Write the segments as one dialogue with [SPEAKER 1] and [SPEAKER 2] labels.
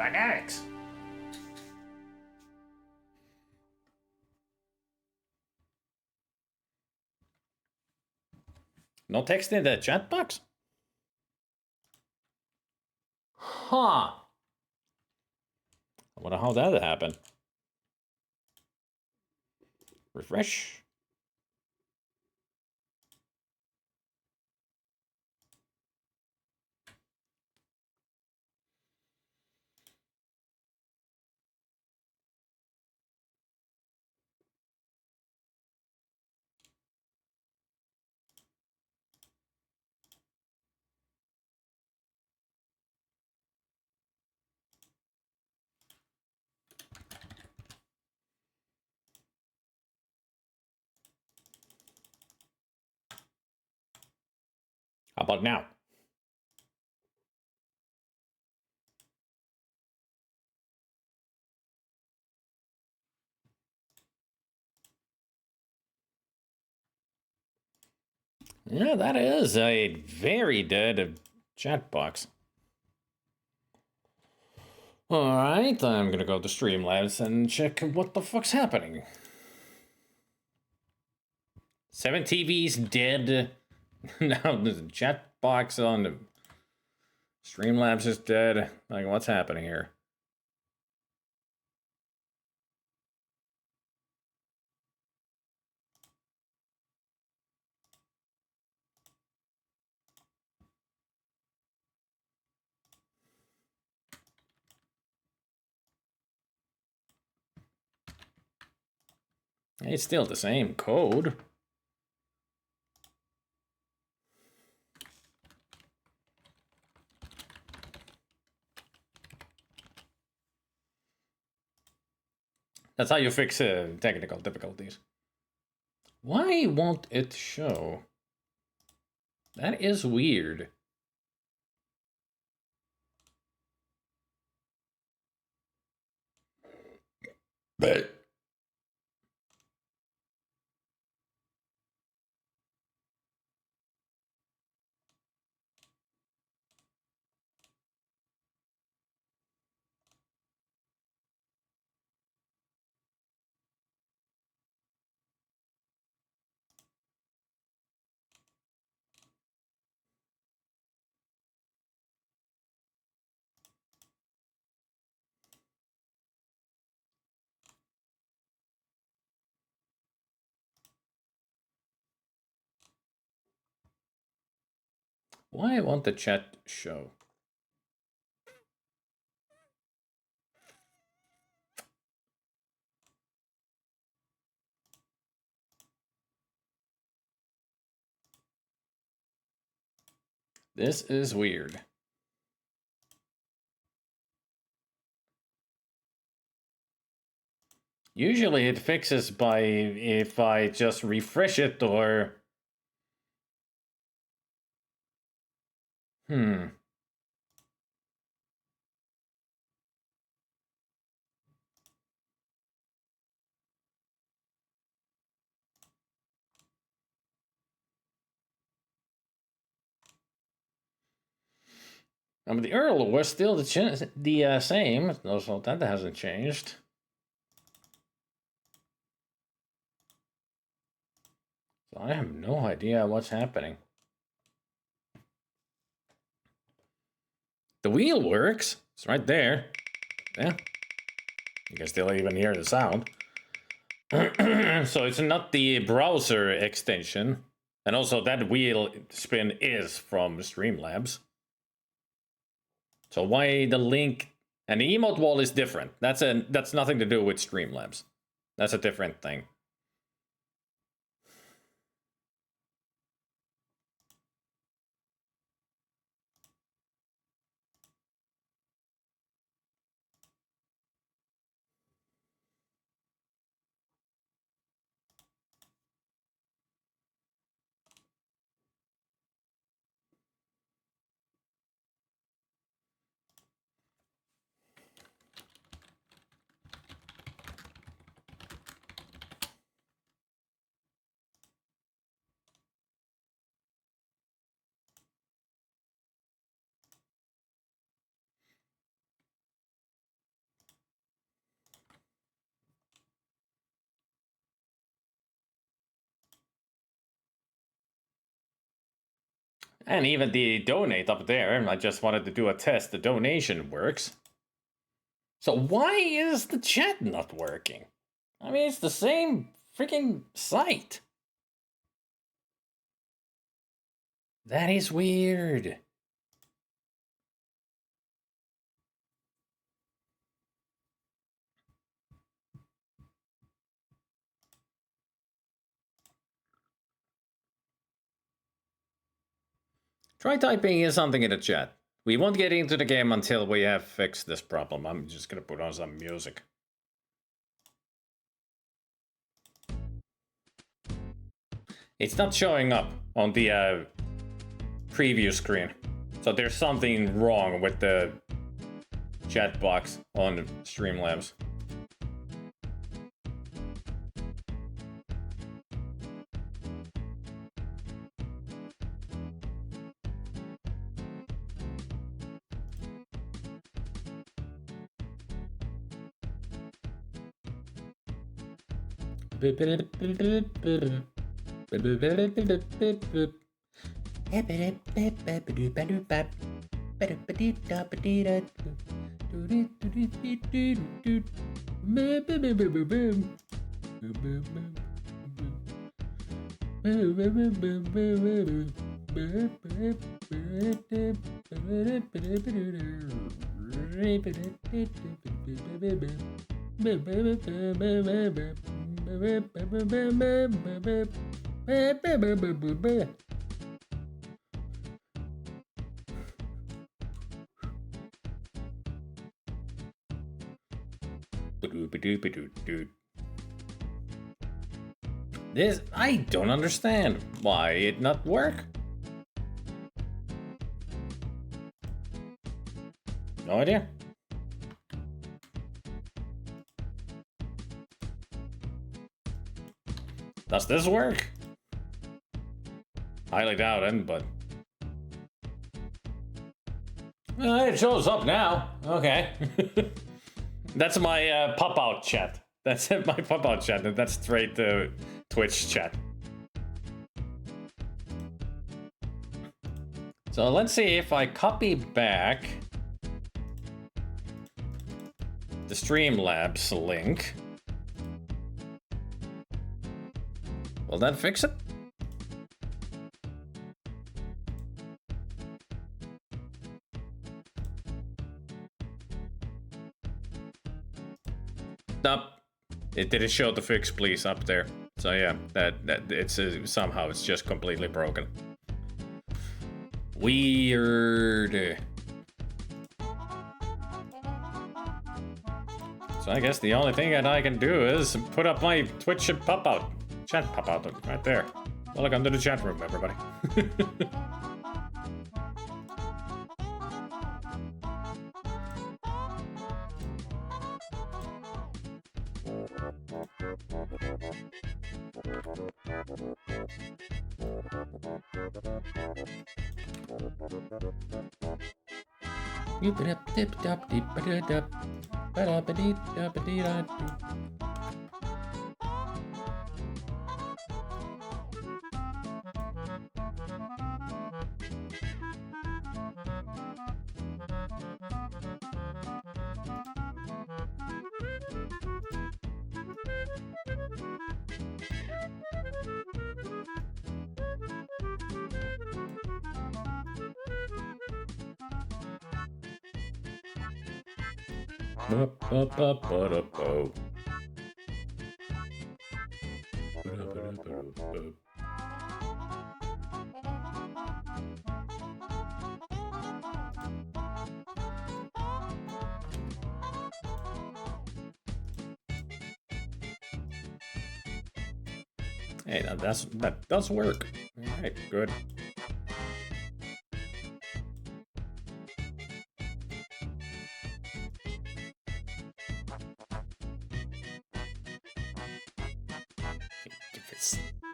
[SPEAKER 1] Dynamics. No text in the chat box? Huh. I wonder how that happened. Refresh. How about now? Yeah, that is a very dead chat box. Alright, I'm gonna go to Streamlabs and check what the fuck's happening. 7 TV's dead. Now the chat box on the Streamlabs is dead. Like, what's happening here? It's still the same code. That's how you fix technical difficulties. Why won't it show? That is weird. But why won't the chat show? This is weird. Usually it fixes by if I just refresh it or... I mean, the URL was still the same, so that hasn't changed. So I have no idea what's happening. The wheel works. It's right there. Yeah. You can still even hear the sound. So it's not the browser extension. And also that wheel spin is from Streamlabs. So why the link and the emote wall is different. That's nothing to do with Streamlabs. That's a different thing. And even the donate up there, I just wanted to do a test. The donation works. So why is the chat not working? I mean, it's the same freaking site. That is weird. Try typing in something in the chat. We won't get into the game until we have fixed this problem. I'm just gonna put on some music. It's not showing up on the preview screen. So there's something wrong with the chat box on Streamlabs. This, I don't understand why it not work. No idea. Does this work? Highly doubt it, but... it shows up now. Okay. That's my pop-out chat. That's my pop-out chat, and that's straight to Twitch chat. So let's see if I copy back the Streamlabs link. Will that fix it? Nope. It didn't show the fix, please, up there. So yeah, that it's somehow it's just completely broken. Weird. So I guess the only thing that I can do is put up my Twitch pop-out. Chat pop-out right there. Welcome to the chat room, everybody. Hey, that does work. All right, good.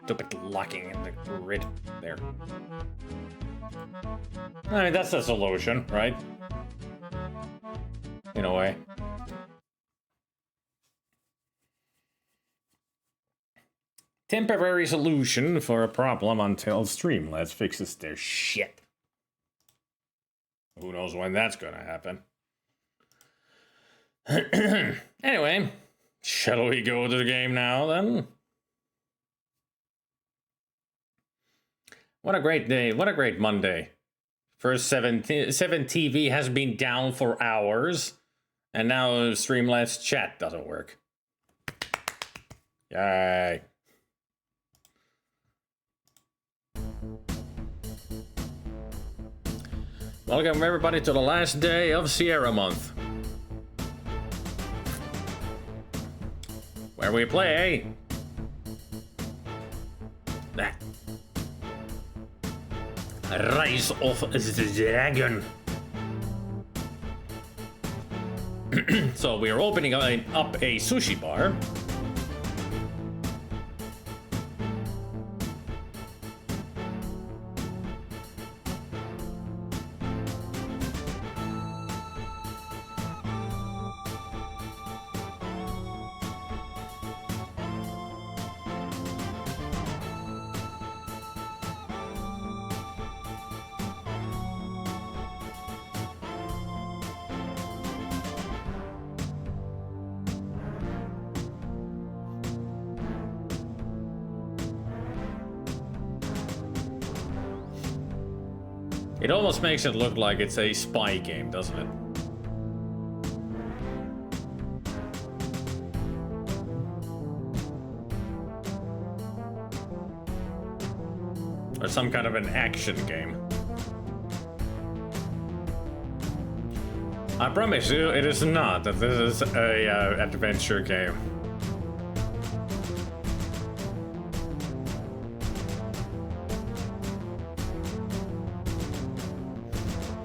[SPEAKER 1] Stupid locking in the grid there. I mean, that's a solution, right? In a way. Temporary solution for a problem until Streamlabs fixes their shit. Who knows when that's gonna happen. Anyway, shall we go to the game now then? What a great day. What a great Monday. First 7 TV has been down for hours. And now Streamlabs chat doesn't work. Yay. Welcome everybody to the last day of Sierra Month, where we play Rise of the Dragon. So we are opening up a sushi bar. It almost makes it look like it's a spy game, doesn't it? Or some kind of an action game. I promise you, it is not. That this is a adventure game.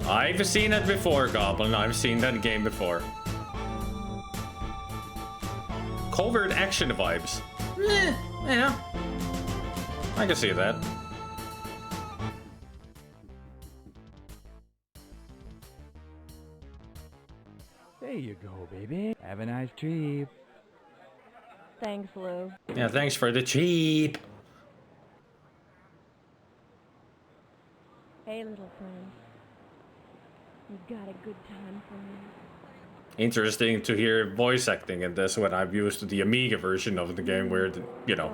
[SPEAKER 1] I've seen it before, Goblin. I've seen that game before. Covert action vibes. Yeah. I can see that.
[SPEAKER 2] There you go, baby. Have a nice trip.
[SPEAKER 3] Thanks, Lou.
[SPEAKER 1] Yeah, thanks for the cheap.
[SPEAKER 3] Hey, little friend. You got a good time for me?
[SPEAKER 1] Interesting to hear voice acting in this when I've used the Amiga version of the game where, you know,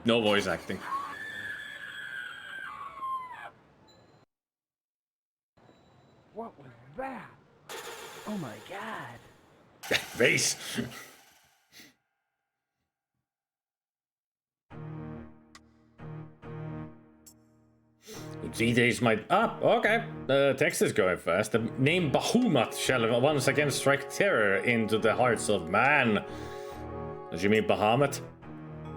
[SPEAKER 1] no voice acting.
[SPEAKER 2] What was that? Oh my god.
[SPEAKER 1] That face. In 3 days might... Ah, okay. The text is going fast. The name Bahamut shall once again strike terror into the hearts of man. Does you mean Bahamut?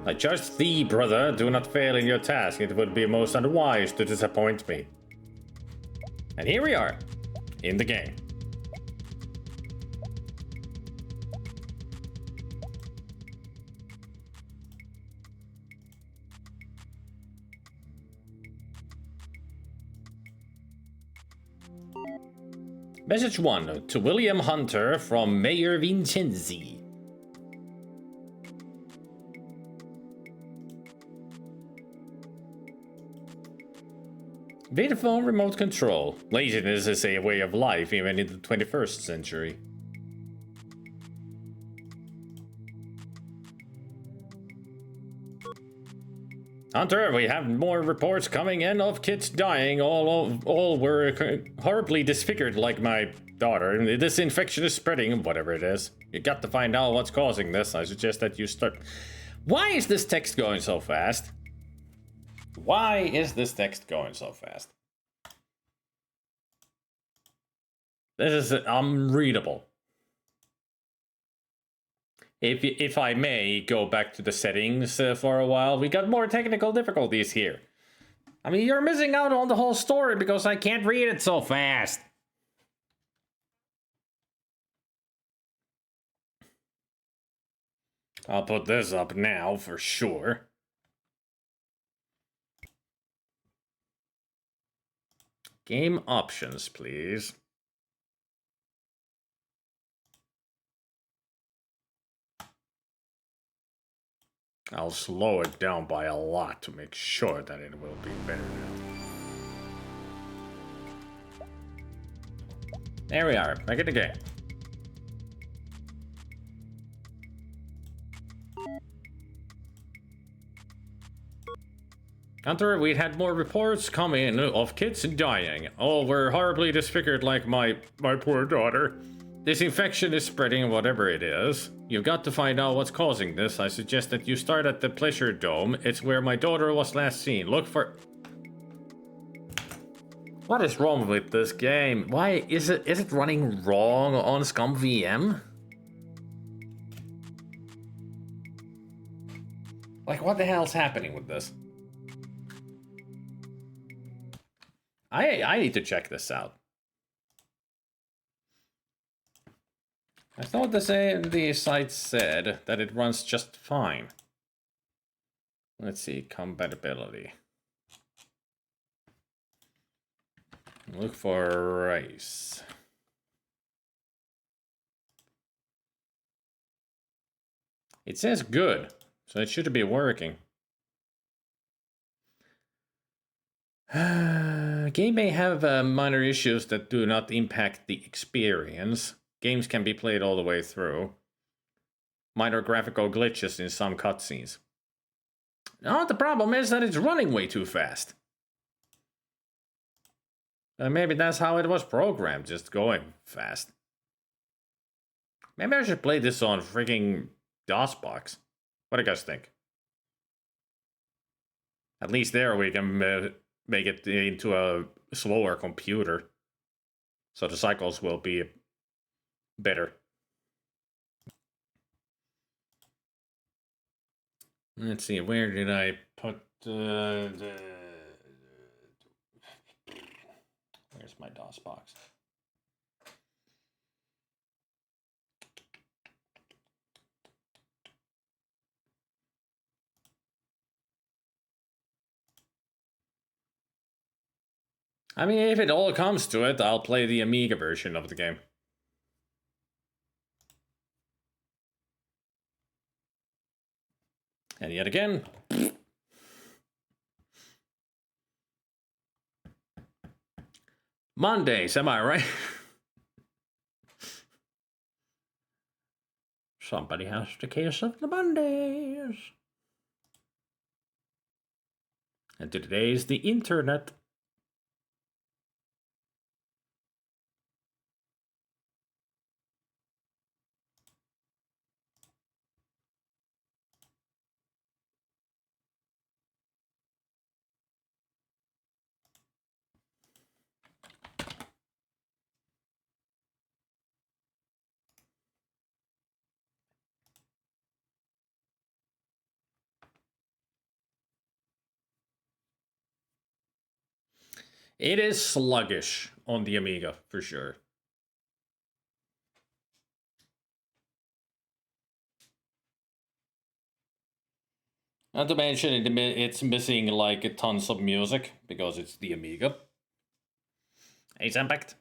[SPEAKER 1] I trust thee, brother. Do not fail in your task. It would be most unwise to disappoint me. And here we are, in the game. Message 1 to William Hunter from Mayor Vincenzi. Vitaphone remote control. Laziness is a way of life even in the 21st century. Hunter, we have more reports coming in of kids dying. All were horribly disfigured like my daughter. This infection is spreading, whatever it is. You got to find out what's causing this. I suggest that you start... Why is this text going so fast? Why is this text going so fast? This is unreadable. If I may go back to the settings for a while, we got more technical difficulties here. I mean, you're missing out on the whole story because I can't read it so fast. I'll put this up now for sure. Game options, please. I'll slow it down by a lot to make sure that it will be better now. There we are, back in the game. Hunter, we had more reports come in of kids dying. All were horribly disfigured like my poor daughter. This infection is spreading, whatever it is. You've got to find out what's causing this. I suggest that you start at the Pleasure Dome. It's where my daughter was last seen. Look for... What is wrong with this game? Why is it running wrong on ScumVM? Like, what the hell's happening with this? I need to check this out. I thought the site said that it runs just fine. Let's see, compatibility. Look for race. It says good, so it should be working. Game may have minor issues that do not impact the experience. Games can be played all the way through. Minor graphical glitches in some cutscenes. No, the problem is that it's running way too fast. Maybe that's how it was programmed, just going fast. Maybe I should play this on freaking DOSBox. What do you guys think? At least there we can make it into a slower computer. So the cycles will be better. Let's see, where did I put where's my DOSBox? I mean, if it all comes to it, I'll play the Amiga version of the game. And yet again... Mondays, am I right? Somebody has the case of the Mondays. And today's the internet. It is sluggish on the Amiga, for sure. Not to mention, it's missing like tons of music, because it's the Amiga. Hey, Impact.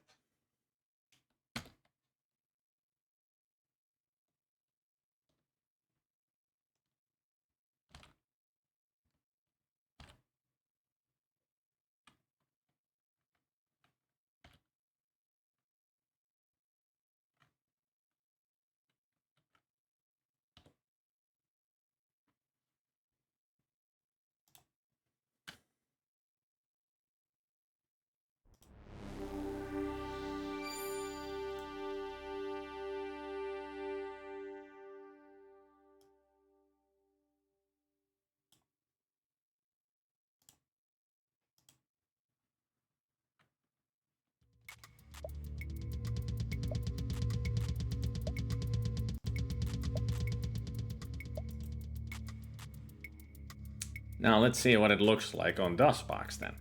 [SPEAKER 1] Now let's see what it looks like on DOSBox then.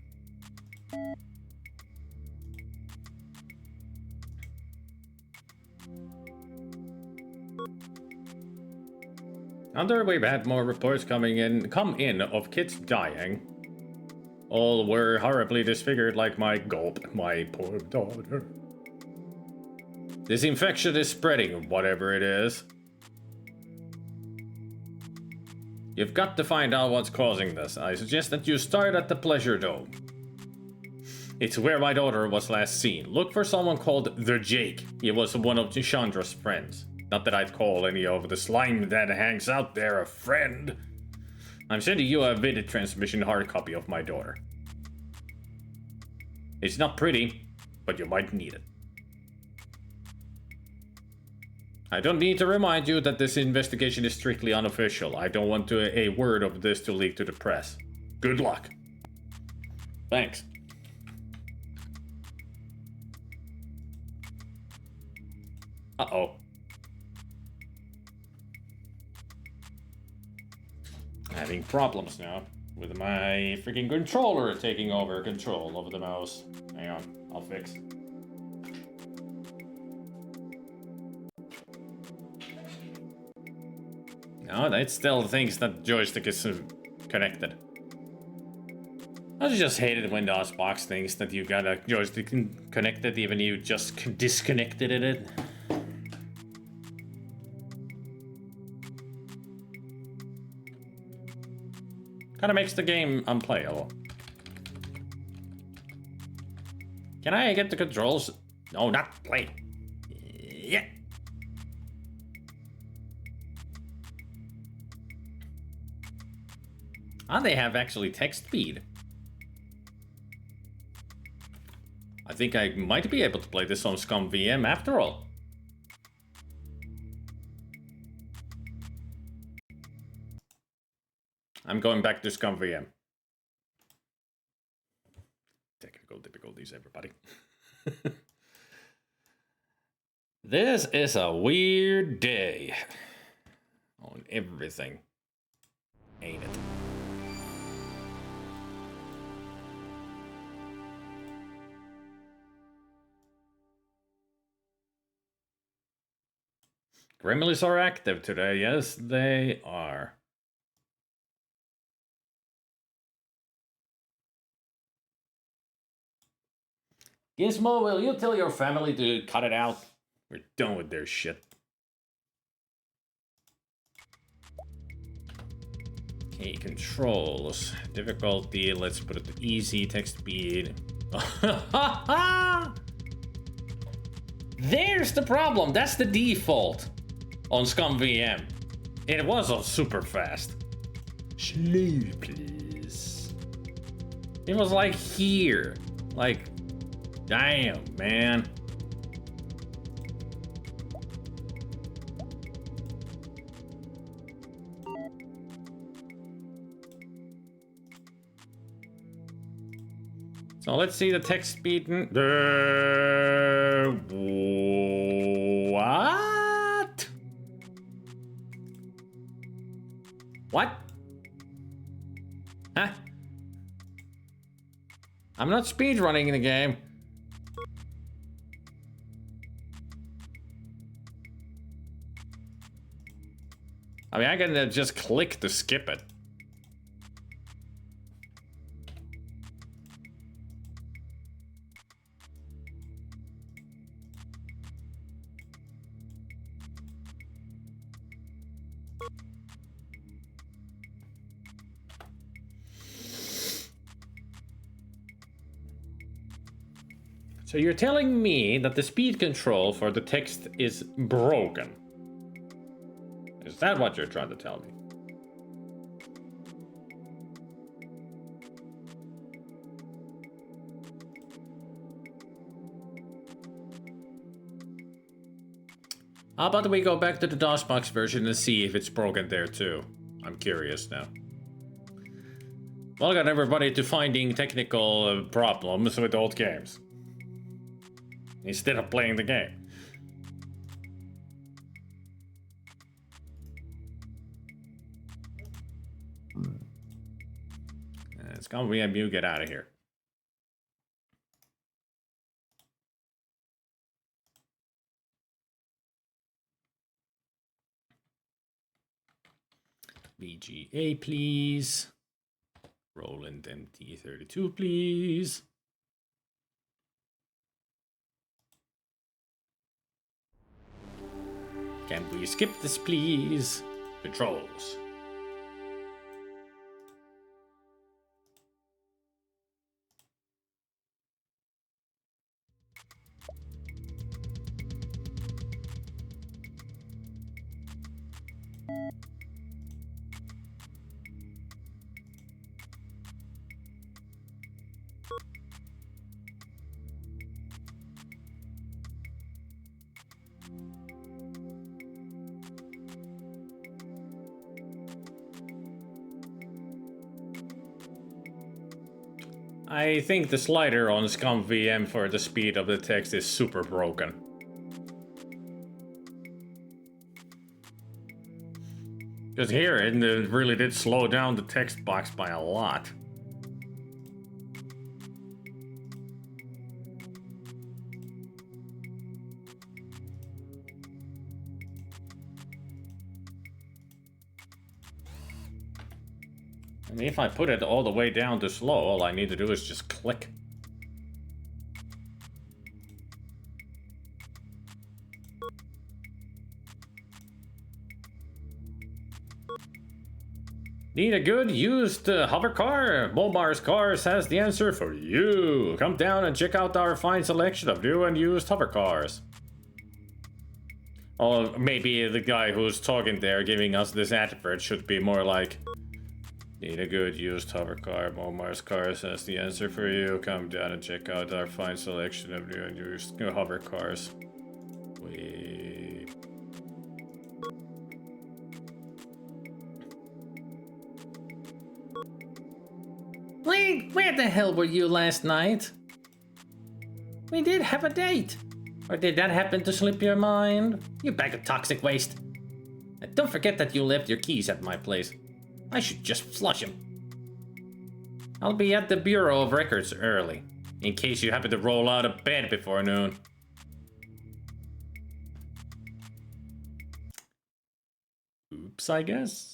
[SPEAKER 1] Under, we've had more reports come in of kids dying. All were horribly disfigured like my poor daughter. This infection is spreading, whatever it is. You've got to find out what's causing this. I suggest that you start at the Pleasure Dome. It's where my daughter was last seen. Look for someone called The Jake. He was one of Chandra's friends. Not that I'd call any of the slime that hangs out there a friend. I'm sending you a video transmission hard copy of my daughter. It's not pretty, but you might need it. I don't need to remind you that this investigation is strictly unofficial. I don't want a word of this to leak to the press. Good luck. Thanks. Uh-oh. Having problems now with my freaking controller taking over control of the mouse. Hang on, I'll fix. No, it still thinks that joystick is connected. I just hate it when DOSBox thinks that you got a joystick connected even you just disconnected it. Kinda makes the game unplayable. Can I get the controls? No, not play. Yeah. Ah, they have actually text speed. I think I might be able to play this on ScumVM after all. I'm going back to ScumVM. Technical difficulties, everybody. This is a weird day. On everything. Ain't it? Gremlins are active today. Yes, they are. Gizmo, will you tell your family to cut it out? We're done with their shit. Okay, controls. Difficulty, let's put it to easy. Text speed. There's the problem. That's the default on ScumVM. It was all super fast. Slow, please. It was like here. Like, damn, man. So let's see the text speed. What? What? Huh? I'm not speedrunning the game. I mean, I can just click to skip it. So you're telling me that the speed control for the text is broken? Is that what you're trying to tell me? How about we go back to the DOSBox version and see if it's broken there too? I'm curious now. Welcome everybody to finding technical problems with old games. Instead of playing the game. It's gonna be a you get out of here. VGA, please. Roland MT32, please. Can we skip this, please? Controls. I think the slider on ScumVM for the speed of the text is super broken. Because here, it really did slow down the text box by a lot. I mean, if I put it all the way down to slow, all I need to do is just click. Need a good used hover car? Momar's Cars has the answer for you. Come down and check out our fine selection of new and used hover cars. Or maybe the guy who's talking there giving us this advert should be more like, need a good used hover car? Momar's Cars has the answer for you. Come down and check out our fine selection of new and used hover cars. Wait, where the hell were you last night? We did have a date. Or did that happen to slip your mind? You bag of toxic waste. And don't forget that you left your keys at my place. I should just flush them. I'll be at the Bureau of Records early, in case you happen to roll out of bed before noon. Oops, I guess.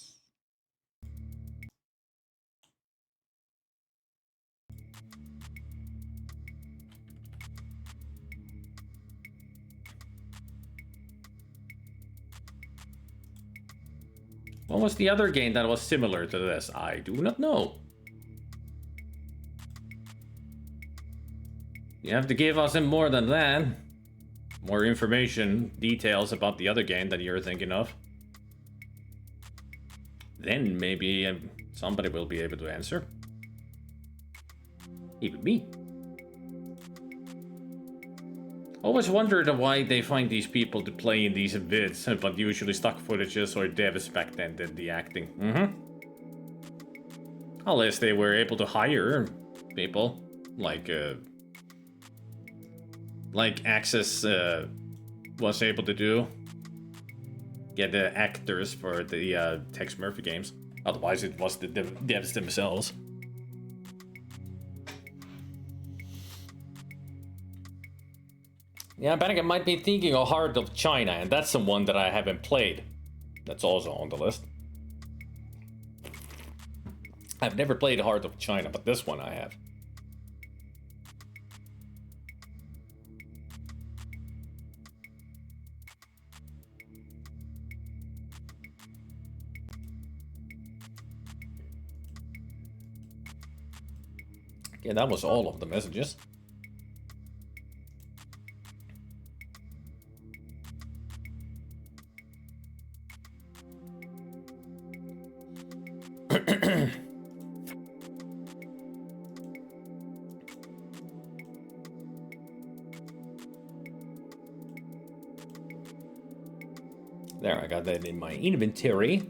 [SPEAKER 1] What was the other game that was similar to this? I do not know. You have to give us more than that. More information, details about the other game that you're thinking of. Then maybe somebody will be able to answer. Even me. Always wondered why they find these people to play in these vids, but usually stock footages or devs back then did the acting. Unless they were able to hire people, like Access was able to do. Get the actors for the Tex Murphy games. Otherwise it was the devs themselves. Yeah, Bannigan might be thinking of Heart of China, and that's the one that I haven't played. That's also on the list. I've never played Heart of China, but this one I have. Yeah, that was all of the messages. There, I got that in my inventory.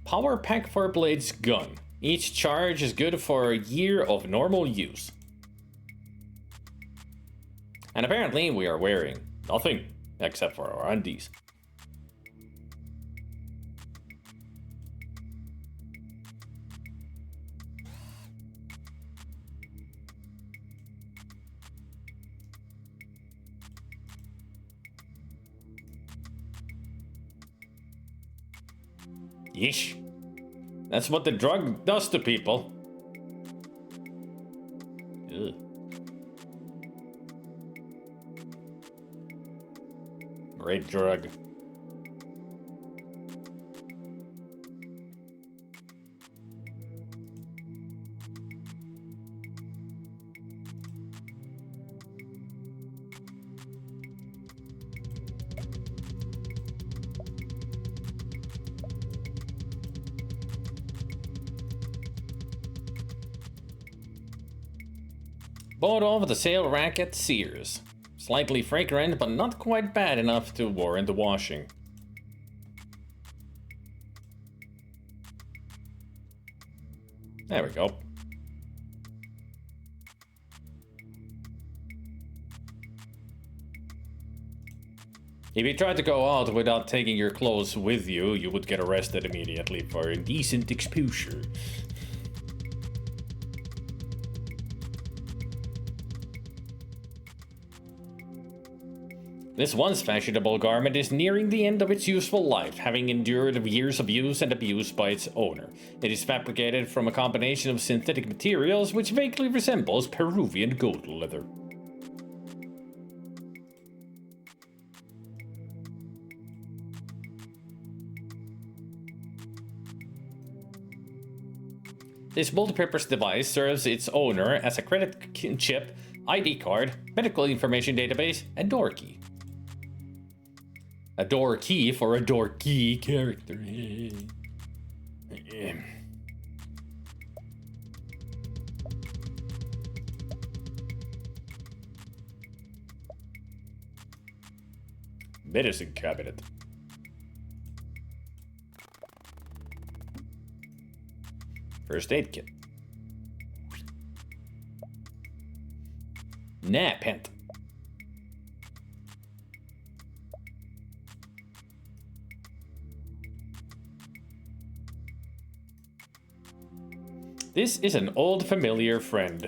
[SPEAKER 1] Power pack for Blade's gun. Each charge is good for a year of normal use. And apparently we are wearing nothing except for our undies. Yeesh. That's what the drug does to people. Ugh. Great drug. Bought off the sale rack at Sears. Slightly fragrant, but not quite bad enough to warrant the washing. There we go. If you tried to go out without taking your clothes with you, you would get arrested immediately for indecent exposure. This once fashionable garment is nearing the end of its useful life, having endured years of use and abuse by its owner. It is fabricated from a combination of synthetic materials which vaguely resembles Peruvian goat leather. This multi-purpose device serves its owner as a credit chip, ID card, medical information database, and door key. A door key for a door key character. Medicine cabinet. First aid kit. Napent. This is an old familiar friend.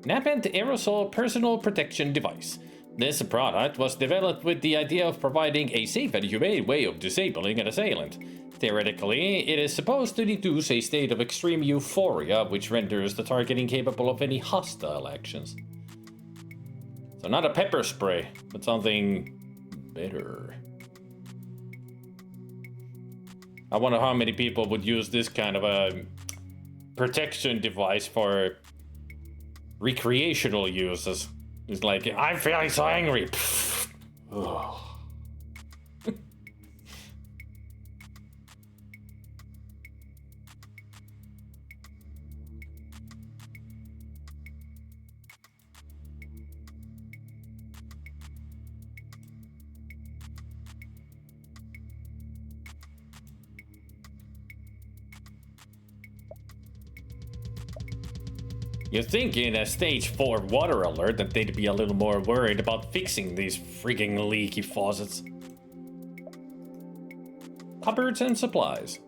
[SPEAKER 1] Napent Aerosol Personal Protection Device. This product was developed with the idea of providing a safe and humane way of disabling an assailant. Theoretically, it is supposed to induce a state of extreme euphoria, which renders the target incapable of any hostile actions. So not a pepper spray, but something better. I wonder how many people would use this kind of a protection device for recreational uses. It's like, I'm feeling so angry. Ugh. You'd think in a stage 4 water alert that they'd be a little more worried about fixing these freaking leaky faucets. Cupboards and supplies.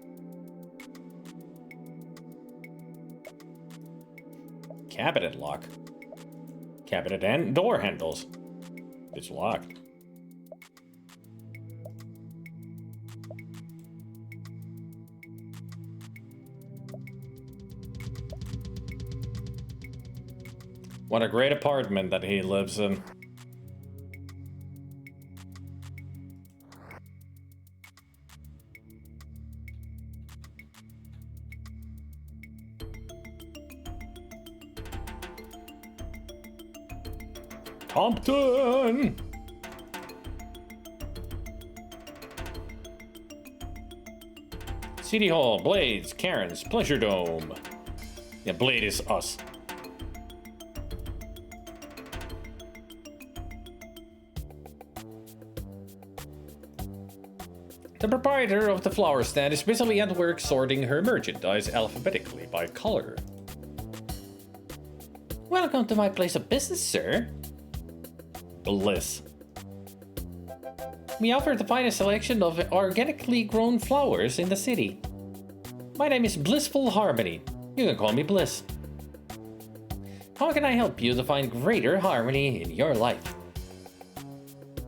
[SPEAKER 1] Cabinet lock. Cabinet and door handles. It's locked. What a great apartment that he lives in. Compton! City Hall, Blades, Karen's, Pleasure Dome. Yeah, Blade is us. The proprietor of the flower stand is busily at work sorting her merchandise alphabetically by color. Welcome to my place of business, sir. Bliss. We offer the finest selection of organically grown flowers in the city. My name is Blissful Harmony. You can call me Bliss. How can I help you to find greater harmony in your life?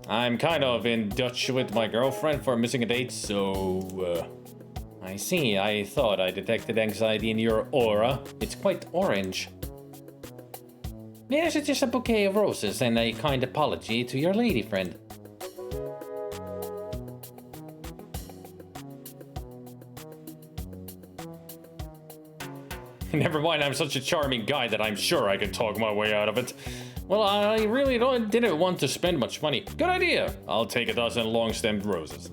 [SPEAKER 1] I'm kind of in Dutch with my girlfriend for missing a date, so... I see, I thought I detected anxiety in your aura. It's quite orange. Yes, it's just a bouquet of roses and a kind apology to your lady friend. Never mind, I'm such a charming guy that I'm sure I can talk my way out of it. Well, I really didn't want to spend much money. Good idea. I'll take a dozen long-stemmed roses.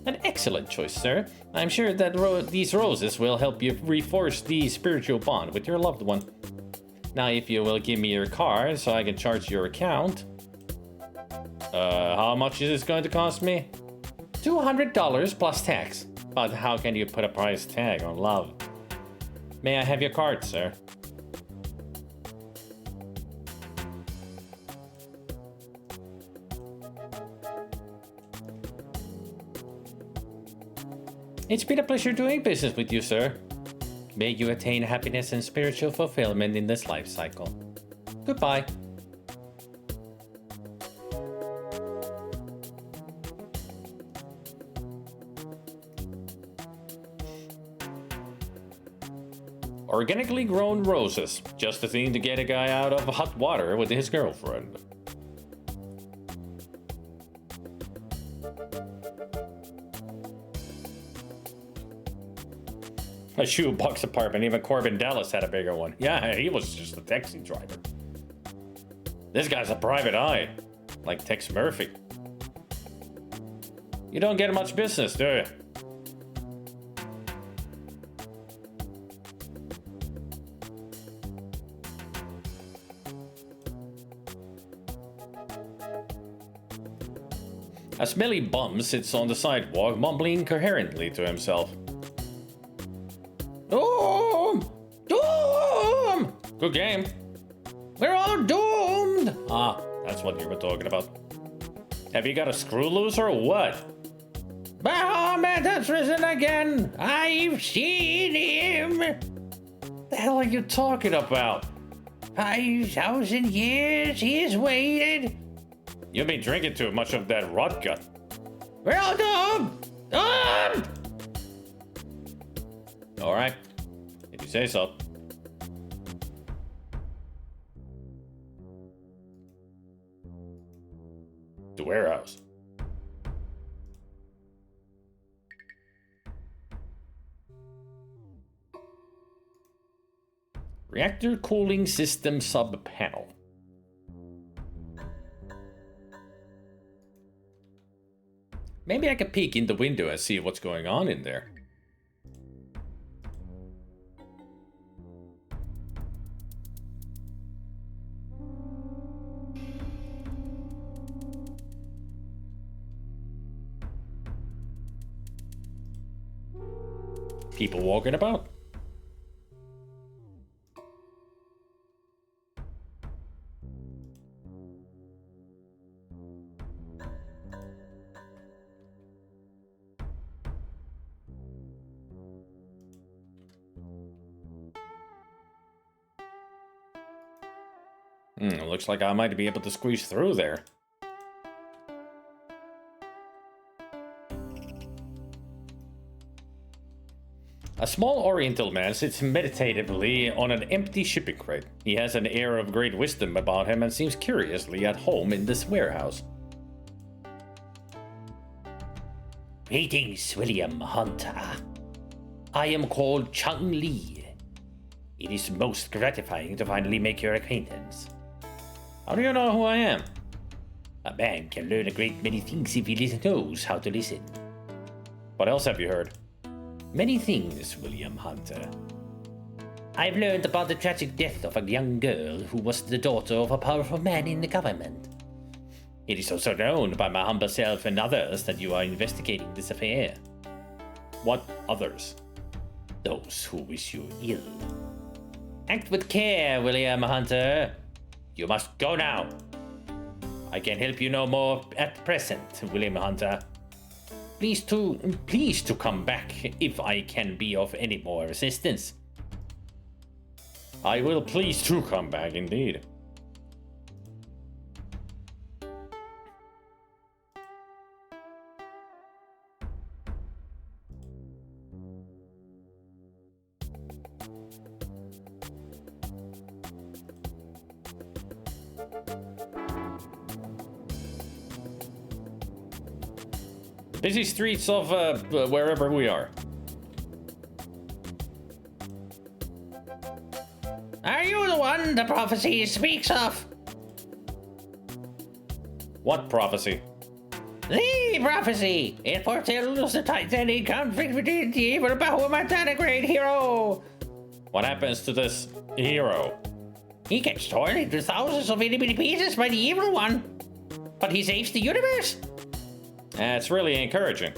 [SPEAKER 1] An excellent choice, sir. I'm sure that these roses will help you reinforce the spiritual bond with your loved one. Now, if you will give me your card so I can charge your account. How much is this going to cost me? $200 plus tax. But how can you put a price tag on love? May I have your card, sir? It's been a pleasure doing business with you, sir. May you attain happiness and spiritual fulfillment in this life cycle. Goodbye. Organically grown roses. Just the thing to get a guy out of hot water with his girlfriend. A shoebox apartment. Even Corbin Dallas had a bigger one. Yeah, he was just a taxi driver. This guy's a private eye. Like Tex Murphy. You don't get much business, do you? A smelly bum sits on the sidewalk, mumbling incoherently to himself. Doom! Doom! Good game. We're all doomed! Ah, that's what you were talking about. Have you got a screw loose or what? Bahamut has risen again! I've seen him! The hell are you talking about? 5,000 years he's waited! You've been drinking too much of that vodka. We're all doomed! Doomed! Alright, if you say so. The warehouse. Reactor cooling system sub-panel. Maybe I could peek in the window and see what's going on in there. People walking about. Looks like I might be able to squeeze through there. A small oriental man sits meditatively on an empty shipping crate. He has an air of great wisdom about him and seems curiously at home in this warehouse. Greetings, William Hunter. I am called Chung Lee. It is most gratifying to finally make your acquaintance. How do you know who I am? A man can learn a great many things if he knows how to listen. What else have you heard? Many things, William Hunter. I've learned about the tragic death of a young girl who was the daughter of a powerful man in the government. It is also known by my humble self and others that you are investigating this affair. What others? Those who wish you ill. Act with care, William Hunter. You must go now. I can help you no more at present, William Hunter. Please to come back if I can be of any more assistance. I will please to come back indeed. Busy streets of wherever we are.
[SPEAKER 4] Are you the one the prophecy speaks of?
[SPEAKER 1] What prophecy?
[SPEAKER 4] The prophecy! It foretells the titanic conflict between the evil Bahamut and a great hero!
[SPEAKER 1] What happens to this hero?
[SPEAKER 4] He gets torn into thousands of itty-bitty pieces by the evil one. But he saves the universe!
[SPEAKER 1] It's really encouraging.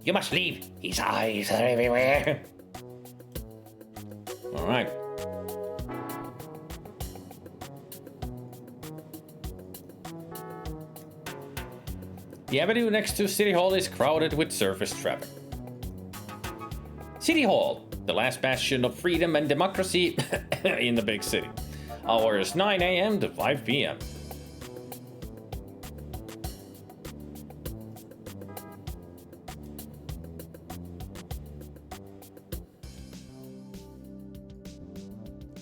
[SPEAKER 4] You must leave. His eyes are everywhere.
[SPEAKER 1] Alright. The avenue next to City Hall is crowded with surface traffic. City Hall, the last bastion of freedom and democracy in the big city. Hours 9 a.m. to 5 p.m.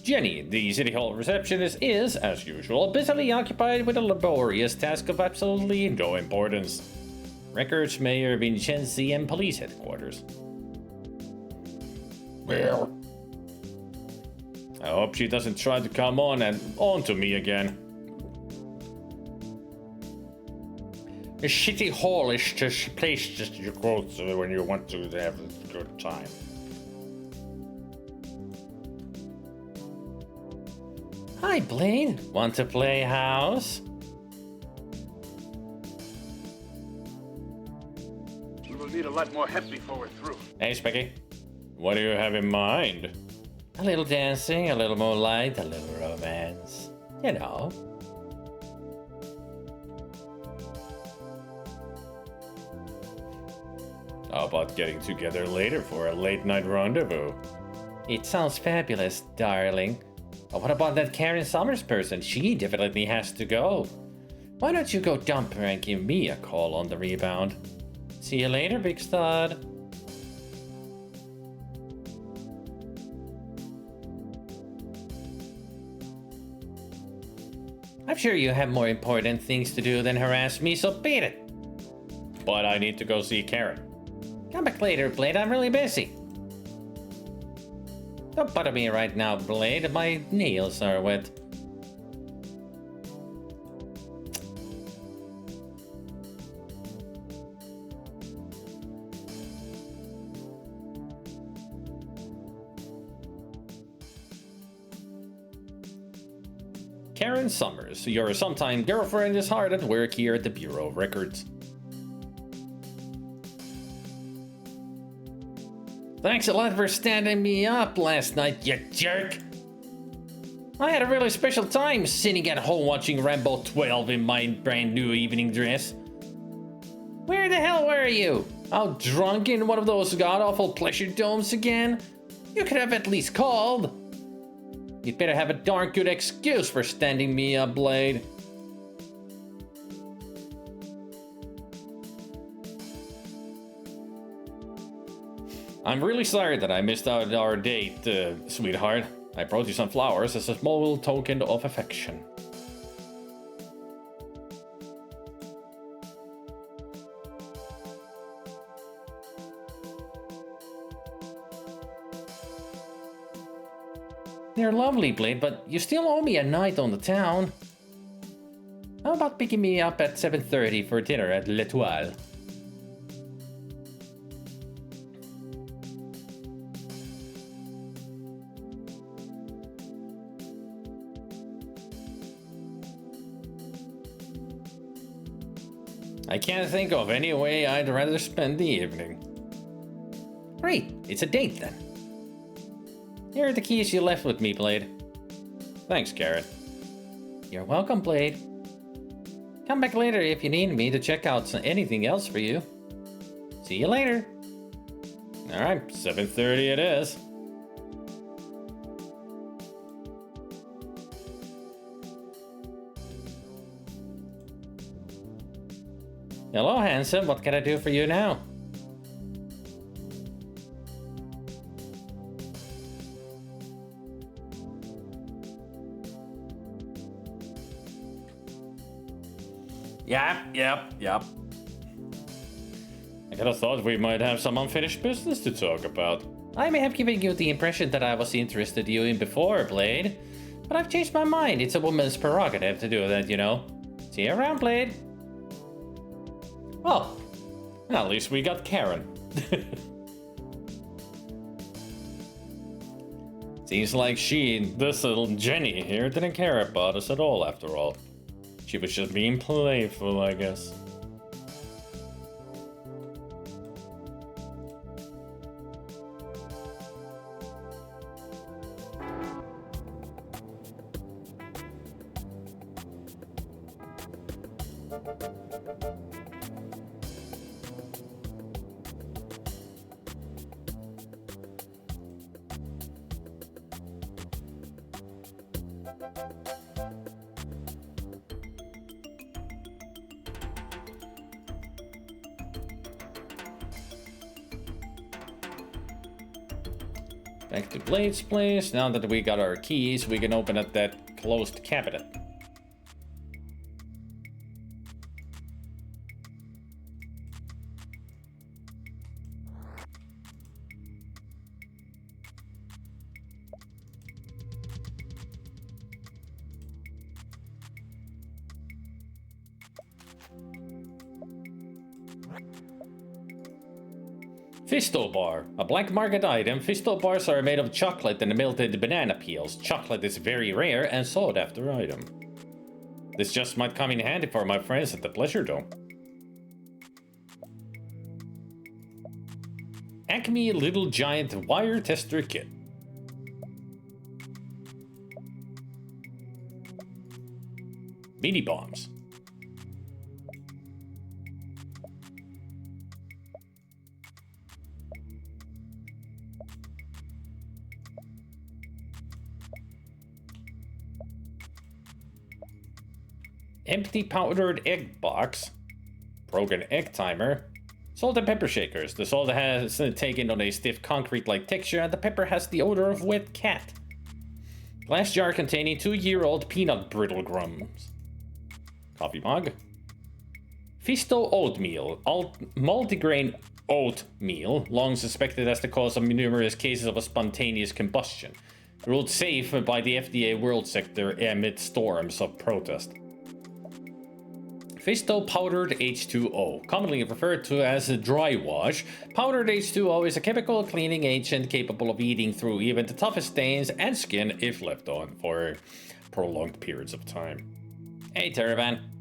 [SPEAKER 1] Jenny, the City Hall receptionist, is, as usual, busily occupied with a laborious task of absolutely no importance. Records Mayor Vincenzi and police headquarters.
[SPEAKER 4] Well,
[SPEAKER 1] I hope she doesn't try to come on to me again. The City Hall is just a place that you go to when you want to have a good time. Hi, Blade. Want to play house?
[SPEAKER 5] We will need a lot more help before we're through.
[SPEAKER 1] Hey, Specky. What do you have in mind? A little dancing, a little moonlight, a little romance. You know. How about getting together later for a late night rendezvous? It sounds fabulous, darling. But what about that Karen Summers person? She definitely has to go. Why don't you go dump her and give me a call on the rebound? See you later, big stud. I'm sure you have more important things to do than harass me, so beat it. But I need to go see Karen. Come back later, Blade. I'm really busy. Don't bother me right now, Blade. My nails are wet. Karen Summers, your sometime girlfriend, is hard at work here at the Bureau of Records. Thanks a lot for standing me up last night, you jerk. I had a really special time sitting at home watching Rambo 12 in my brand new evening dress. Where the hell were you? Out drunk in one of those god-awful pleasure domes again? You could have at least called. You'd better have a darn good excuse for standing me up, Blade. I'm really sorry that I missed out our date, sweetheart. I brought you some flowers as a small token of affection. They're lovely, Blade, but you still owe me a night on the town. How about picking me up at 7:30 for dinner at L'Etoile? I can't think of any way I'd rather spend the evening. Great, it's a date then. Here are the keys you left with me, Blade. Thanks, Karen. You're welcome, Blade. Come back later if you need me to check out anything else for you. See you later. Alright, 7:30 it is. Hello, handsome. What can I do for you now? Yep. I kinda thought we might have some unfinished business to talk about. I may have given you the impression that I was interested in before, Blade. But I've changed my mind. It's a woman's prerogative to do that, you know. See you around, Blade. Well, at least we got Karen. Seems like this little Jenny here, didn't care about us at all after all. She was just being playful, I guess. Back to Blade's place. Now that we got our keys, we can open up that closed cabinet. Fisto Bar. A black market item, Fisto Bars are made of chocolate and melted banana peels. Chocolate is very rare and sought after item. This just might come in handy for my friends at the Pleasure Dome. Acme Little Giant Wire Tester Kit. Mini bombs. Empty powdered egg box, broken egg timer, salt and pepper shakers. The salt has taken on a stiff concrete-like texture and the pepper has the odor of wet cat. Glass jar containing 2-year-old peanut brittle crumbs. Coffee mug. Fisto oatmeal, multigrain oatmeal, long suspected as the cause of numerous cases of a spontaneous combustion. Ruled safe by the FDA World Sector amid storms of protest. Fisto Powdered H2O, commonly referred to as dry wash. Powdered H2O is a chemical cleaning agent capable of eating through even the toughest stains and skin if left on for prolonged periods of time. Hey, Terravan.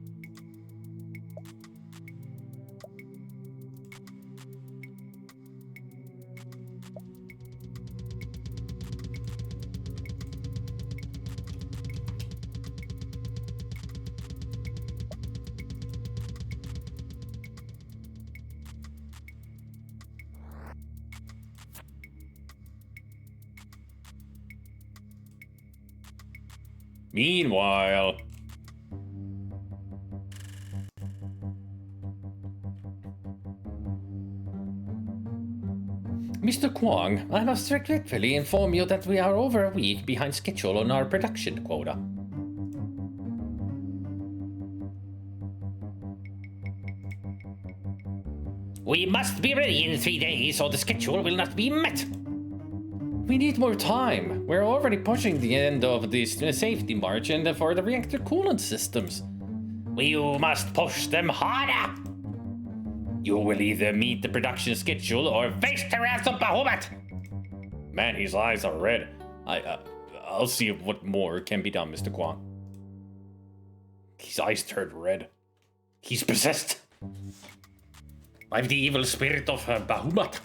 [SPEAKER 1] Meanwhile, Mr. Kwong, I must regretfully inform you that we are over a week behind schedule on our production quota. We must be ready in 3 days or the schedule will not be met. We need more time. We're already pushing the end of this safety margin for the reactor coolant systems. You must push them harder. You will either meet the production schedule or face the wrath of Bahamut. Man, his eyes are red. I'll see what more can be done, Mr. Kwong. His eyes turned red. He's possessed. I'm the evil spirit of Bahamut.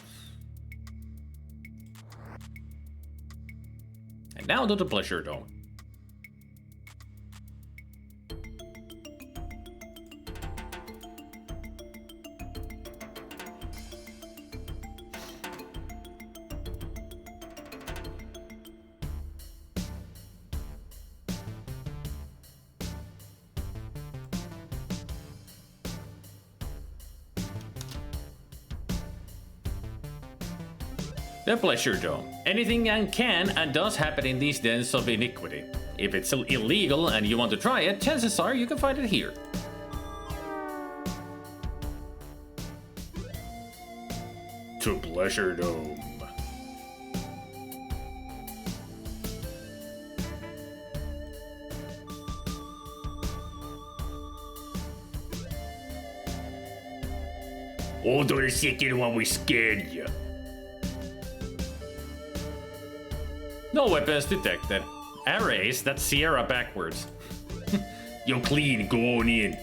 [SPEAKER 1] And now to the Pleasure Dome. The Pleasure Dome. Anything can and does happen in these dens of iniquity. If it's illegal and you want to try it, chances are you can find it here. Pleasure Dome. Hold on a second while we scan you. No weapons detected. Arrays, that's Sierra backwards. You're clean, go on in.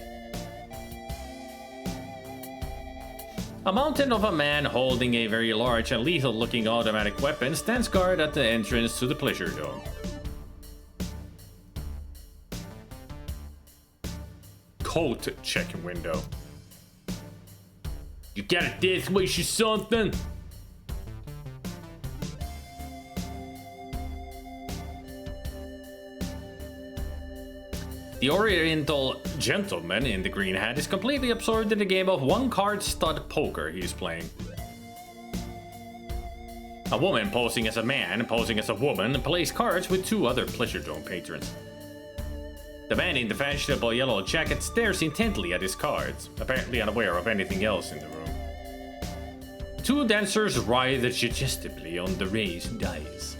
[SPEAKER 1] A mountain of a man holding a very large and lethal looking automatic weapon stands guard at the entrance to the Pleasure Dome. Coat check window. You got a death wish or something? The Oriental gentleman in the green hat is completely absorbed in the game of one-card stud poker he's playing. A woman posing as a man, posing as a woman, plays cards with two other Pleasure Dome patrons. The man in the fashionable yellow jacket stares intently at his cards, apparently unaware of anything else in the room. Two dancers writhe suggestively on the raised dice.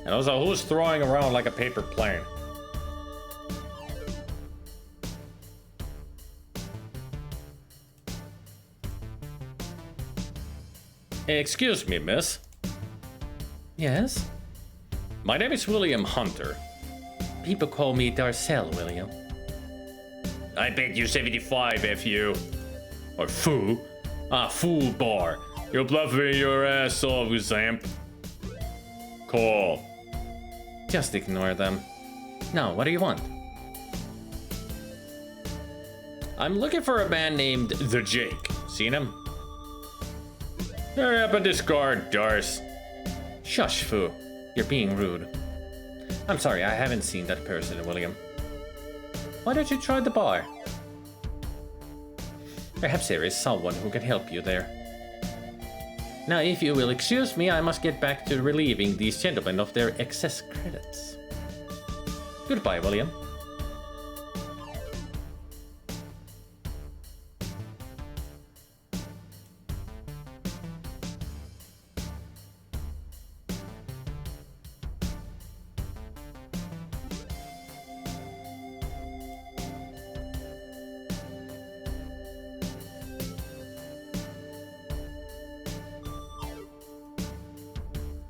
[SPEAKER 1] And also, who's throwing around like a paper plane? Excuse me, miss. Yes? My name is William Hunter. People call me Darcel, William. I bet you're 75, F.U. Or foo. Ah, fool bar. You're bluffing your ass off, Zamp. Call. Just ignore them. Now, what do you want? I'm looking for a man named The Jake. Seen him? Hurry up and discard, Darce. Shush, foo. You're being rude. I'm sorry, I haven't seen that person, William. Why don't you try the bar? Perhaps there is someone who can help you there. Now, if you will excuse me, I must get back to relieving these gentlemen of their excess credits. Goodbye, William.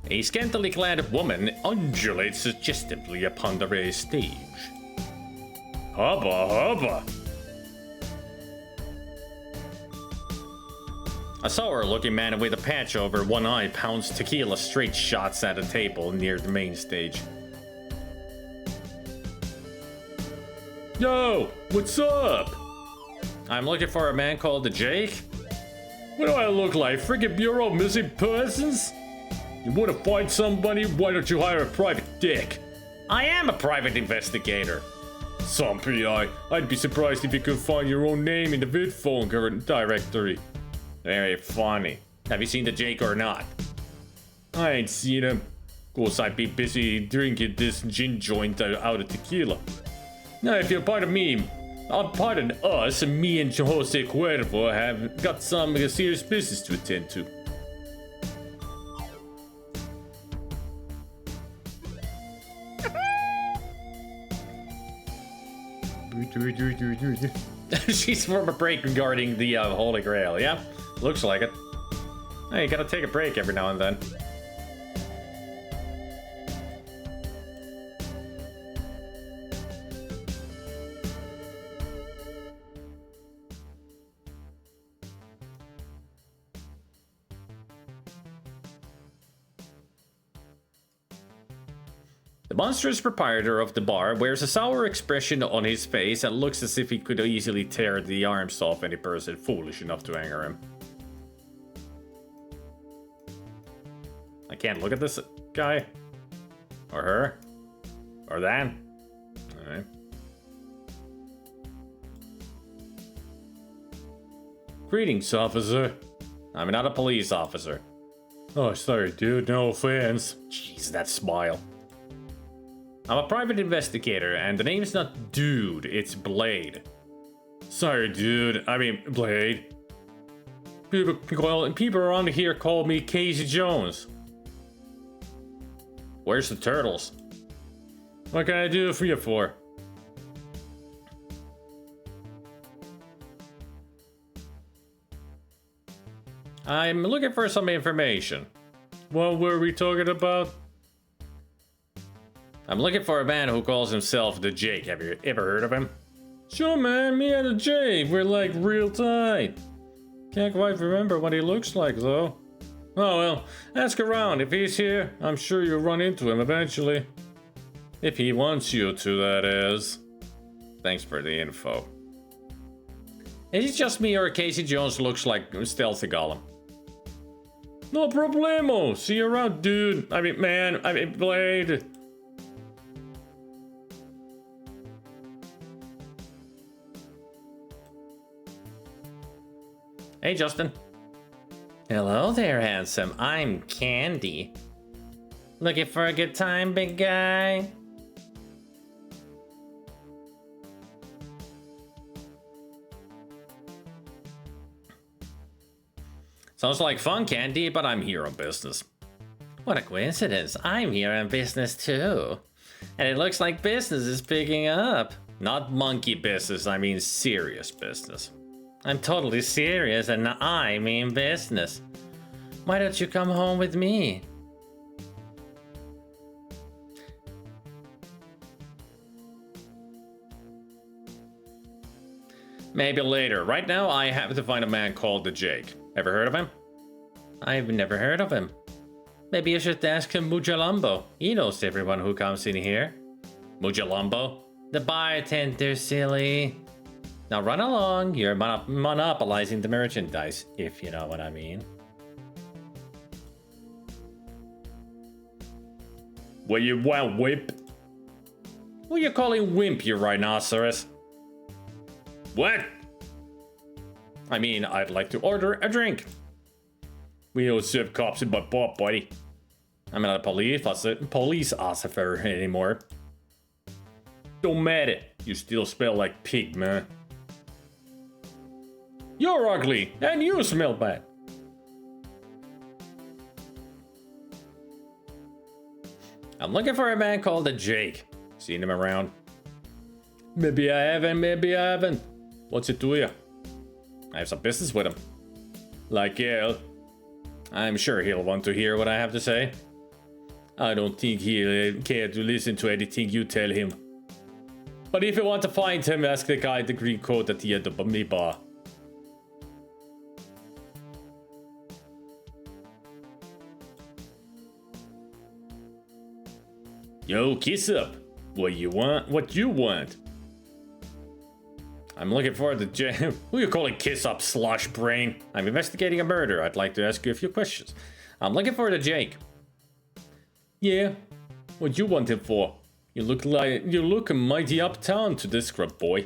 [SPEAKER 1] A scantily clad woman undulates suggestively upon the raised stage. Hubba hubba! A sour-looking man with a patch over one eye pounds tequila straight shots at a table near the main stage. Yo, what's up? I'm looking for a man called the Jake. What do I look like? Friggin' Bureau of Missing Persons? You want to find somebody? Why don't you hire a private dick? I am a private investigator. Some PI. I'd be surprised if you could find your own name in the VidPhone directory. Very funny. Have you seen the Jake or not? I ain't seen him. Of course, I'd be busy drinking this gin joint out of tequila. Now, if you'll pardon me, pardon us, me and Jose Cuervo have got some serious business to attend to. She's from a break regarding the Holy Grail. Yeah, looks like it. Hey, you gotta take a break every now and then. The monstrous proprietor of the bar wears a sour expression on his face and looks as if he could easily tear the arms off any person foolish enough to anger him. I can't look at this guy. Or her. Or that. Alright. Greetings, officer. I'm not a police officer. Oh, sorry, dude. No offense. Jeez, that smile. I'm a private investigator, and the name's not Dude, it's Blade. Sorry, dude. I mean, Blade. People around here call me Casey Jones. Where's the turtles? What can I do for you for? I'm looking for some information. What were we talking about? I'm looking for a man who calls himself the Jake. Have you ever heard of him? Sure, man. Me and the Jake, we're like real tight. Can't quite remember what he looks like, though. Oh well, ask around. If he's here, I'm sure you'll run into him eventually. If he wants you to, that is. Thanks for the info. Is it just me or Casey Jones looks like Stealthy Gollum? No problemo. See you around, dude. I mean, man. I mean, Blade. Hey, Justin. Hello there, handsome. I'm Candy. Looking for a good time, big guy? Sounds like fun, Candy, but I'm here on business. What a coincidence. I'm here on business too. And it looks like business is picking up. Not monkey business, I mean serious business. I'm totally serious and I mean business. Why don't you come home with me? Maybe later. Right now, I have to find a man called the Jake. Ever heard of him? I've never heard of him. Maybe you should ask him Mujalumbo. He knows everyone who comes in here. Mujalumbo? The bartender, silly. Now run along. You're monopolizing the merchandise, if you know what I mean. What you want, wimp? Who you calling wimp, you rhinoceros? What? I mean, I'd like to order a drink. We don't serve cops in my bar, buddy. I'm not a police officer anymore. Don't matter. You still smell like pig, man. You're ugly, and you smell bad. I'm looking for a man called the Jake. Seen him around? Maybe I haven't, maybe I haven't. What's it to you? I have some business with him. Like hell. I'm sure he'll want to hear what I have to say. I don't think he'll care to listen to anything you tell him. But if you want to find him, ask the guy in the green coat at the end of my bar. Yo, kiss up. What you want? What you want? I'm looking for the who you calling kiss up, slush brain? I'm investigating a murder. I'd like to ask you a few questions. I'm looking for the Jake. Yeah. What you want him for? You look mighty uptown to this scrub boy.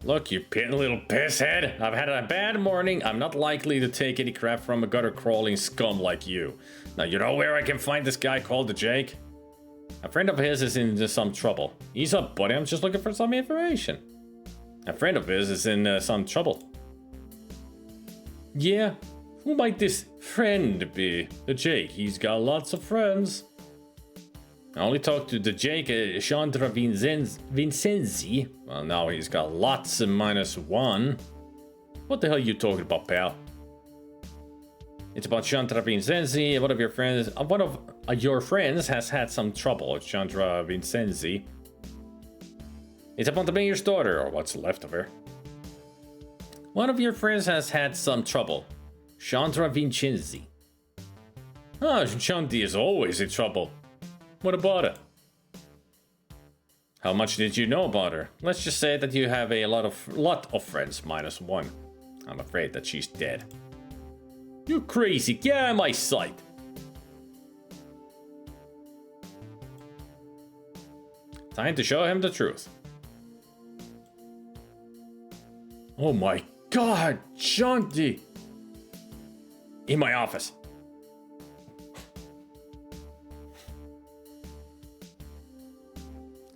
[SPEAKER 1] Look, you little pisshead. I've had a bad morning. I'm not likely to take any crap from a gutter-crawling scum like you. Now, you know where I can find this guy called the Jake? A friend of his is in some trouble. Ease up, buddy. I'm just looking for some information. A friend of his is in some trouble. Yeah? Who might this friend be? The Jake. He's got lots of friends. I only talked to the Jake, Chandra Vincenzi. Well, now he's got lots of -1. What the hell are you talking about, pal? It's about Chandra Vincenzi. One of your friends has had some trouble with Chandra Vincenzi. It's about the mayor's daughter, or what's left of her. One of your friends has had some trouble. Chandra Vincenzi. Oh, Shanti is always in trouble. What about her? How much did you know about her? Let's just say that you have a lot of friends, -1. I'm afraid that she's dead. You crazy, get out of my sight. Time to show him the truth. Oh my god, Shanti! In my office.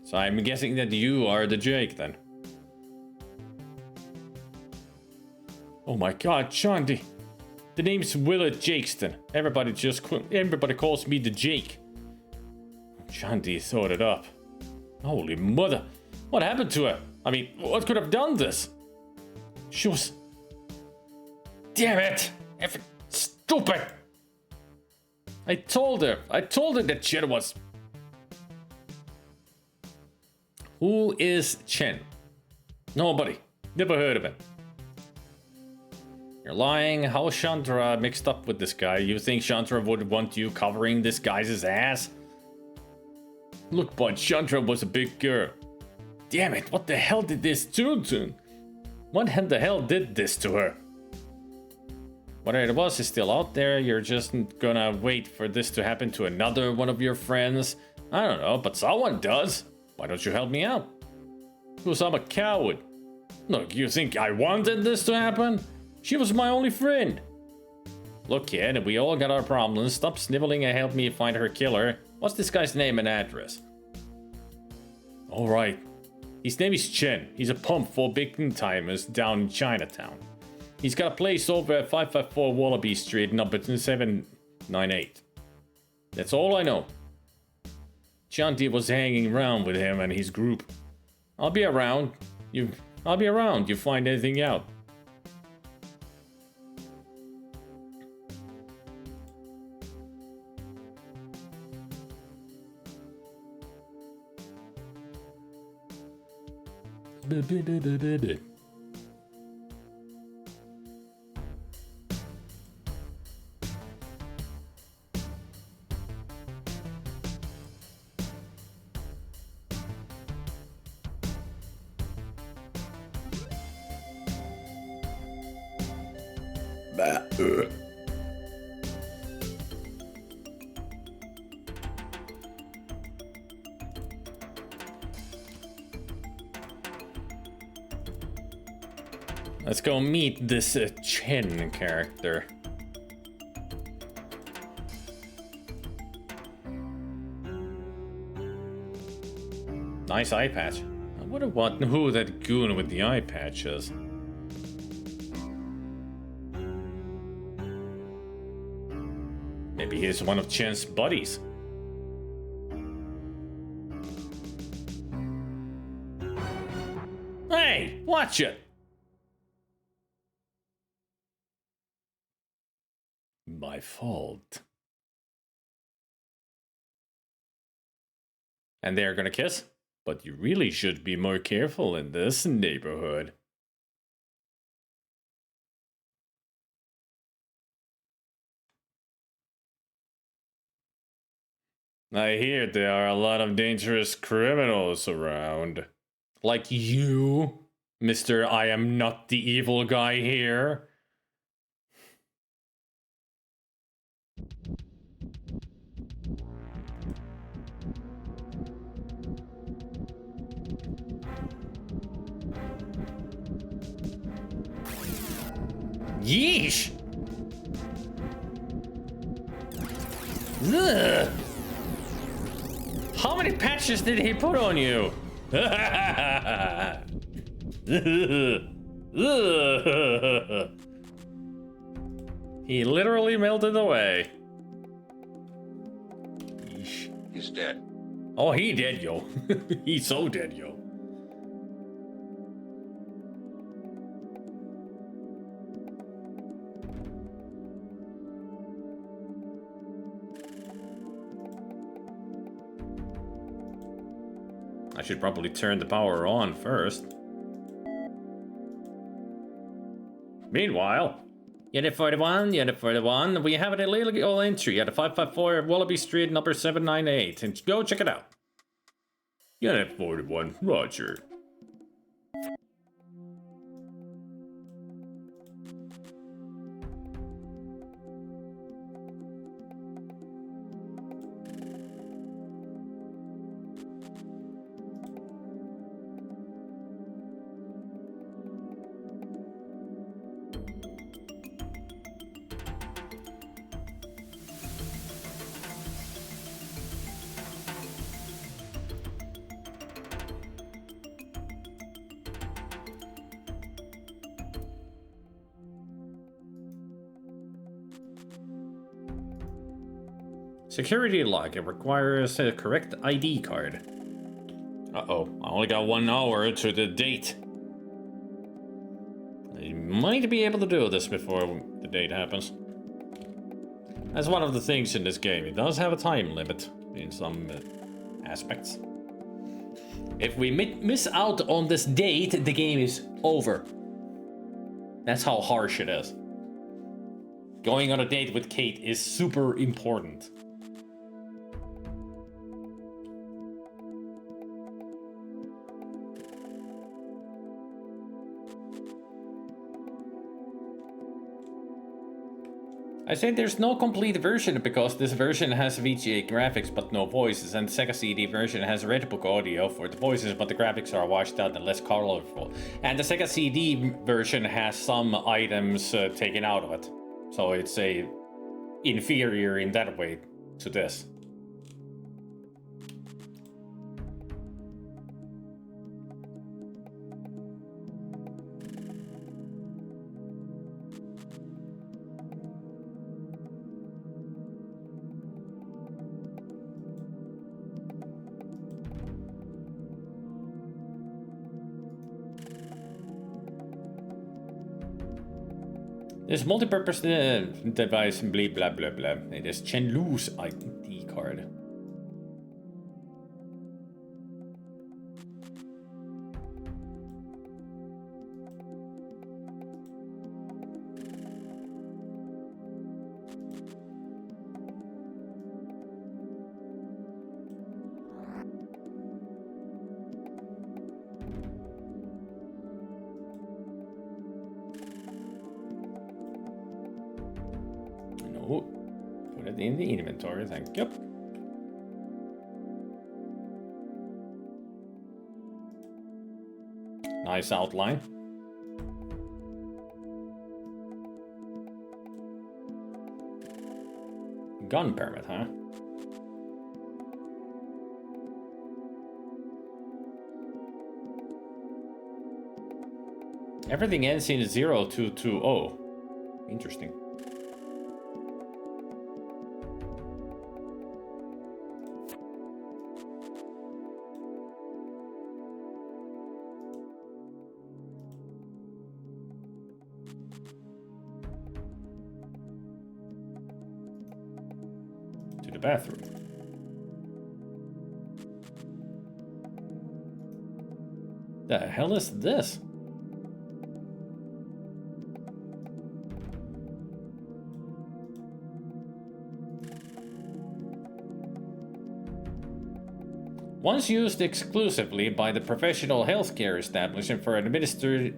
[SPEAKER 1] So I'm guessing that you are the Jake then. Oh my god, Shandy. The name's Willard Jakeston. Everybody calls me the Jake. Shandy thought it up. Holy mother. What happened to her? I mean, what could have done this? She was... Damn it! Effing stupid! I told her that Chen was... Who is Chen? Nobody. Never heard of him. You're lying. How Chandra mixed up with this guy? You think Chandra would want you covering this guy's ass? Look, bud, Chandra was a big girl. Damn it, what the hell did this do to? What the hell did this to her? Whatever it was is still out there. You're just gonna wait for this to happen to another one of your friends. I don't know, but someone does. Why don't you help me out? Because I'm a coward. Look, you think I wanted this to happen? She was my only friend. Look, kid, we all got our problems. Stop sniveling and help me find her killer. What's this guy's name and address? Alright. His name is Chen. He's a pump for big timers down in Chinatown. He's got a place over at 554 Wallaby Street, number 798. That's all I know. Shanti was hanging around with him and his group. I'll be around. You find anything out. Let's go meet this Chen character. Nice eye patch. I wonder who that goon with the eye patch is. Maybe he's one of Chen's buddies. Hey, watch it! My fault. And they're gonna kiss? But you really should be more careful in this neighborhood. I hear there are a lot of dangerous criminals around. Like you, Mr. I am not the evil guy here. Yeesh! Ugh. How many patches did he put on you? He literally melted away. Yeesh.
[SPEAKER 5] He's dead.
[SPEAKER 1] Oh, he dead, yo. He's so dead, yo. I should probably turn the power on first. Meanwhile, Unit 41, we have an illegal entry at 554 Wallaby Street, number 798, and go check it out. Unit 41, roger. Security lock. It requires a correct ID card. Uh-oh. I only got 1 hour to the date. I might be able to do this before the date happens. That's one of the things in this game. It does have a time limit in some aspects. If we miss out on this date, the game is over. That's how harsh it is. Going on a date with Kate is super important. I say there's no complete version because this version has VGA graphics but no voices, and the Sega CD version has Redbook audio for the voices but the graphics are washed out and less colorful. And the Sega CD version has some items taken out of it. So it's inferior in that way to this. This multi-purpose device, blah blah blah blah. It is Chen Lu's ID card. Put it in the inventory, thank you. Nice outline. Gun permit, huh? Everything ends in 0220. Interesting. Bathroom. The hell is this? Once used exclusively by the professional healthcare establishment for administering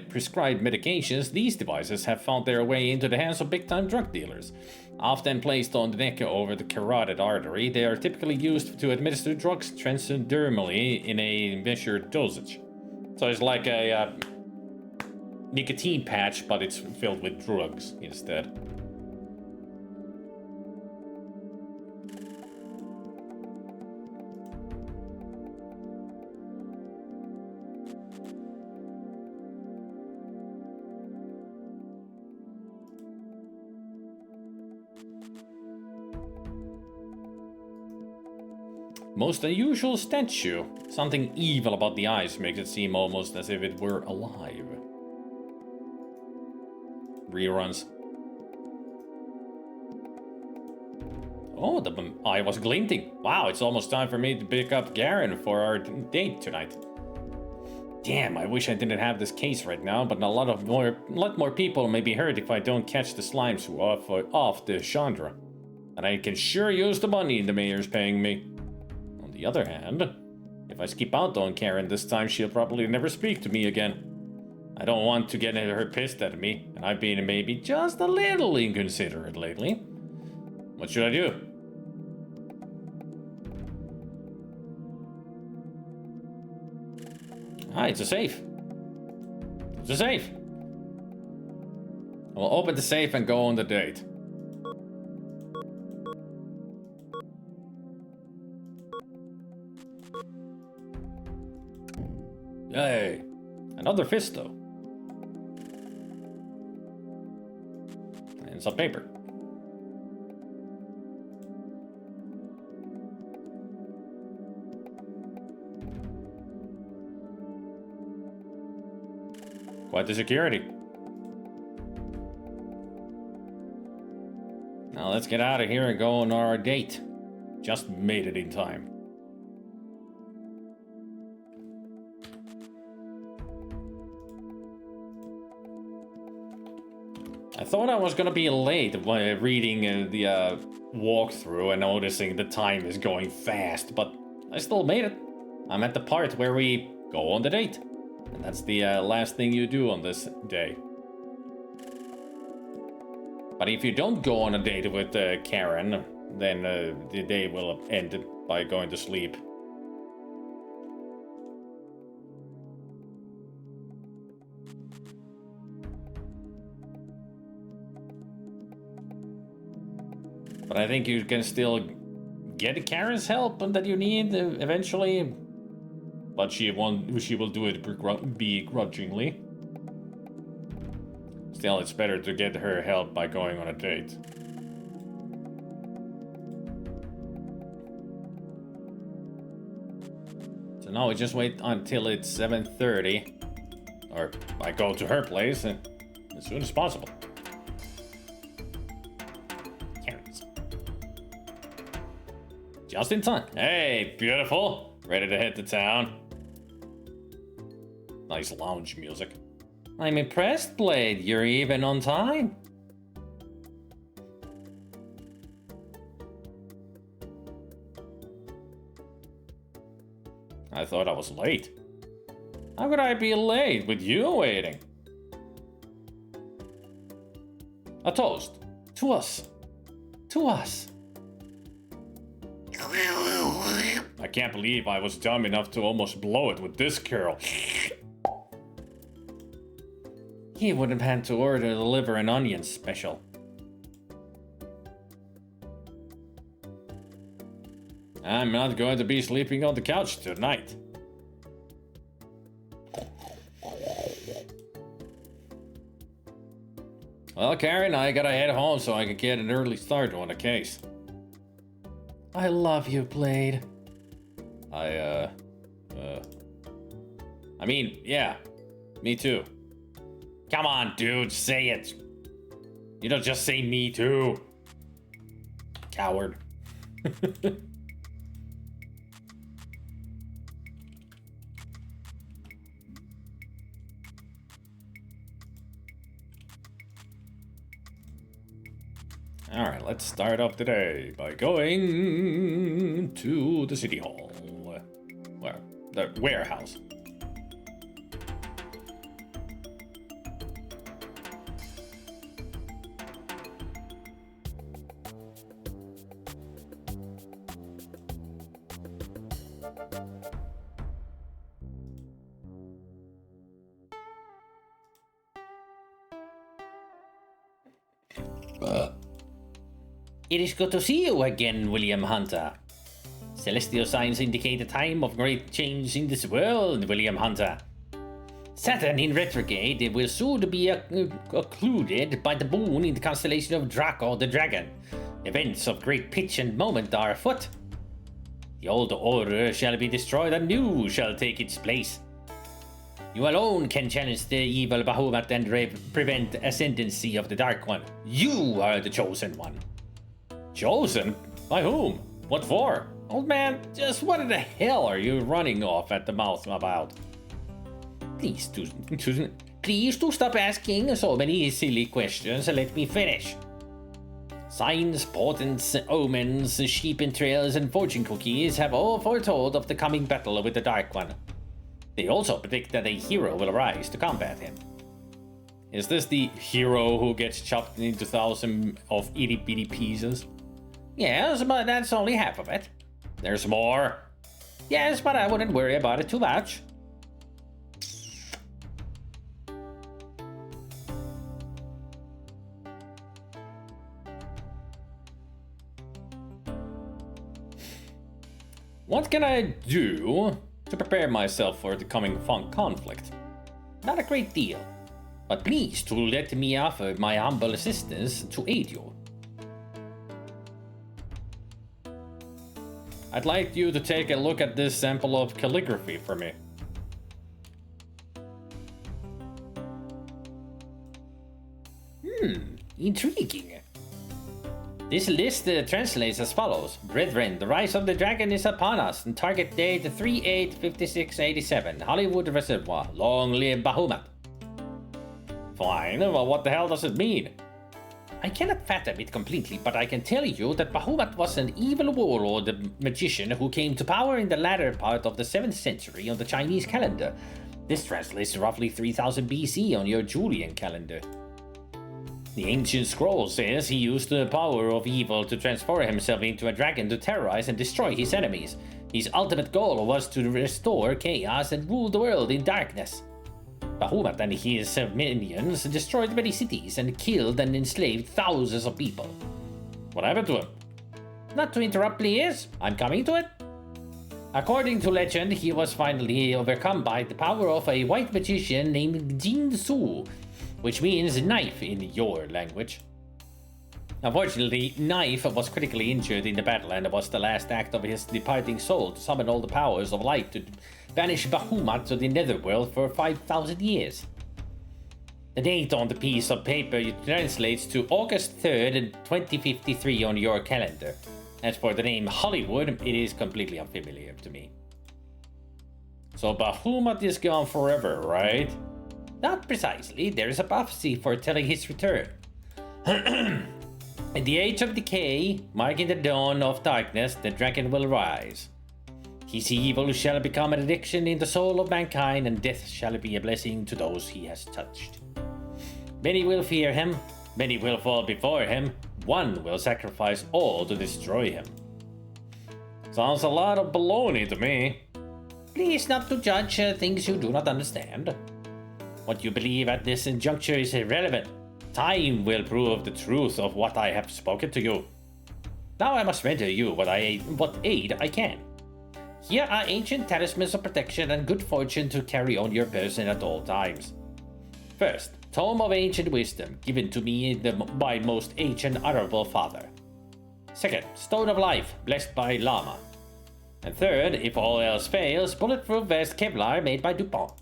[SPEAKER 1] prescribed medications, these devices have found their way into the hands of big-time drug dealers. Often placed on the neck over the carotid artery, they are typically used to administer drugs transdermally in a measured dosage. So it's like a nicotine patch, but it's filled with drugs instead. Most unusual statue. Something evil about the eyes makes it seem almost as if it were alive. Reruns. Oh, the eye was glinting. Wow, it's almost time for me to pick up Garen for our date tonight. Damn, I wish I didn't have this case right now, but a lot more people may be hurt if I don't catch the slimes off the Chandra. And I can sure use the money the mayor's paying me. On the other hand, if I skip out on Karen this time, she'll probably never speak to me again. I don't want to get her pissed at me, and I've been maybe just a little inconsiderate lately. What should I do? Ah, it's a safe. It's a safe. I'll open the safe and go on the date. Yay! Another Fisto. And some paper. Quite the security. Now let's get out of here and go on our date. Just made it in time. I thought I was gonna be late while reading the walkthrough and noticing the time is going fast, but I still made it. I'm at the part where we go on the date. And that's the last thing you do on this day. But if you don't go on a date with Karen, then the day will end by going to sleep. But I think you can still get Karen's help that you need eventually. But she will do it begrudgingly. Still, it's better to get her help by going on a date. So now we just wait until it's 7:30. Or I go to her place and as soon as possible. Karen's. Just in time. Hey, beautiful. Ready to head to town. Nice lounge music. I'm impressed, Blade. You're even on time. I thought I was late. How could I be late with you waiting? A toast. To us. To us. I can't believe I was dumb enough to almost blow it with this girl. He would have had to order the liver and onions special. I'm not going to be sleeping on the couch tonight. Well, Karen, I gotta head home so I can get an early start on the case. I love you, Blade. I mean, yeah, me too. Come on, dude, say it. You don't just say me too. Coward. Alright, let's start off today by going to the city hall. Where? The warehouse.
[SPEAKER 4] It is good to see you again, William Hunter. Celestial signs indicate a time of great change in this world, William Hunter. Saturn in retrograde will soon be occluded by the moon in the constellation of Draco the Dragon. Events of great pitch and moment are afoot. The old order shall be destroyed and new shall take its place. You alone can challenge the evil Bahamut and prevent ascendancy of the Dark One. You are the chosen one. Chosen? By whom? What for? Old man, just what in the hell are you running off at the mouth about? Please do stop asking so many silly questions and let me finish. Signs, portents, omens, sheep entrails, and fortune cookies have all foretold of the coming battle with the Dark One. They also predict that a hero will arise to combat him. Is this the hero who gets chopped into thousands of itty-bitty pieces? Yes, but that's only half of it. There's more. Yes, but I wouldn't worry about it too much.
[SPEAKER 1] What can I do to prepare myself for the coming conflict?
[SPEAKER 4] Not a great deal, but please to let me offer my humble assistance to aid you.
[SPEAKER 1] I'd like you to take a look at this sample of calligraphy for me.
[SPEAKER 4] Intriguing. This list translates as follows. Brethren, the rise of the dragon is upon us, and target date 385687, Hollywood Reservoir. Long live Bahamut. Fine, well, what the hell does it mean? I cannot fathom it completely, but I can tell you that Bahamut was an evil warlord magician who came to power in the latter part of the 7th century on the Chinese calendar. This translates to roughly 3000 BC on your Julian calendar. The ancient scroll says he used the power of evil to transform himself into a dragon to terrorize and destroy his enemies. His ultimate goal was to restore chaos and rule the world in darkness. Bahamut and his minions destroyed many cities and killed and enslaved thousands of people. What happened to him? Not to interrupt, please. I'm coming to it. According to legend, he was finally overcome by the power of a white magician named Jin Su, which means knife in your language. Unfortunately, Knife was critically injured in the battle and was the last act of his departing soul to summon all the powers of light to banish Bahamut to the netherworld for 5,000 years. The date on the piece of paper translates to August 3rd, 2053 on your calendar. As for the name Hollywood, it is completely unfamiliar to me. So Bahamut is gone forever, right? Not precisely, there is a prophecy foretelling his return. In the age of decay, marking the dawn of darkness, the dragon will rise. His evil shall become an addiction in the soul of mankind, and death shall be a blessing to those he has touched. Many will fear him, many will fall before him, one will sacrifice all to destroy him. Sounds a lot of baloney to me. Please not to judge things you do not understand. What you believe at this juncture is irrelevant. Time will prove the truth of what I have spoken to you. Now I must render you what aid I can. Here are ancient talismans of protection and good fortune to carry on your person at all times. First, Tome of Ancient Wisdom, given to me by most ancient honorable father. Second, Stone of Life, blessed by Lama. And third, if all else fails, bulletproof vest Kevlar made by DuPont.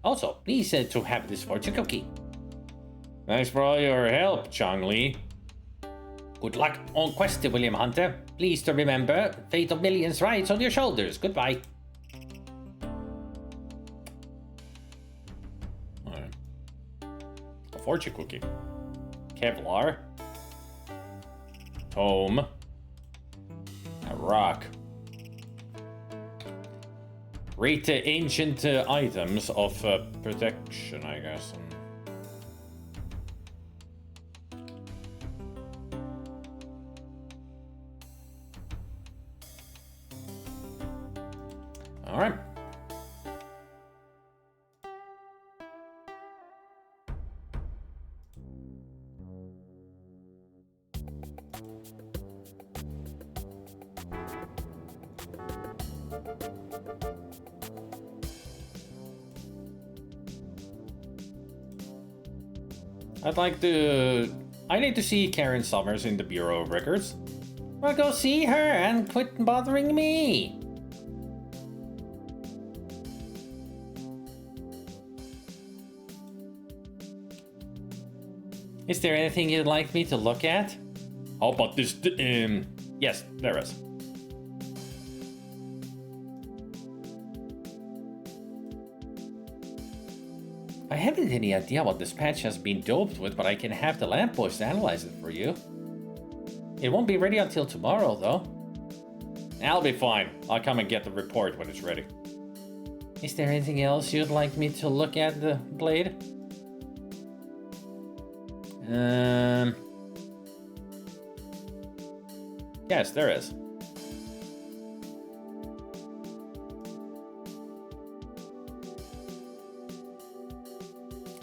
[SPEAKER 4] Also, please to have this fortune cookie. Thanks for all your help, Chong-Li. Good luck on quest, William Hunter. Please to remember, fate of millions rides on your shoulders. Goodbye. Alright. A fortune cookie. Kevlar. Tome. A rock. Rate ancient items of protection, I guess. All right. I need to see Karen Summers in the Bureau of Records. Well, go see her and quit bothering me. Is there anything you'd like me to look at? How about this? Yes, there is. I haven't any idea what this patch has been doped with, but I can have the lamppost analyze it for you. It won't be ready until tomorrow, though. I'll be fine. I'll come and get the report when it's ready. Is there anything else you'd like me to look at, the blade? Yes, there is.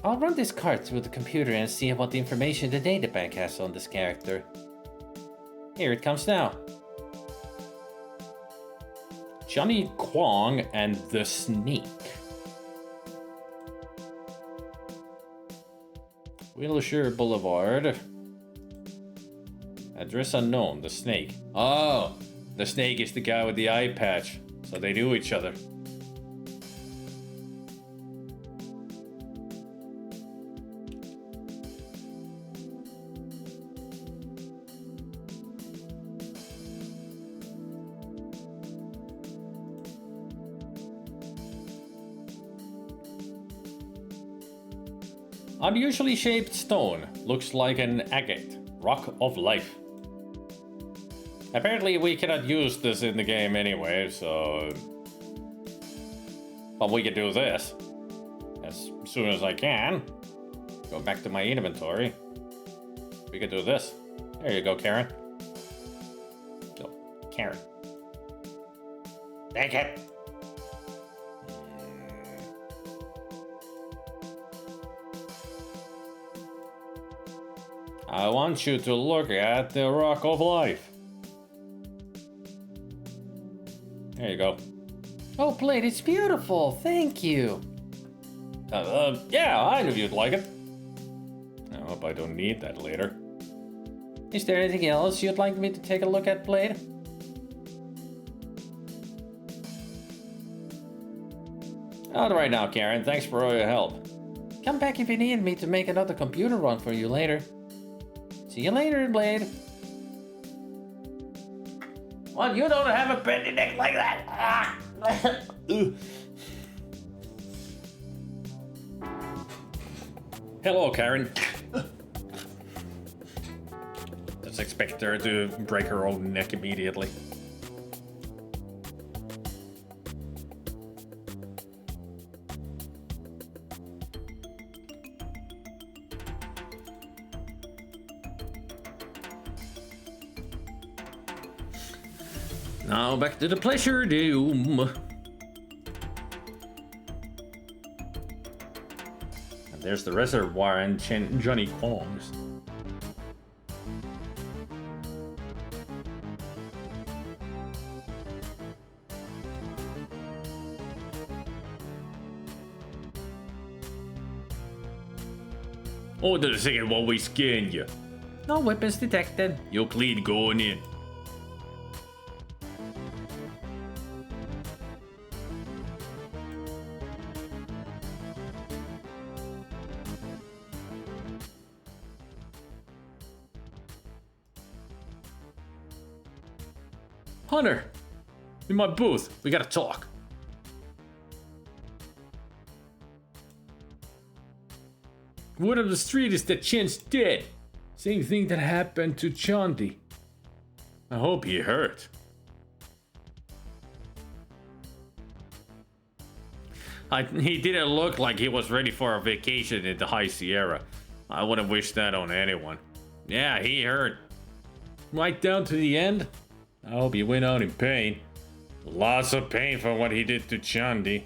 [SPEAKER 4] I'll run this card through the computer and see what information the databank has on this character. Here it comes now. Johnny Kwong and the Snake. Wilshire Boulevard. Address unknown, the Snake. Oh, the Snake is the guy with the eye patch, so they knew each other.
[SPEAKER 1] Unusually shaped stone. Looks like an agate. Rock of life. Apparently we cannot use this in the game anyway, so... But we can do this. As soon as I can. Go back to my inventory. We can do this. There you go, Karen. Go, Karen.
[SPEAKER 4] Take it.
[SPEAKER 1] I want you to look at the Rock of Life. There you go.
[SPEAKER 4] Oh, Blade, it's beautiful. Thank you.
[SPEAKER 1] Yeah, I knew you'd like it. I hope I don't need that later.
[SPEAKER 4] Is there anything else you'd like me to take a look at, Blade?
[SPEAKER 1] Not right now, Karen. Thanks for all your help.
[SPEAKER 4] Come back if you need me to make another computer run for you later. See you later, Blade.
[SPEAKER 1] Well, you don't have a bendy neck like that. Ah. Hello, Karen. Just expect her to break her own neck immediately. Now back to the Pleasure Dome. And there's the reservoir and Johnny Kong's. Hold on a second while we scan you.
[SPEAKER 4] No weapons detected.
[SPEAKER 1] You're clean going in. Hunter, in my booth, we gotta talk. Word on the street is that Chen's dead. Same thing that happened to Chandi. I hope he hurt. He didn't look like he was ready for a vacation in the High Sierra. I wouldn't wish that on anyone. Yeah, he hurt. Right down to the end. I hope he went out in pain. Lots of pain for what he did to Chandi.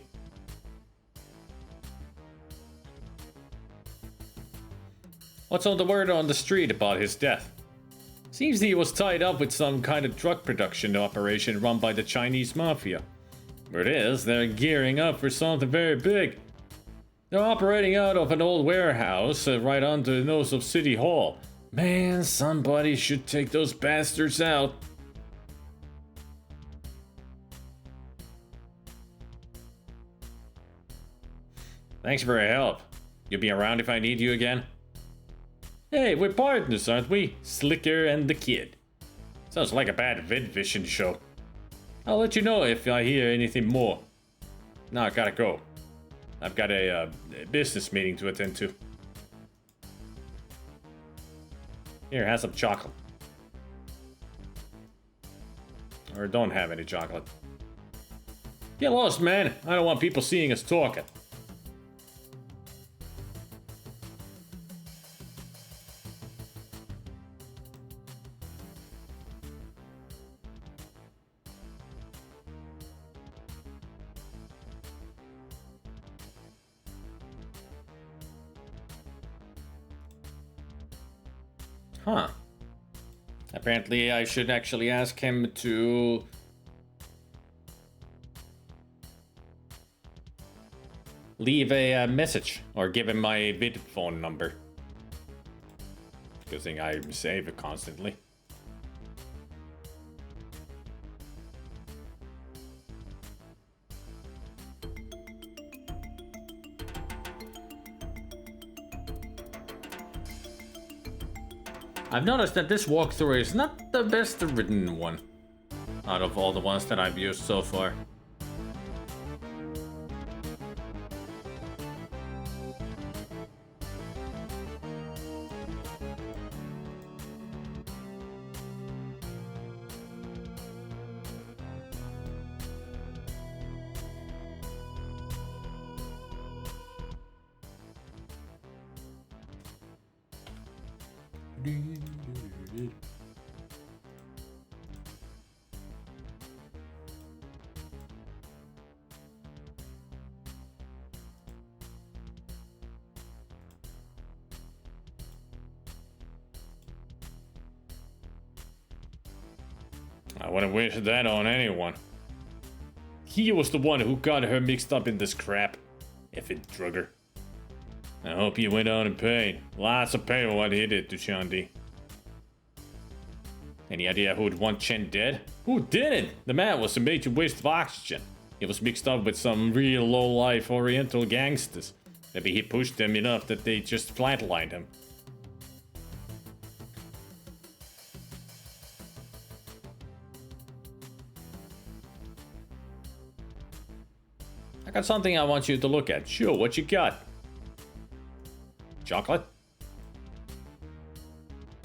[SPEAKER 1] What's on the word on the street about his death? Seems he was tied up with some kind of drug production operation run by the Chinese mafia. Word is, they're gearing up for something very big. They're operating out of an old warehouse right under the nose of City Hall. Man, somebody should take those bastards out. Thanks for your help. You'll be around if I need you again? Hey, we're partners, aren't we? Slicker and the Kid. Sounds like a bad VidVision show. I'll let you know if I hear anything more. Now I gotta go. I've got a business meeting to attend to. Here, have some chocolate. Or don't have any chocolate. Get lost, man. I don't want people seeing us talking. Huh. Apparently I should actually ask him to... leave a message, or give him my vid phone number. Good thing I save it constantly. I've noticed that this walkthrough is not the best written one out of all the ones that I've used so far. I wouldn't wish that on anyone. He was the one who got her mixed up in this crap. Effing drugger. I hope he went on in pain. Lots of pain for what he did to Shandy. Any idea who would want Chen dead? Who didn't? The man was a major waste of oxygen. He was mixed up with some real low-life oriental gangsters. Maybe he pushed them enough that they just flatlined him. I got something I want you to look at. Sure, what you got? Chocolate?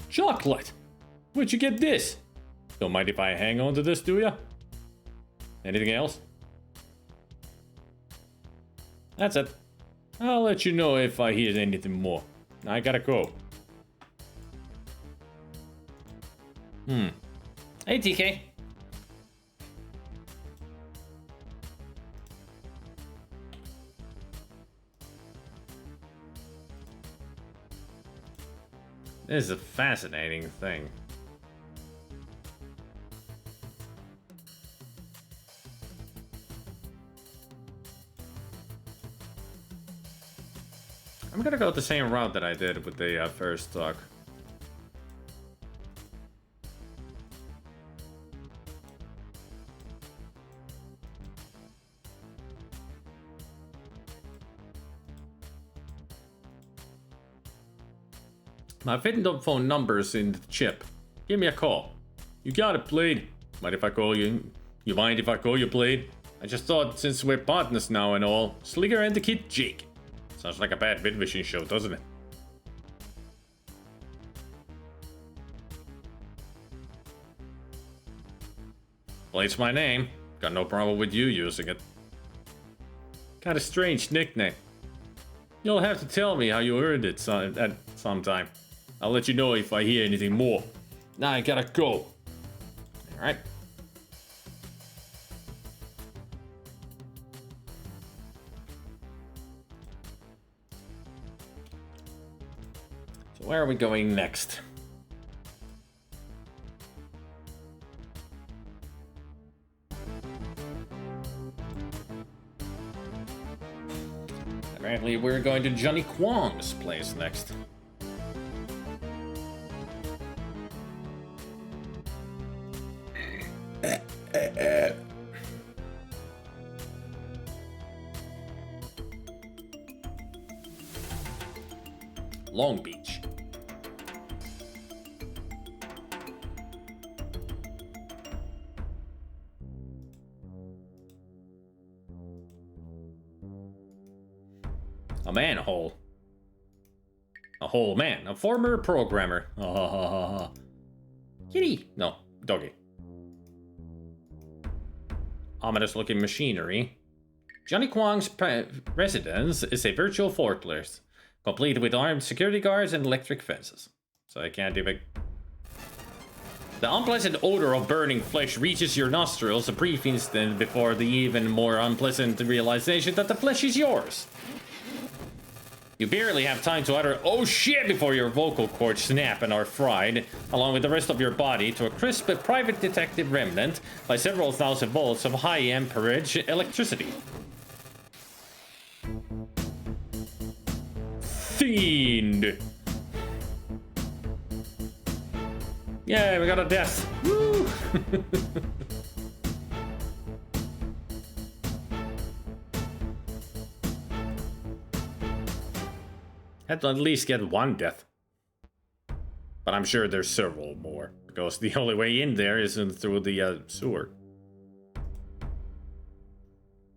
[SPEAKER 1] Chocolate? Where'd you get this? Don't mind if I hang on to this, do ya? Anything else? That's it. I'll let you know if I hear anything more. I gotta go.
[SPEAKER 4] Hey, TK.
[SPEAKER 1] This is a fascinating thing. I'm gonna go the same route that I did with the first talk. My phone number's in the chip. Give me a call. You got it, Blade. Mind if I call you? You mind if I call you, Blade? I just thought since we're partners now and all, Slinger and the Kid Jake. Sounds like a bad Vidvision show, doesn't it? Blade's my name. Got no problem with you using it. Kinda strange nickname. You'll have to tell me how you earned it at some time. I'll let you know if I hear anything more. Now I gotta go. Alright. So where are we going next? Apparently we're going to Johnny Kwong's place next. Long Beach. A manhole. A whole man. A former programmer. Kitty. No, doggy. Ominous looking machinery. Johnny Kwong's residence is a virtual fortress, complete with armed security guards and electric fences. So I can't even... The unpleasant odor of burning flesh reaches your nostrils a brief instant before the even more unpleasant realization that the flesh is yours. You barely have time to utter "oh shit" before your vocal cords snap and are fried, along with the rest of your body, to a crisp private detective remnant by several thousand volts of high amperage electricity. Fiend! Yeah, we got a death. Woo! Had to at least get one death. But I'm sure there's several more, because the only way in there isn't through the sewer.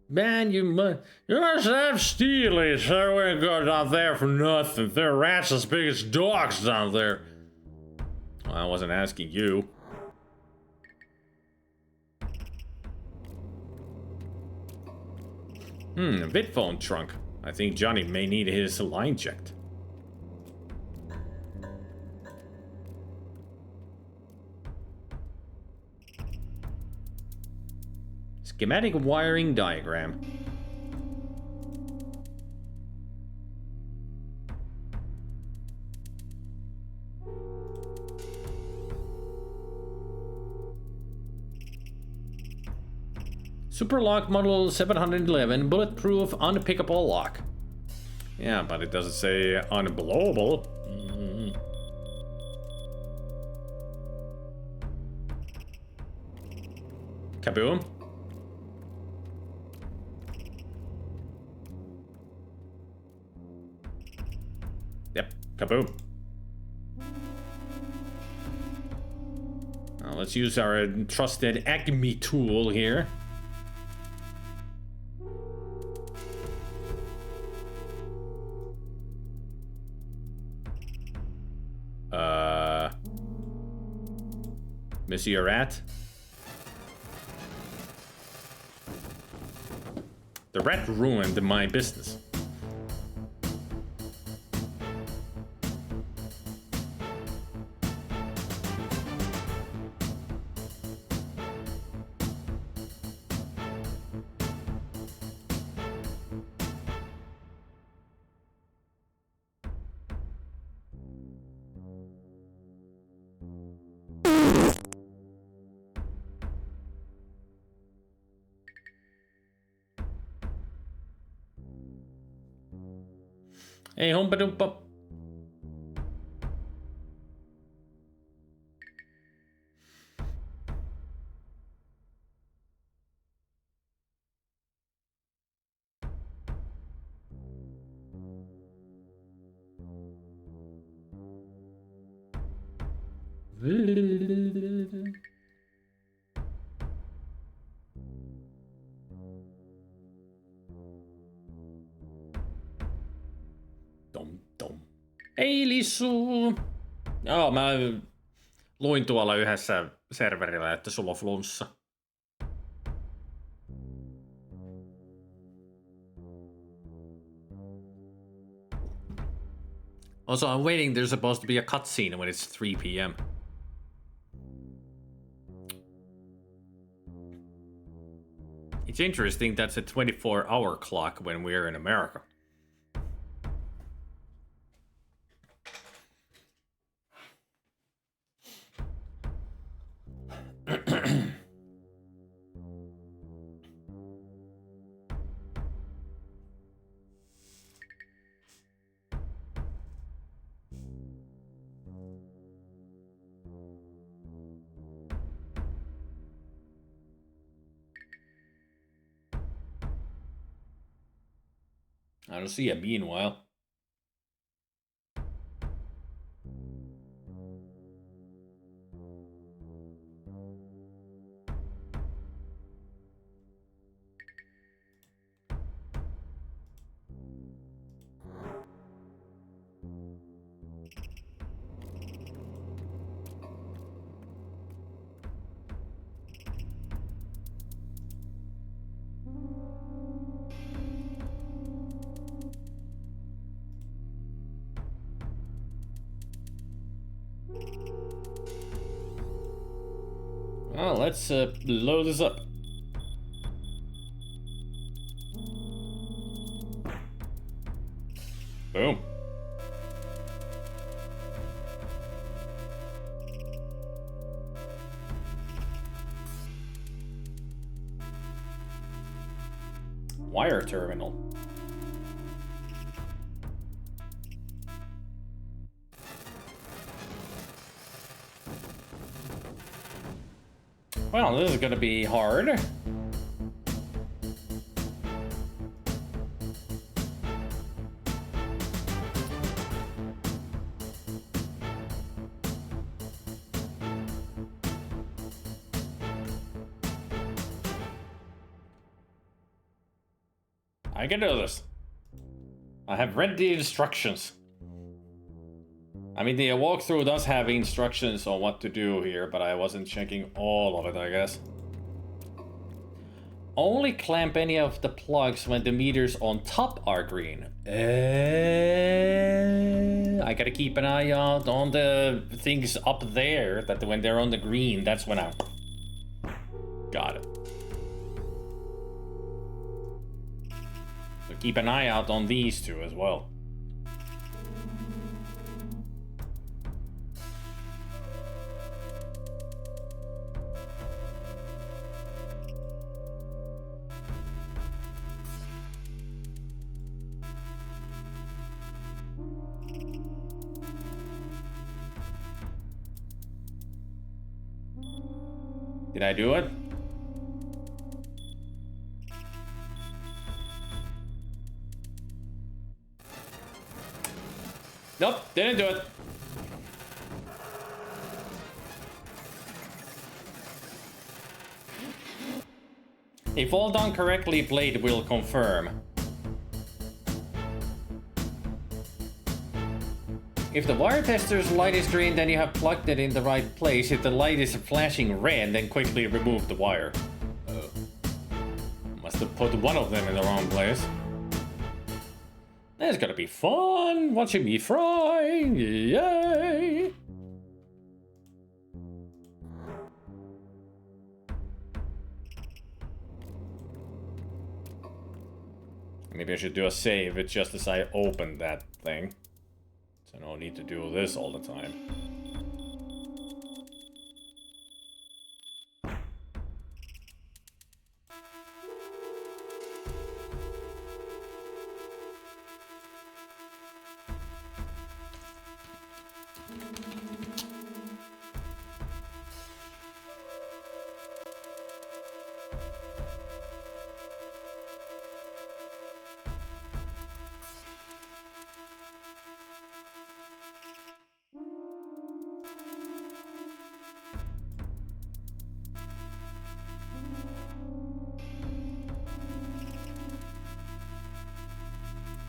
[SPEAKER 1] Man, you must have steelies. There we go down there for nothing. There are rats as big as dogs down there. Well, I wasn't asking you. A vidphone trunk. I think Johnny may need his line checked. Schematic wiring diagram. Super lock model 711, bulletproof, unpickable lock. Yeah, but it doesn't say unblowable. Kaboom. Yep, kaboom. Now let's use our trusted Acme tool here. Monsieur Rat? The rat ruined my business. Hey, Hoompa Doompa. Ei Lissu! Joo, mä luin tuolla yhdessä serverillä, että sulla on flunssa. Also, I'm waiting. There's supposed to be a cutscene when it's 3 p.m. It's interesting that's a 24-hour clock when we're in America. I don't see it meanwhile. Well, let's load this up. Boom. Wire terminal. Well, this is gonna be hard. I can do this. I have read the instructions. I mean, the walkthrough does have instructions on what to do here, but I wasn't checking all of it, I guess. Only clamp any of the plugs when the meters on top are green. I gotta keep an eye out on the things up there, that when they're on the green, that's when I... Got it. So keep an eye out on these two as well. Did I do it? Nope, didn't do it. If all done correctly, Blade will confirm. If the wire tester's light is green, then you have plugged it in the right place. If the light is flashing red, then quickly remove the wire. Oh. Must have put one of them in the wrong place. That's gonna be fun, watching me fry. Yay! Maybe I should do a save it just as I open that thing. So no need to do this all the time.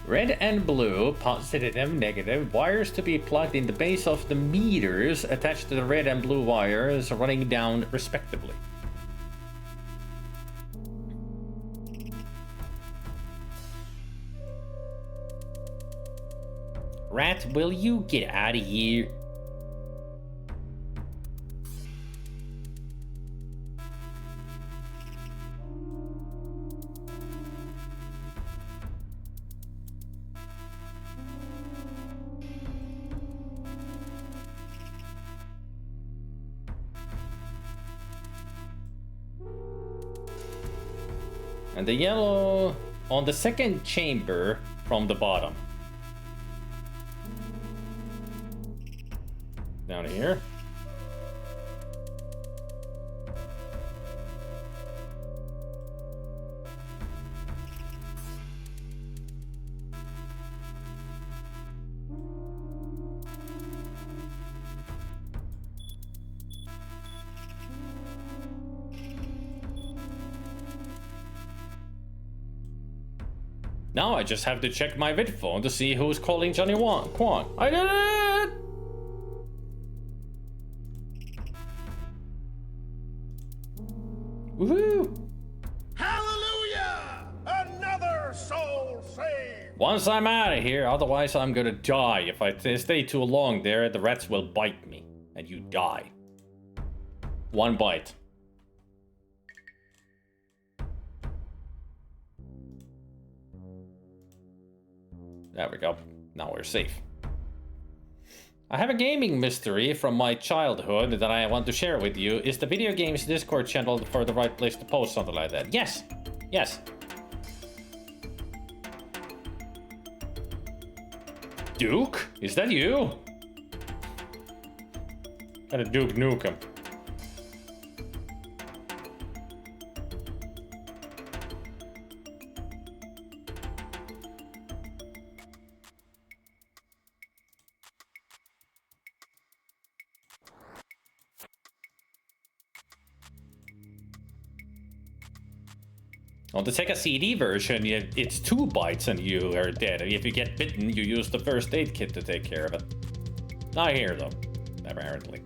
[SPEAKER 1] Red and blue, positive and negative, wires to be plugged in the base of the meters attached to the red and blue wires running down respectively. Rat, will you get out of here? And the yellow on the second chamber from the bottom. Down here. Now I just have to check my vid phone to see who's calling Johnny Quan. I did it! Woohoo!
[SPEAKER 5] Hallelujah! Another soul saved!
[SPEAKER 1] Once I'm out of here, otherwise I'm gonna die. If I stay too long there, the rats will bite me. And you die. One bite. There we go. Now we're safe. I have a gaming mystery from my childhood that I want to share with you. Is the video games Discord channel for the right place to post something like that? Yes! Yes! Duke? Is that you? Gotta Duke Nukem. On the Sega CD version, it's 2 bites and you are dead. If you get bitten, you use the first aid kit to take care of it. Not here, though, apparently.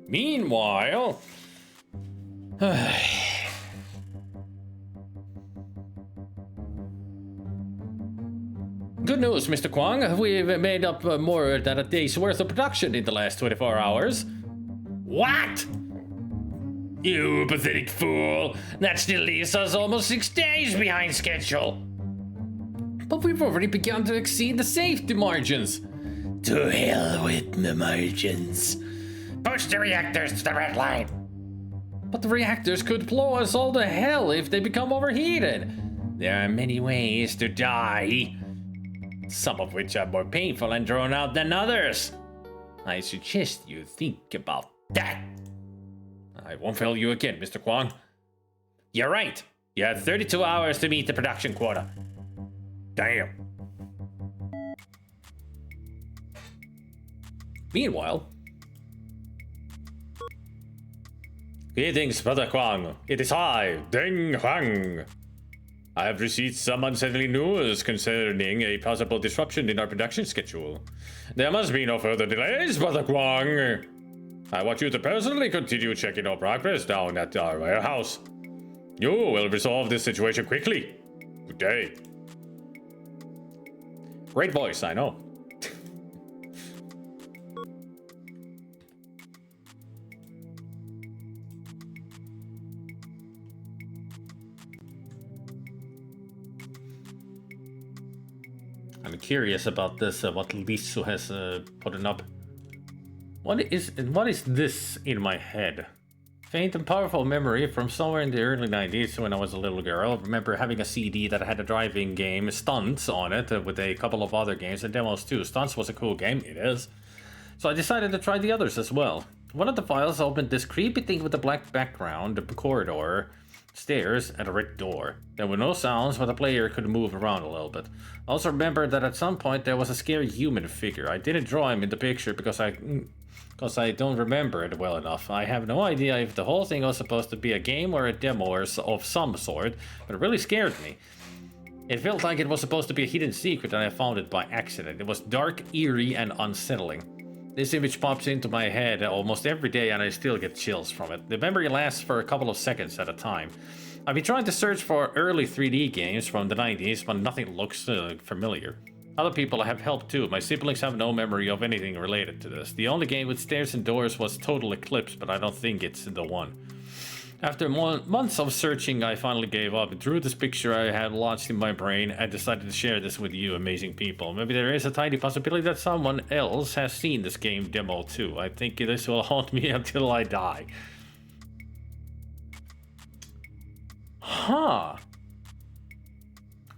[SPEAKER 1] Meanwhile... Good news, Mr. Kwang. We've made up more than a day's worth of production in the last 24 hours.
[SPEAKER 4] What? You pathetic fool. That still leaves us almost 6 days behind schedule.
[SPEAKER 1] But we've already begun to exceed the safety margins.
[SPEAKER 4] To hell with the margins. Push the reactors to the red line.
[SPEAKER 1] But the reactors could blow us all to hell if they become overheated.
[SPEAKER 4] There are many ways to die. Some of which are more painful and drawn out than others. I suggest you think about that.
[SPEAKER 1] I won't fail you again, Mr. Kwang.
[SPEAKER 4] You're right. You have 32 hours to meet the production quota.
[SPEAKER 1] Damn. Meanwhile... Greetings, Brother Kwang. It is I, Deng Huang. I have received some unsettling news concerning a possible disruption in our production schedule. There must be no further delays, Brother Kwang. I want you to personally continue checking our progress down at our warehouse. You will resolve this situation quickly. Good day. Great voice, I know. I'm curious about this, what Lisu has put up. What is this in my head? Faint and powerful memory from somewhere in the early 90s when I was a little girl. I remember having a CD that had a driving game, Stunts, on it, with a couple of other games and demos too. Stunts was a cool game, it is. So I decided to try the others as well. One of the files opened this creepy thing with a black background, a corridor, stairs, and a red door. There were no sounds, but the player could move around a little bit. I also remember that at some point there was a scary human figure. I didn't draw him in the picture because I don't remember it well enough. I have no idea if the whole thing was supposed to be a game or a demo or of some sort, but it really scared me. It felt like it was supposed to be a hidden secret and I found it by accident. It was dark, eerie, and unsettling. This image pops into my head almost every day and I still get chills from it. The memory lasts for a couple of seconds at a time. I've been trying to search for early 3D games from the 90s, but nothing looks familiar. Other people have helped too. My siblings have no memory of anything related to this. The only game with stairs and doors was Total Eclipse, but I don't think it's the one. After months of searching, I finally gave up, drew this picture I had lodged in my brain, and decided to share this with you amazing people. Maybe there is a tiny possibility that someone else has seen this game demo too. I think this will haunt me until I die. Huh.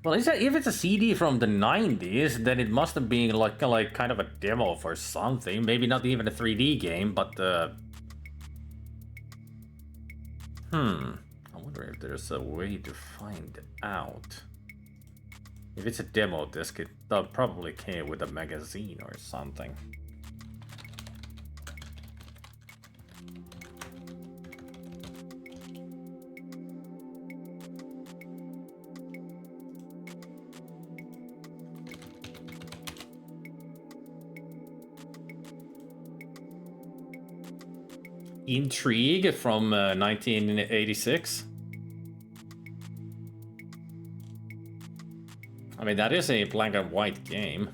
[SPEAKER 1] Well, if it's a CD from the 90s, then it must have been like kind of a demo for something. Maybe not even a 3D game, but I wonder if there's a way to find out. If it's a demo disc, it probably came with a magazine or something. Intrigue from 1986. I mean, that is a black and white game.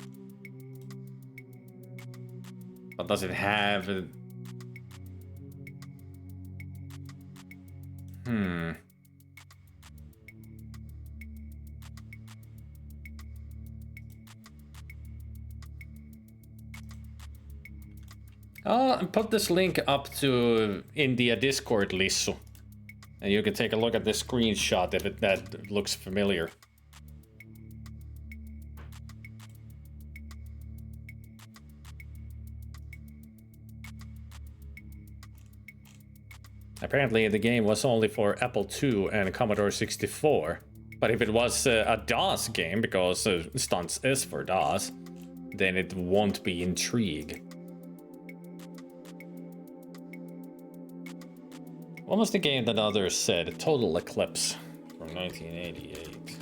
[SPEAKER 1] But does it have... I'll put this link up to India Discord, Lisu. And you can take a look at this screenshot if that looks familiar. Apparently the game was only for Apple II and Commodore 64. But if it was a DOS game, because Stunts is for DOS, then it won't be Intrigue. What was the game that others said? Total Eclipse from 1988.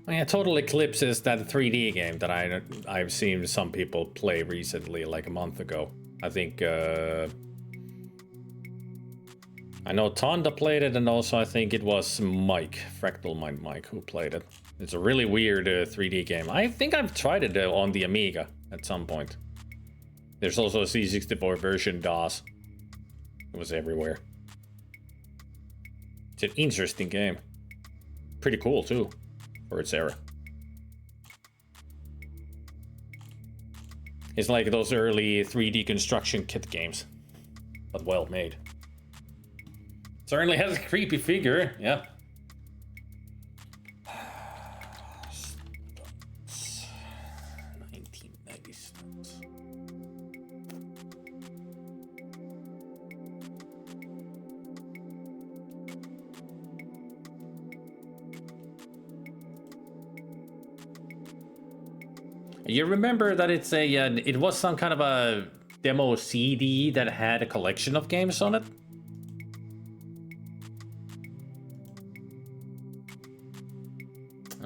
[SPEAKER 1] Oh yeah, Total Eclipse is that 3D game that I've seen some people play recently, like a month ago. I think I know Tonda played it, and also I think it was Mike, Fractal Mind Mike, who played it. It's a really weird 3D game. I think I've tried it on the Amiga at some point. There's also a C64 version DOS. It was everywhere. It's an interesting game. Pretty cool too, for its era. It's like those early 3D construction kit games, but well made. Certainly has a creepy figure, yep. 1996. You remember that it's a it was some kind of a demo CD that had a collection of games on it?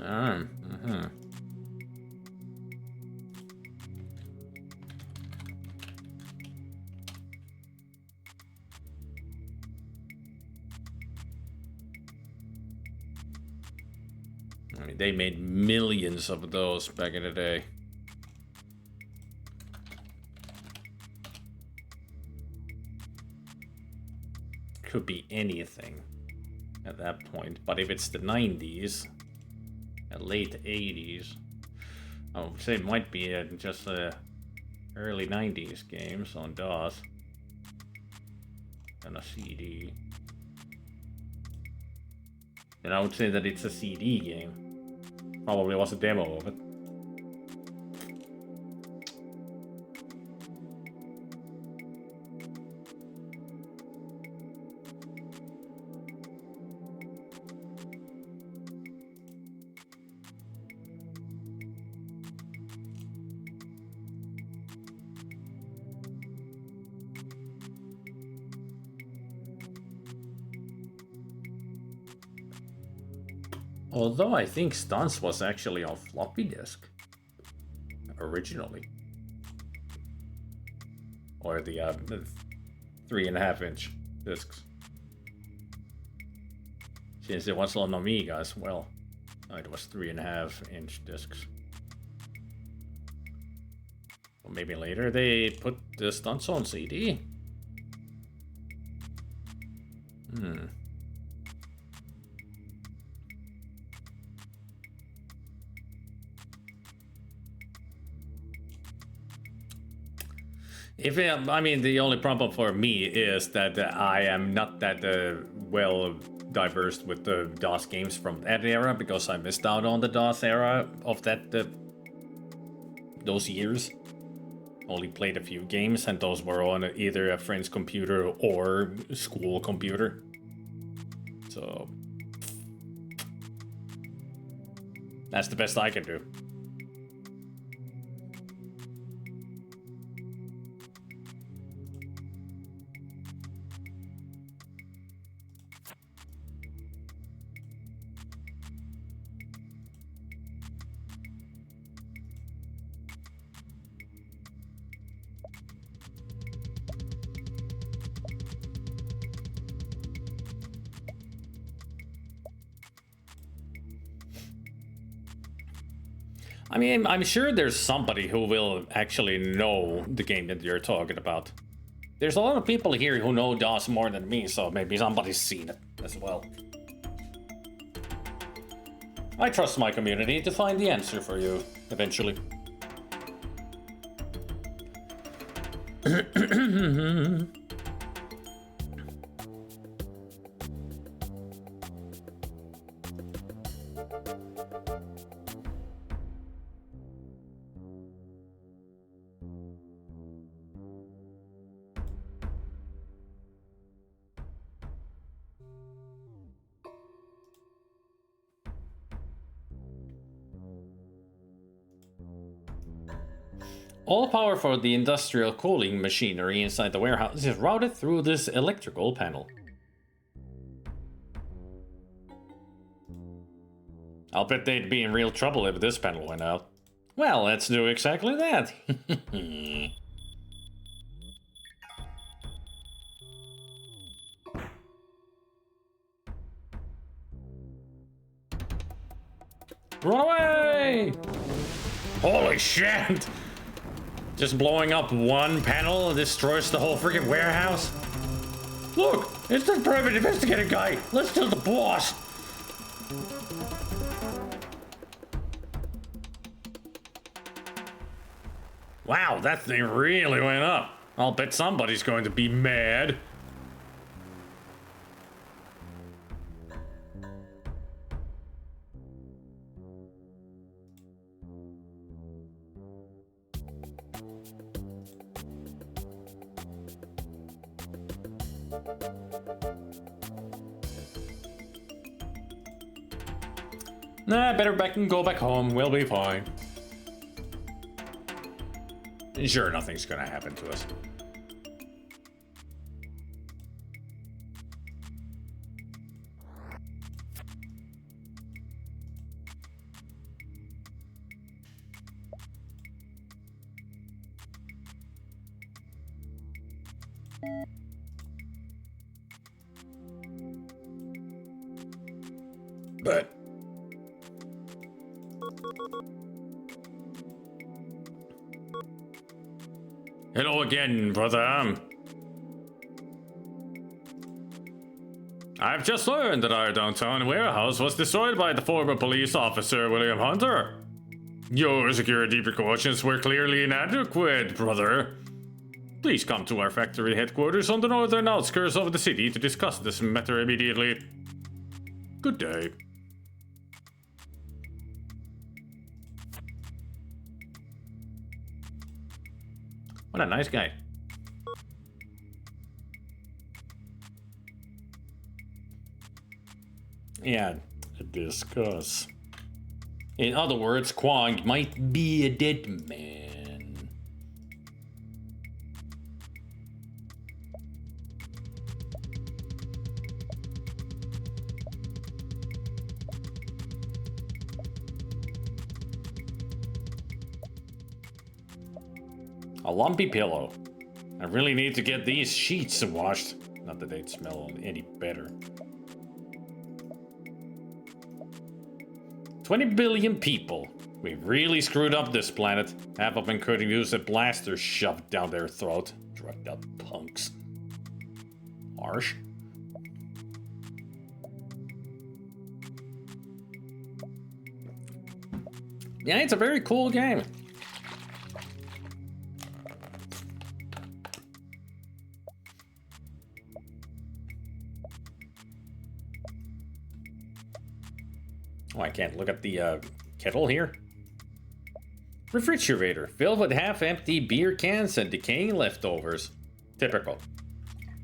[SPEAKER 1] I mean, they made millions of those back in the day. Could be anything at that point, but if it's the 90s, late 80s, I would say it might be just early 90s games on DOS and a CD. And I would say that it's a CD game. Probably was a demo of it. Although I think Stunts was actually on floppy disk originally, or the 3.5-inch discs, since it was on Amiga as well. It was 3.5-inch discs. Well, maybe later they put the Stunts on CD. I mean, the only problem for me is that I am not that well diverse with the DOS games from that era, because I missed out on the DOS era of that those years. Only played a few games, and those were on either a friend's computer or school computer. So that's the best I can do. I mean, I'm sure there's somebody who will actually know the game that you're talking about. There's a lot of people here who know DOS more than me, so maybe somebody's seen it as well. I trust my community to find the answer for you, eventually. All power for the industrial cooling machinery inside the warehouse is routed through this electrical panel. I'll bet they'd be in real trouble if this panel went out. Well, let's do exactly that. Run away! Holy shit! Just blowing up one panel destroys the whole freaking warehouse. Look, it's the private investigator guy. Let's tell the boss. Wow, that thing really went up. I'll bet somebody's going to be mad. Nah, better go back home. We'll be fine. Sure, nothing's gonna happen to us. But hello again, brother. I've just learned that our downtown warehouse was destroyed by the former police officer, William Hunter. Your security precautions were clearly inadequate, brother. Please come to our factory headquarters on the northern outskirts of the city to discuss this matter immediately. Good day. What a nice guy. Yeah, discuss. In other words, Kwong might be a dead man. A lumpy pillow. I really need to get these sheets washed. Not that they'd smell any better. 20 billion people. We really screwed up this planet. Half of them couldn't use a blaster shoved down their throat. Drugged up punks. Harsh. Yeah, it's a very cool game. Oh, I can't look at the kettle here. Refrigerator filled with half-empty beer cans and decaying leftovers. Typical.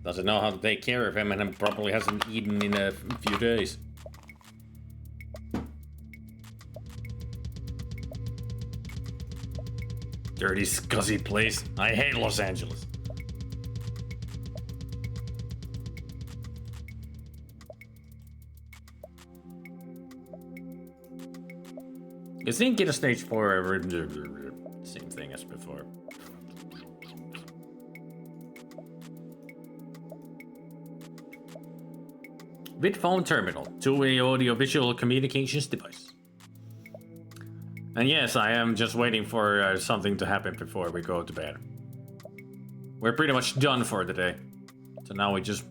[SPEAKER 1] Doesn't know how to take care of him and probably hasn't eaten in a few days. Dirty, scuzzy place. I hate Los Angeles. Is Ink in a stage 4? Same thing as before. Vidphone terminal, two-way audio-visual communications device. And yes, I am just waiting for something to happen before we go to bed. We're pretty much done for the day. So now we just...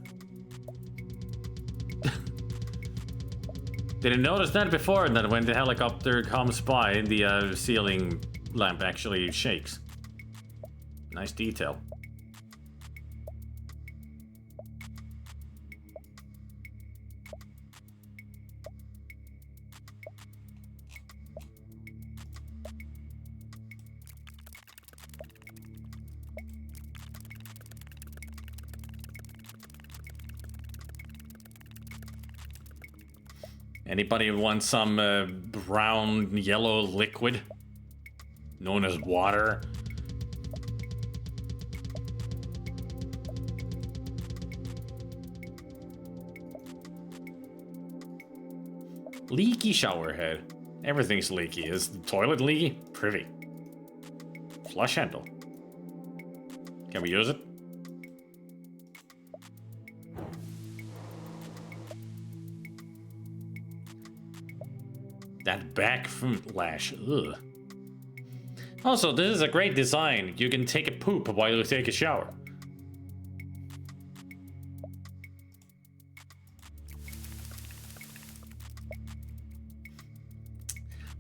[SPEAKER 1] Didn't notice that before, that when the helicopter comes by, the ceiling lamp actually shakes. Nice detail. Anybody want some brown yellow liquid known as water? Leaky shower head. Everything's leaky. Is the toilet leaky? Privy. Flush handle. Can we use it? That backflash. Ugh. Also, this is a great design. You can take a poop while you take a shower.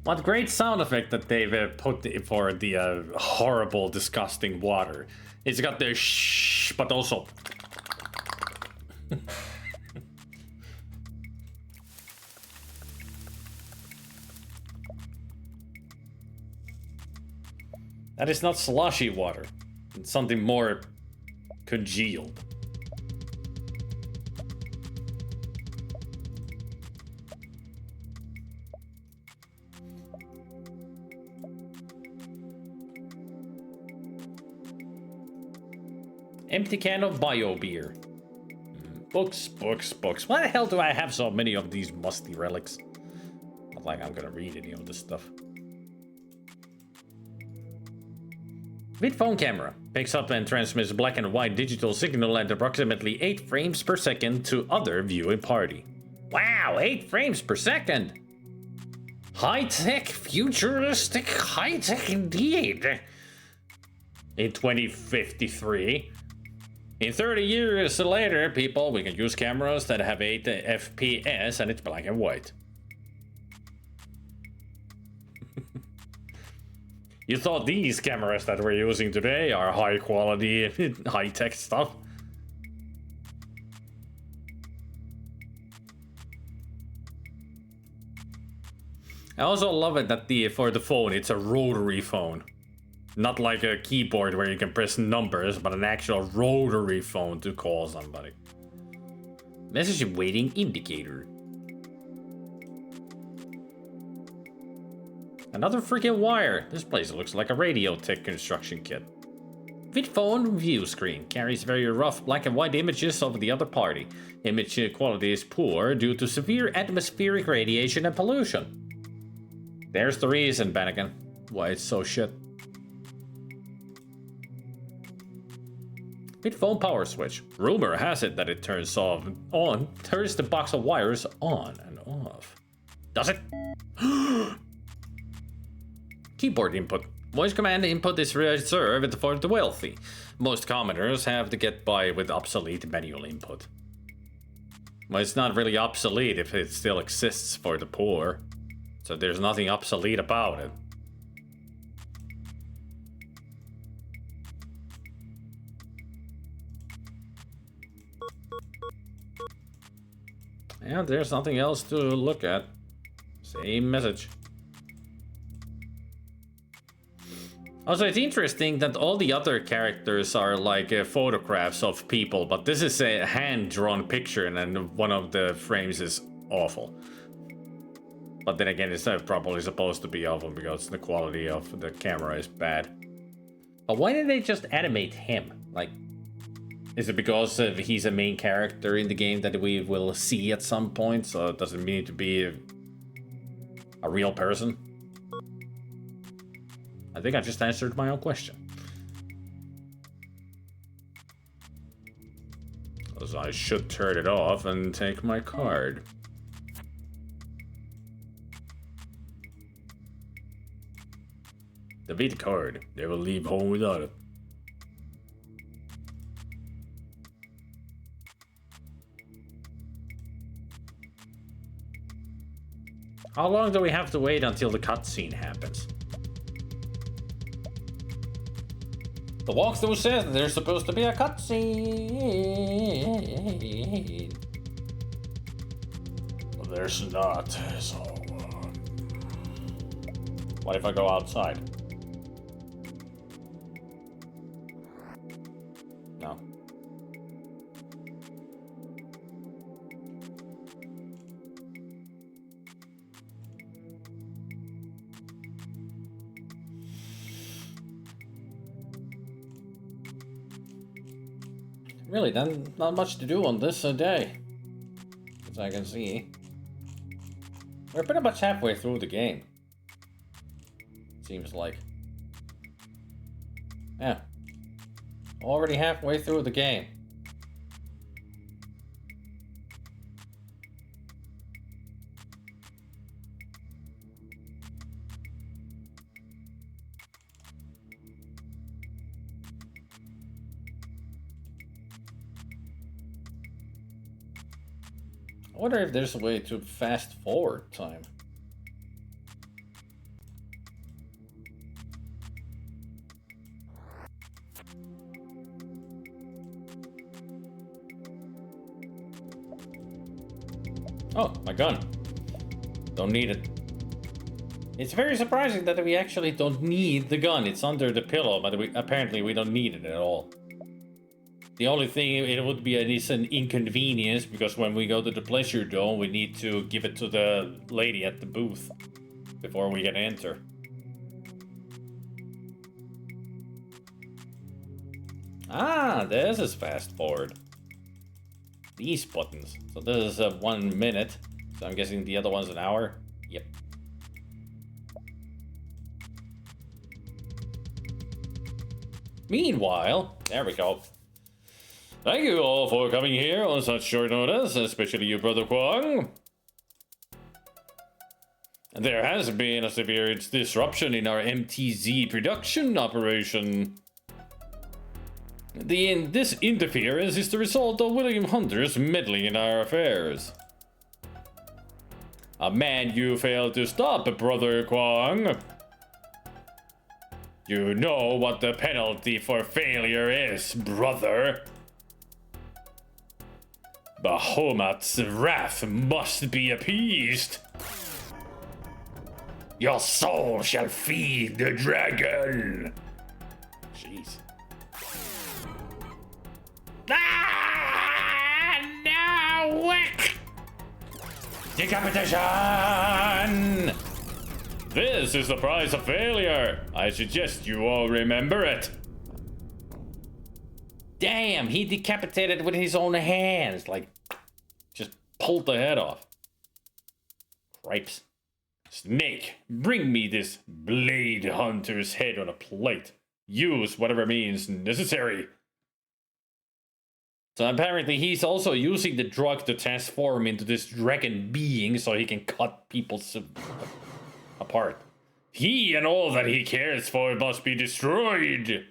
[SPEAKER 1] What great sound effect that they've put for the horrible, disgusting water. It's got the shh, but also... That is not slushy water. It's something more congealed. Empty can of bio beer. Books, books, books. Why the hell do I have so many of these musty relics? Not like I'm gonna read any of this stuff. VidPhone camera picks up and transmits black and white digital signal at approximately 8 frames per second to other viewing party. Wow, 8 frames per second! High-tech, futuristic, high-tech indeed! In 2053. In 30 years later, people, we can use cameras that have 8 FPS and it's black and white. You thought these cameras that we're using today are high quality, high tech stuff? I also love it that for the phone, it's a rotary phone. Not like a keyboard where you can press numbers, but an actual rotary phone to call somebody. Message waiting indicator. Another freaking wire. This place looks like a Radio Tech construction kit. VidPhone view screen carries very rough black and white images of the other party. Image quality is poor due to severe atmospheric radiation and pollution. There's the reason, Bannigan, why it's so shit. VidPhone power switch. Rumor has it that it turns the box of wires on and off. Does it? Keyboard input. Voice command input is reserved for the wealthy. Most commoners have to get by with obsolete manual input. Well, it's not really obsolete if it still exists for the poor. So there's nothing obsolete about it. Yeah, there's nothing else to look at. Same message. Also, it's interesting that all the other characters are like photographs of people, but this is a hand-drawn picture and then one of the frames is awful. But then again, it's probably supposed to be awful because the quality of the camera is bad. But why did they just animate him? Like, is it because he's a main character in the game that we will see at some point, so it doesn't mean to be a real person? I think I just answered my own question. So I should turn it off and take my card. The Vid card. They will leave home without it. How long do we have to wait until the cutscene happens? The walkthrough says that there's supposed to be a cutscene. Well, there's not, so... What if I go outside? No. Really, then not much to do on this day, as I can see. We're pretty much halfway through the game. Seems like. Yeah. Already halfway through the game. I wonder if there's a way to fast forward time. Oh, my gun. Don't need it. It's very surprising that we actually don't need the gun. It's under the pillow, but apparently we don't need it at all. The only thing it would be is an inconvenience, because when we go to the Pleasure Dome, we need to give it to the lady at the booth before we can enter. Ah, this is fast forward. These buttons. So this is 1 minute. So I'm guessing the other one's an hour. Yep. Meanwhile, there we go. Thank you all for coming here on such short notice, especially you, Brother Kwong. There has been a severe disruption in our MTZ production operation. This interference is the result of William Hunter's meddling in our affairs. A man you failed to stop, Brother Kwong. You know what the penalty for failure is, brother. Bahamut's wrath must be appeased. Your soul shall feed the dragon. Jeez. Ah! No! Decapitation! This is the price of failure. I suggest you all remember it. Damn, he decapitated with his own hands. Like, just pulled the head off. Cripes. Snake, bring me this Blade Hunter's head on a plate. Use whatever means necessary. So apparently he's also using the drug to transform into this dragon being so he can cut people apart. He and all that he cares for must be destroyed.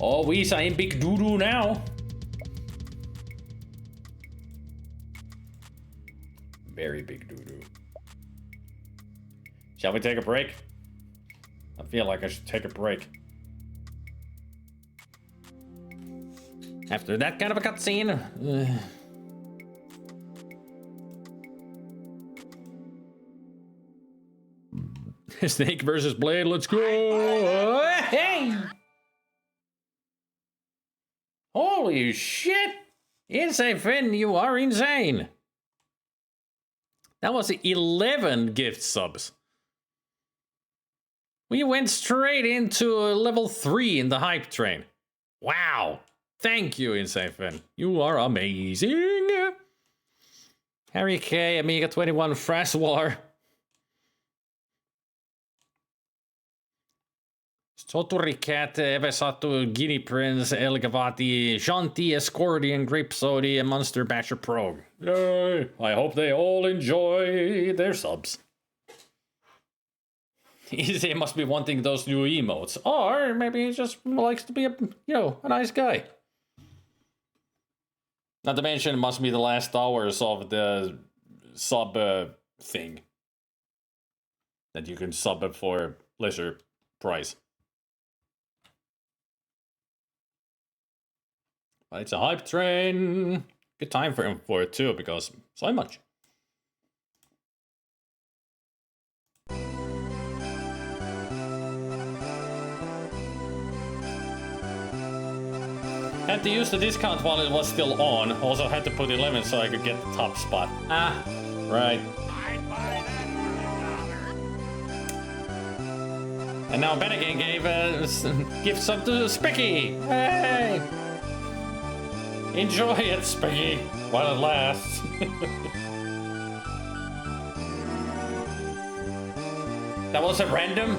[SPEAKER 1] Oh, we in big doo-doo now. Very big doo-doo. Shall we take a break? I feel like I should take a break. After that kind of a cutscene. Snake versus Blade, let's go! Hey! Holy shit! Insane Finn, you are insane! That was 11 gift subs. We went straight into level 3 in the hype train. Wow! Thank you, Insane Finn. You are amazing! Harry K, Amiga 21, Fraswar. Soturicat, Evesatu, Guinea Prince, Elgavati, Shanti, Escordian, Grapesody, and Monster Basher Prog. Yay! I hope they all enjoy their subs. He must be wanting those new emotes. Or maybe he just likes to be a nice guy. Not to mention, it must be the last hours of the sub thing. That you can sub it for lesser price. But it's a hype train. Good time for him for it too, because so much. Had to use the discount while it was still on. Also had to put 11 so I could get the top spot. Ah, right. And now Bennigan gave a gift sub to Spicky. Hey! Enjoy it, Spicky, while it lasts. That was a random?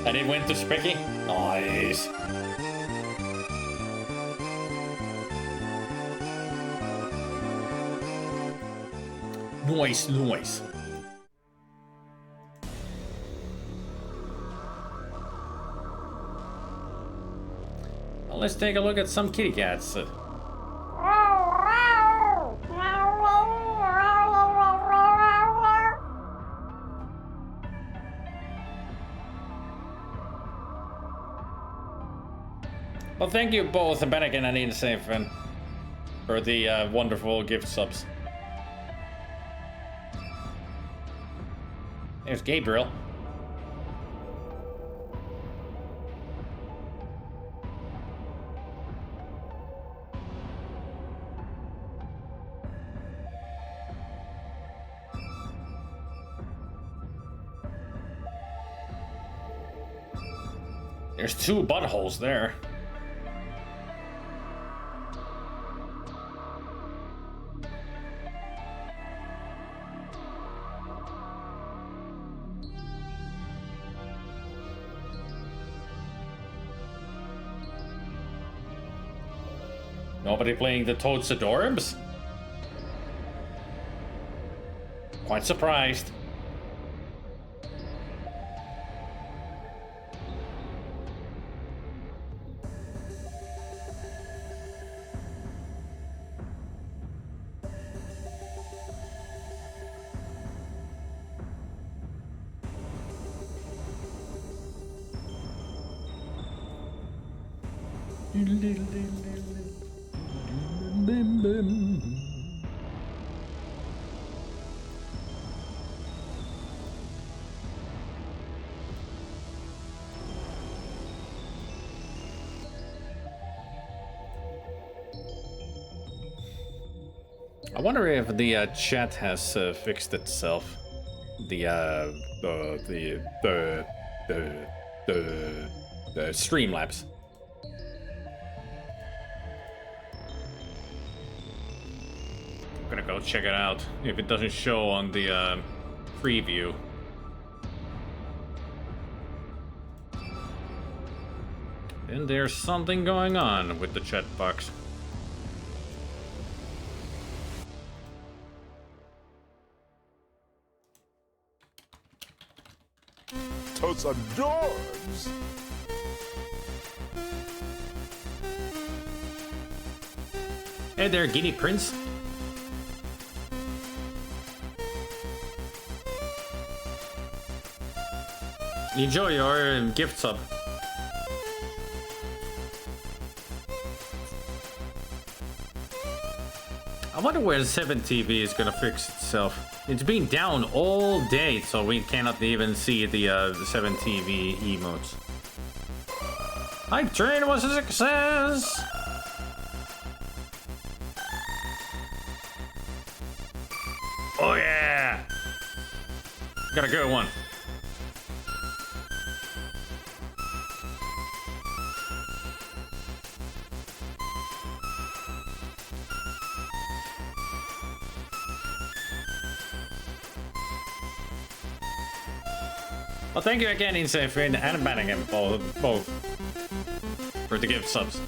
[SPEAKER 1] And it went to Spicky? Nice. Nice. let's take a look at some kitty cats. Well, thank you both, Bennigan and Insafin, for the wonderful gift subs. There's Gabriel. There's 2 buttholes there. Nobody playing the Toads Adorbs? Quite surprised. I wonder if the chat has fixed itself. The Streamlabs. I'm gonna go check it out if it doesn't show on the preview. Then there's something going on with the chat box.
[SPEAKER 5] Totes adorbs.
[SPEAKER 1] Hey there, Guinea Prince. Enjoy your gift sub. I wonder where 7TV is gonna fix itself. It's been down all day, so we cannot even see the 7TV emotes. Hype train was a success! Oh yeah! Got a good one. Well, thank you again, Insafin and Banningham, both for the gift subs.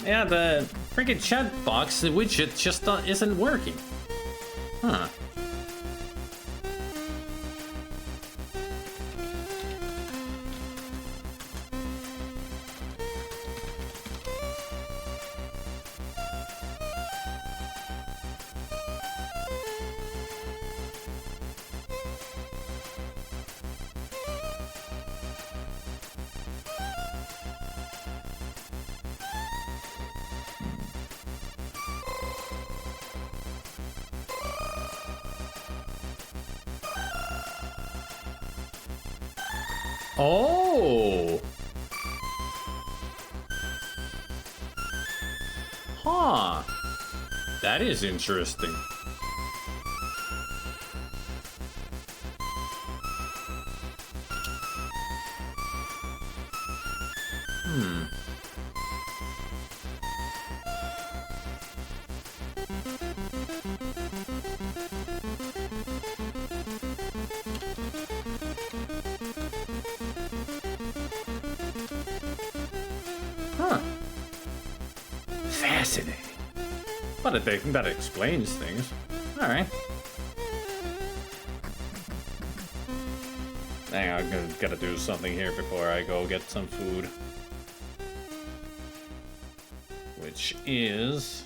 [SPEAKER 1] Yeah, the freaking chat box, the widget just isn't working. Huh. Oh! Huh. That is interesting. electricity. But that explains things. Alright. Hang on, I'm gotta do something here before I go get some food. Which is...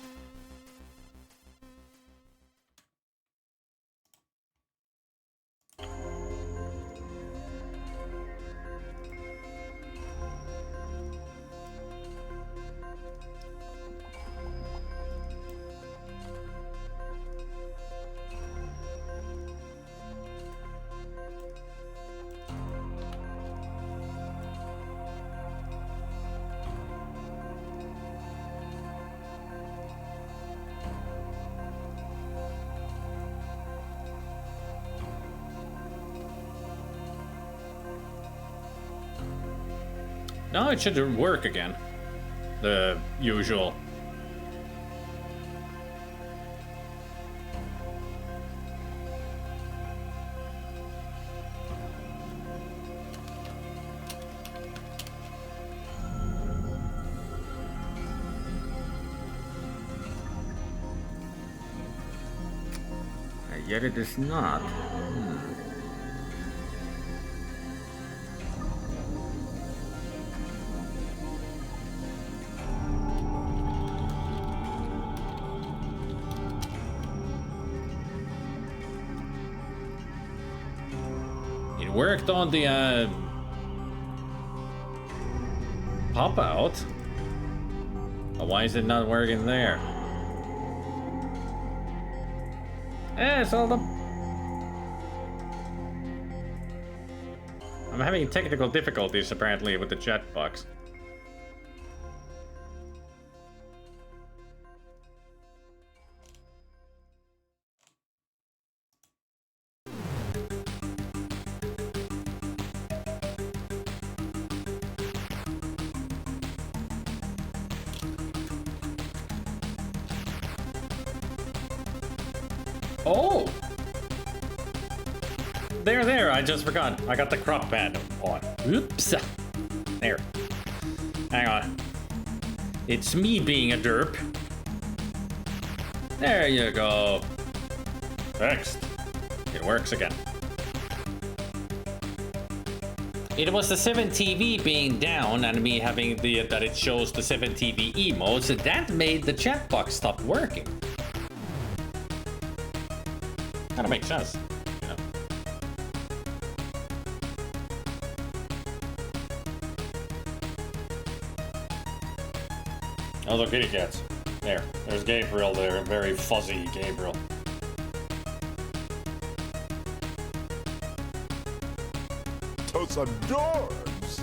[SPEAKER 1] No, it should work again. The usual. Yet it is not. It worked on the pop out. But why is it not working there? It's all the... I'm having technical difficulties apparently with the chat box. Oh! There, I just forgot. I got the crop pad on. Oops. There. Hang on. It's me being a derp. There you go. Next. It works again. It was the 7TV being down and me having that it shows the 7TV emotes that made the chat box stop working. Kinda makes sense, you know. Those are kitty cats. There's Gabriel there, very fuzzy Gabriel.
[SPEAKER 5] Totes adorbs.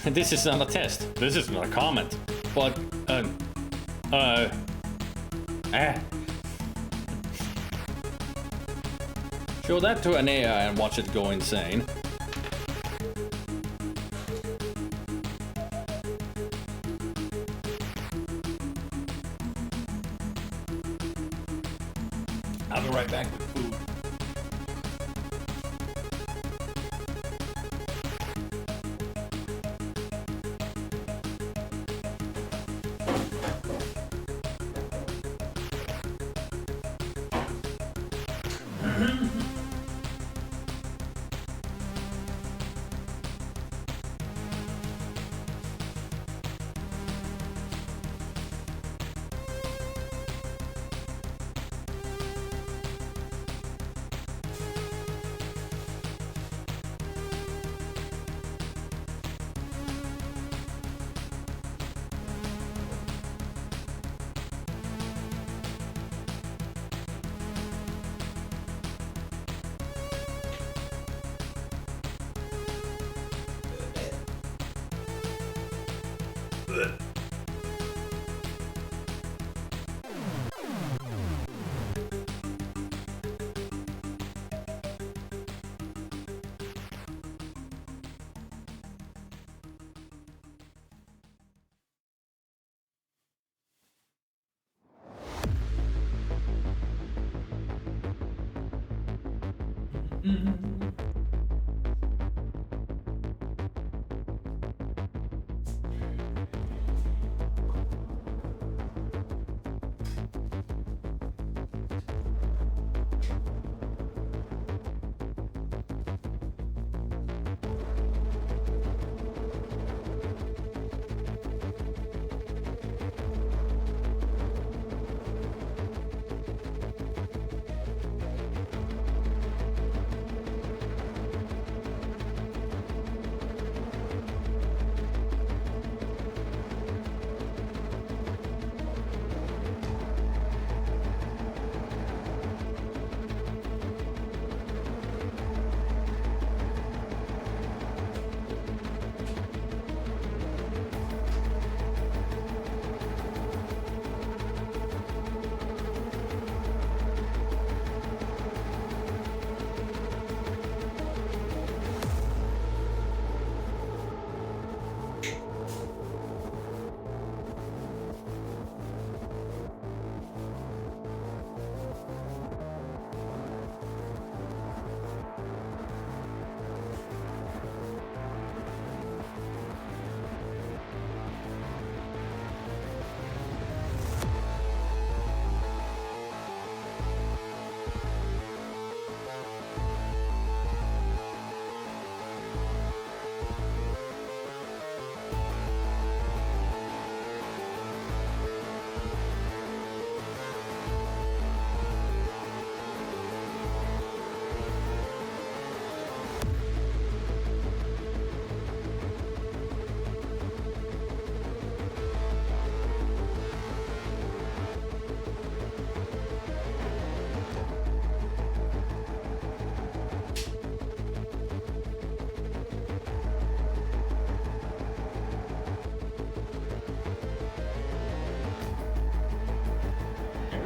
[SPEAKER 1] This is not a test. This is not a comment. But, show that to an AI and watch it go insane. I'll be right back with food.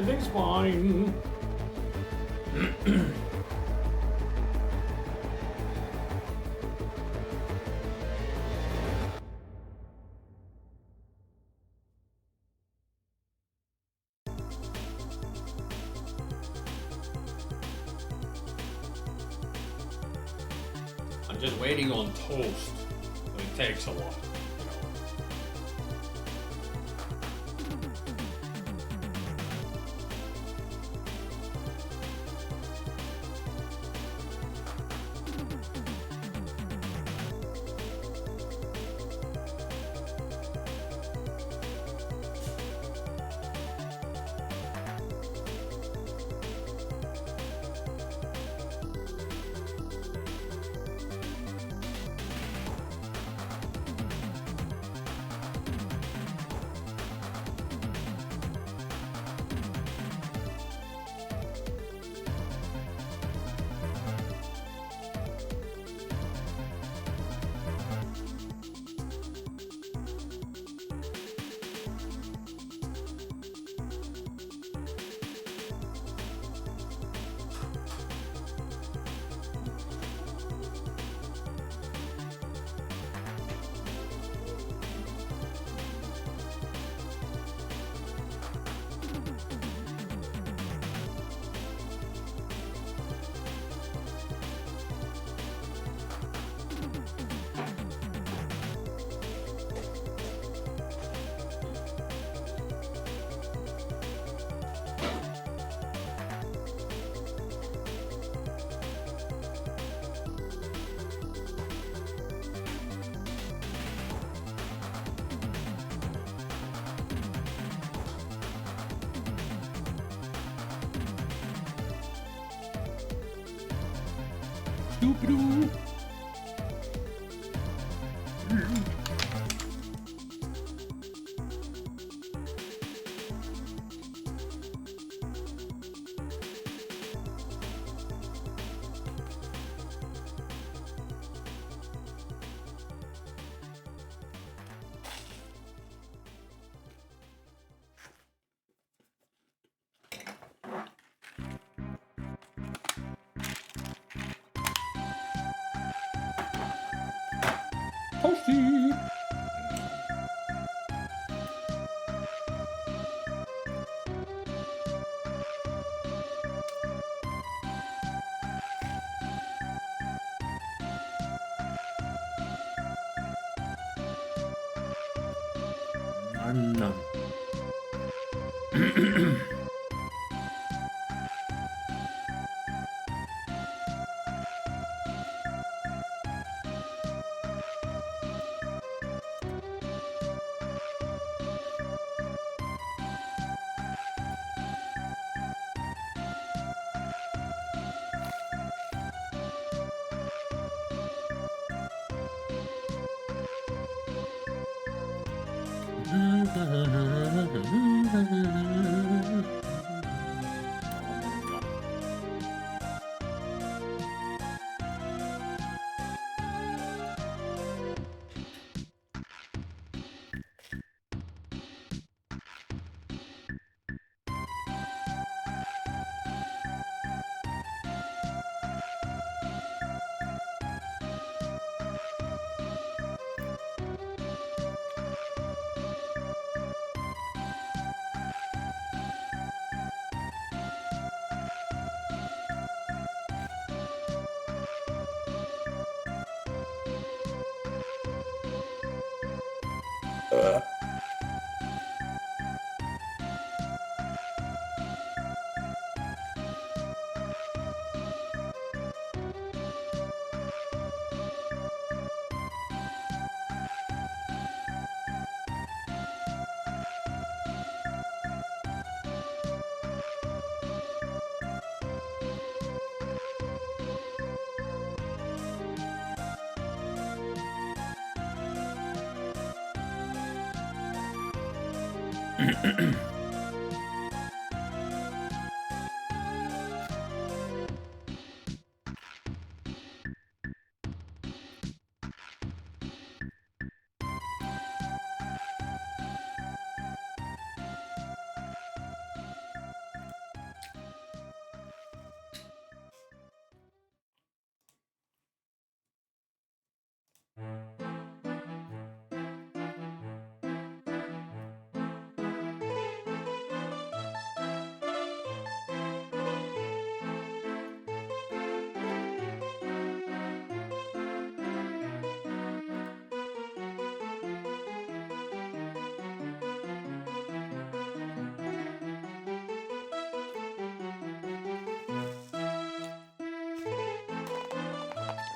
[SPEAKER 1] Everything's fine. I'm just waiting on toast, so it takes a while. Doop-doo. Toasty. Nom.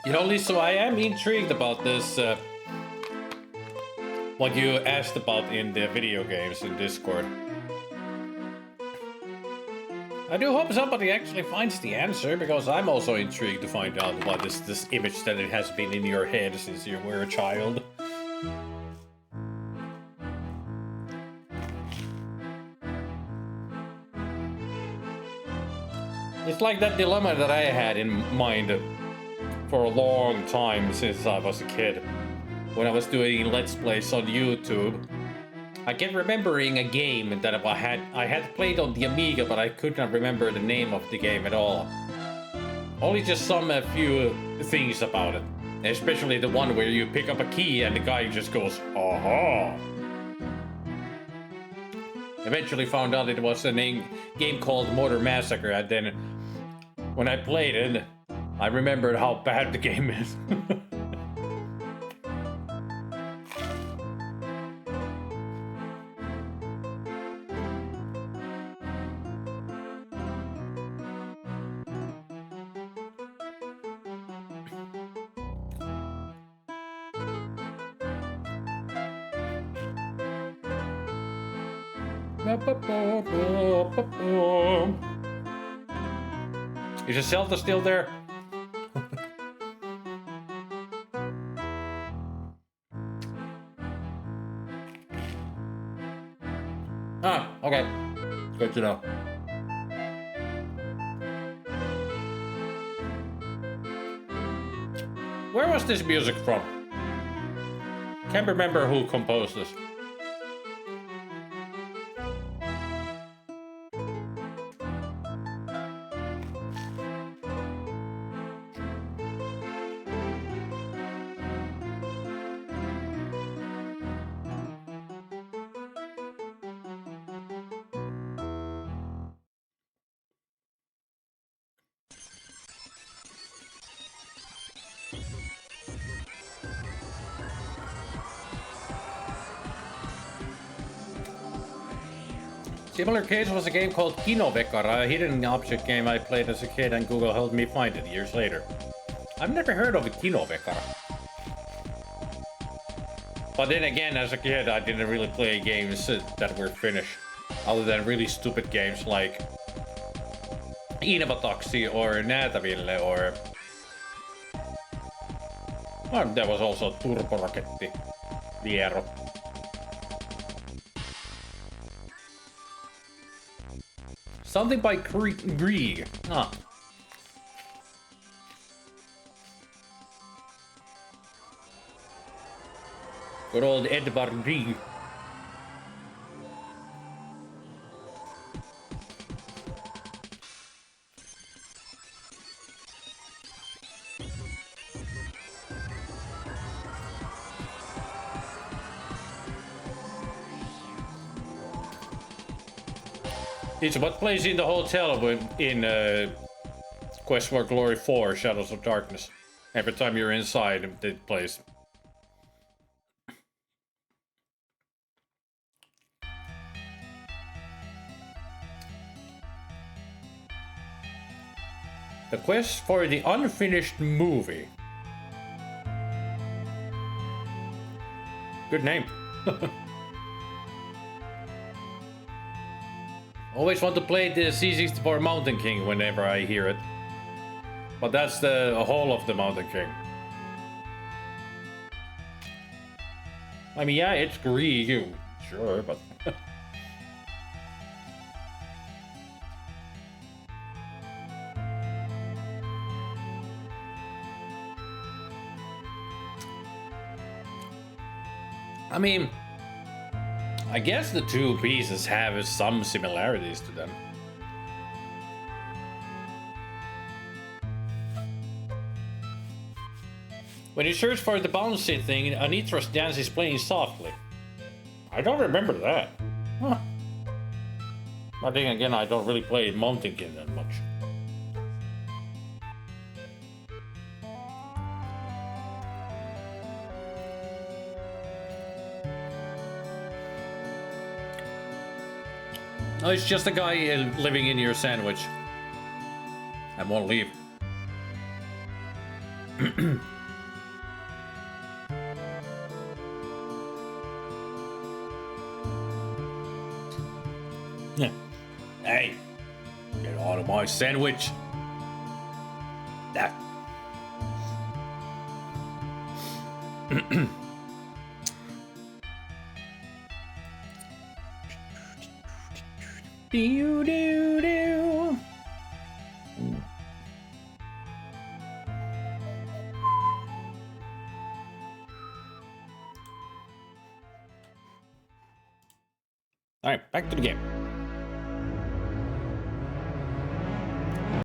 [SPEAKER 1] You know, Lisa, I am intrigued about this. What you asked about in the video games in Discord. I do hope somebody actually finds the answer, because I'm also intrigued to find out what is this image that it has been in your head since you were a child. It's like that dilemma that I had in mind for a long time since I was a kid. When I was doing Let's Plays on YouTube, I kept remembering a game that I had played on the Amiga, but I could not remember the name of the game at all. Only just some few things about it. Especially the one where you pick up a key and the guy just goes, aha! Eventually found out it was a game called Motor Massacre, and then when I played it, I remembered how bad the game is. Is Zelda still there? Ah, okay. Good to know. Where was this music from? Can't remember who composed this. Similar case was a game called Kinovekara, a hidden object game I played as a kid, and Google helped me find it years later. I've never heard of a Kinovekara. But then again, as a kid, I didn't really play games that were Finnish, other than really stupid games like Invotaxi or Näätäville or... Well, there was also Turboraketti, Viero. Something by Grieg. Ah. Good old Edvard Grieg. It's what plays in the hotel in Quest for Glory 4, Shadows of Darkness. Every time you're inside, it plays. The Quest for the Unfinished Movie. Good name. Always want to play the C64 Mountain King whenever I hear it. But that's the whole of the Mountain King. I mean, yeah, it's Grieg, sure, but... I mean... I guess the two pieces have some similarities to them. When you search for the bouncy thing, Anitra's dance is playing softly. I don't remember that. Huh. But then again, I don't really play Mountain King that much. No, it's just a guy living in your sandwich. I won't leave. Yeah. Hey, get out of my sandwich. That. Do do do. All right, back to the game.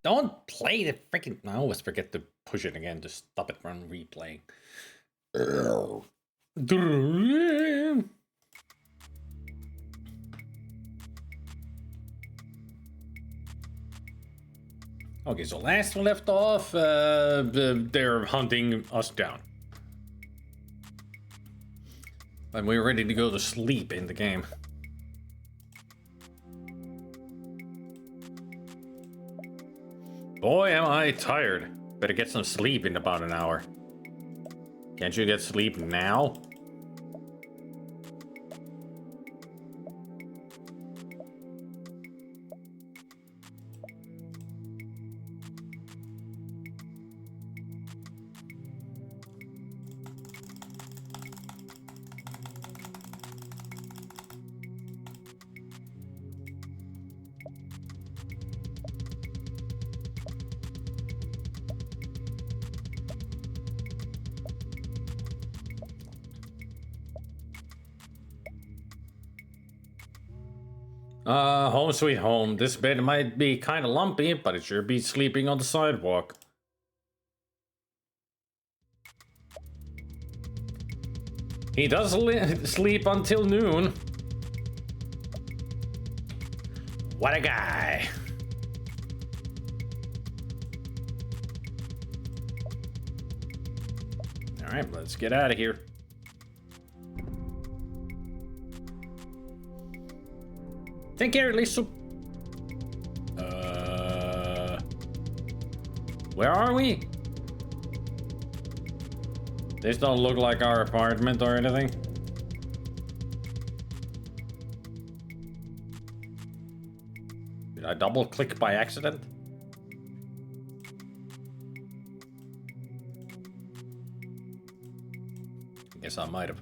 [SPEAKER 1] Don't play the freaking. I always forget to push it again to stop it from replaying. Okay, so last we left off, they're hunting us down. And we're ready to go to sleep in the game. Boy, am I tired. Better get some sleep in about an hour. Can't you get sleep now? Home sweet home. This bed might be kind of lumpy, but it sure beats sleeping on the sidewalk. He does sleep until noon. What a guy. All right, let's get out of here. Take care, Lisa. Where are we? This don't look like our apartment or anything. Did I double click by accident? Guess I might have.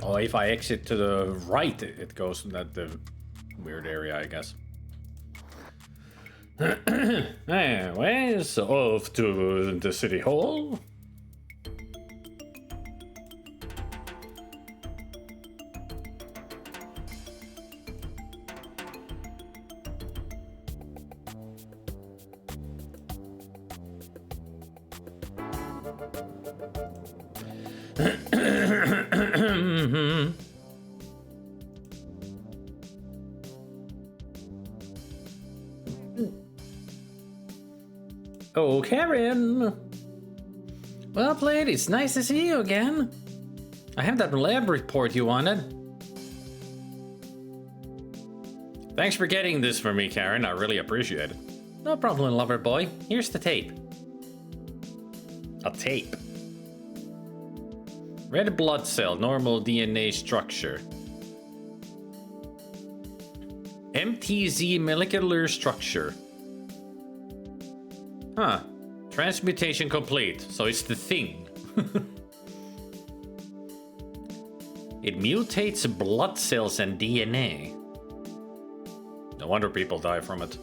[SPEAKER 1] Oh, if I exit to the right, it goes to that the weird area, I guess. Anyways, off to the city hall. Oh, Karen! Well played, it's nice to see you again. I have that lab report you wanted. Thanks for getting this for me, Karen. I really appreciate it. No problem, lover boy. Here's the tape. A tape. Red blood cell, normal DNA structure. MTZ molecular structure. Huh. Transmutation complete. So it's the thing. It mutates blood cells and DNA. No wonder people die from it.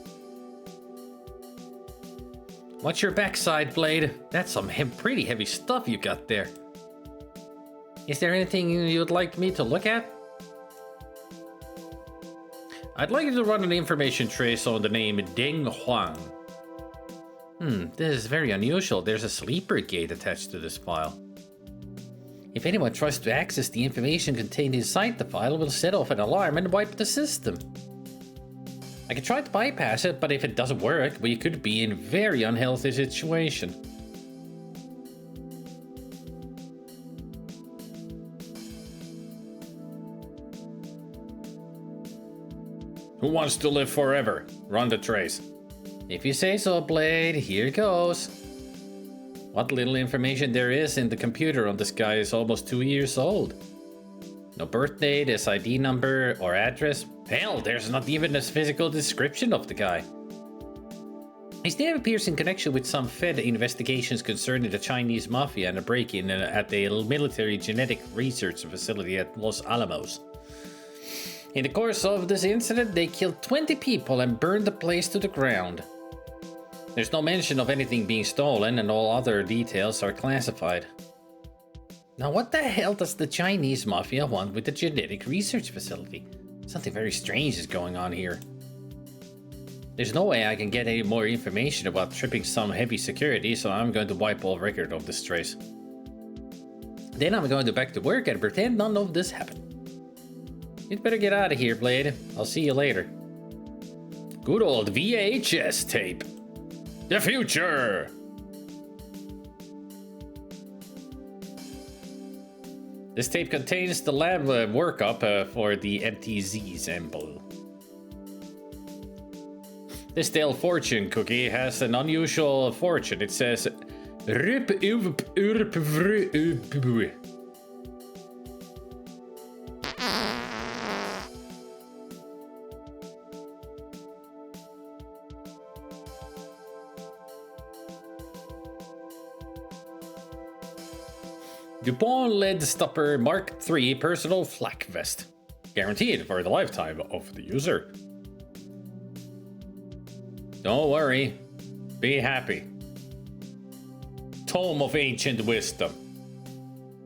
[SPEAKER 1] Watch your backside, Blade. That's some pretty heavy stuff you got there. Is there anything you'd like me to look at? I'd like you to run an information trace on the name Deng Huang. This is very unusual. There's a sleeper gate attached to this file. If anyone tries to access the information contained inside the file, it will set off an alarm and wipe the system. I can try to bypass it, but if it doesn't work, we could be in a very unhealthy situation. Who wants to live forever? Run the trace.
[SPEAKER 4] If you say so, Blade, here goes. What little information there is in the computer on this guy is almost 2 years old. No birth date, his ID number, or address. Hell, there's not even a physical description of the guy. His name appears in connection with some Fed investigations concerning the Chinese mafia and a break-in at a military genetic research facility at Los Alamos. In the course of this incident, they killed 20 people and burned the place to the ground. There's no mention of anything being stolen, and all other details are classified. Now, what the hell does the Chinese mafia want with the genetic research facility? Something very strange is going on here. There's no way I can get any more information about tripping some heavy security, so I'm going to wipe all record of this trace. Then I'm going to back to work and pretend none of this happened. You'd better get out of here, Blade. I'll see you later.
[SPEAKER 1] Good old VHS tape. The future!
[SPEAKER 4] This tape contains the lab workup for the MTZ sample.
[SPEAKER 1] This Stale Fortune cookie has an unusual fortune. It says... DuPont Lead Stopper Mark III Personal Flak Vest. Guaranteed for the lifetime of the user. Don't worry. Be happy. Tome of Ancient Wisdom.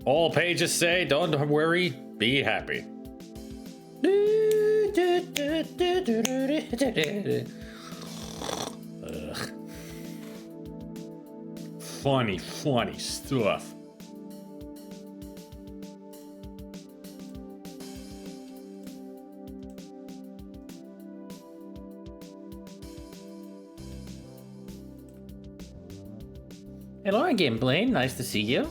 [SPEAKER 1] All pages say, don't worry, be happy. Ugh. Funny stuff.
[SPEAKER 4] Hello again, Blaine. Nice to see you.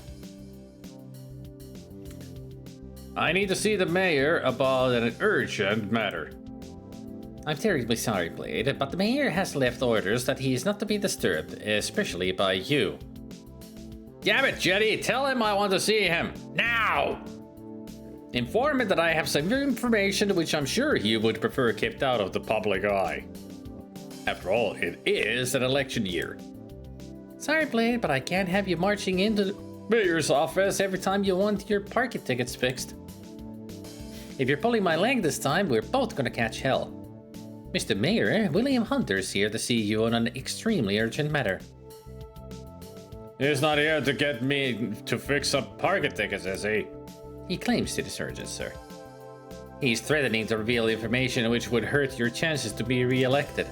[SPEAKER 1] I need to see the mayor about an urgent matter.
[SPEAKER 4] I'm terribly sorry, Blade, but the mayor has left orders that he is not to be disturbed, especially by you.
[SPEAKER 1] Damn it, Jetty! Tell him I want to see him! Now! Inform him that I have some information which I'm sure he would prefer kept out of the public eye. After all, it is an election year.
[SPEAKER 4] Sorry, Blade, but I can't have you marching into the mayor's office every time you want your parking tickets fixed. If you're pulling my leg this time, we're both gonna catch hell. Mr. Mayor, William Hunter's here to see you on an extremely urgent matter.
[SPEAKER 1] He's not here to get me to fix up parking tickets, is he?
[SPEAKER 4] He claims it is urgent, sir. He's threatening to reveal information which would hurt your chances to be re-elected.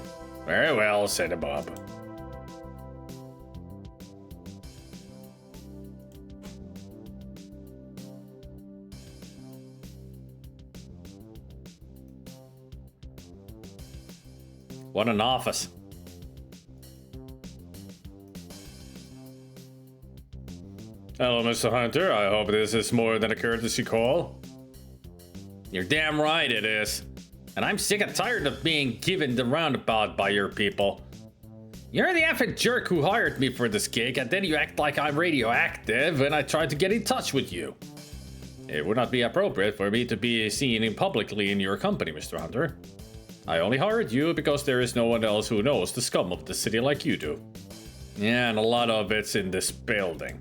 [SPEAKER 1] Very well, said Bob. What an office. Hello, Mr. Hunter. I hope this is more than a courtesy call. You're damn right it is. And I'm sick and tired of being given the roundabout by your people. You're the effing jerk who hired me for this gig, and then you act like I'm radioactive when I try to get in touch with you. It would not be appropriate for me to be seen publicly in your company, Mr. Hunter. I only hired you because there is no one else who knows the scum of the city like you do. Yeah, and a lot of it's in this building.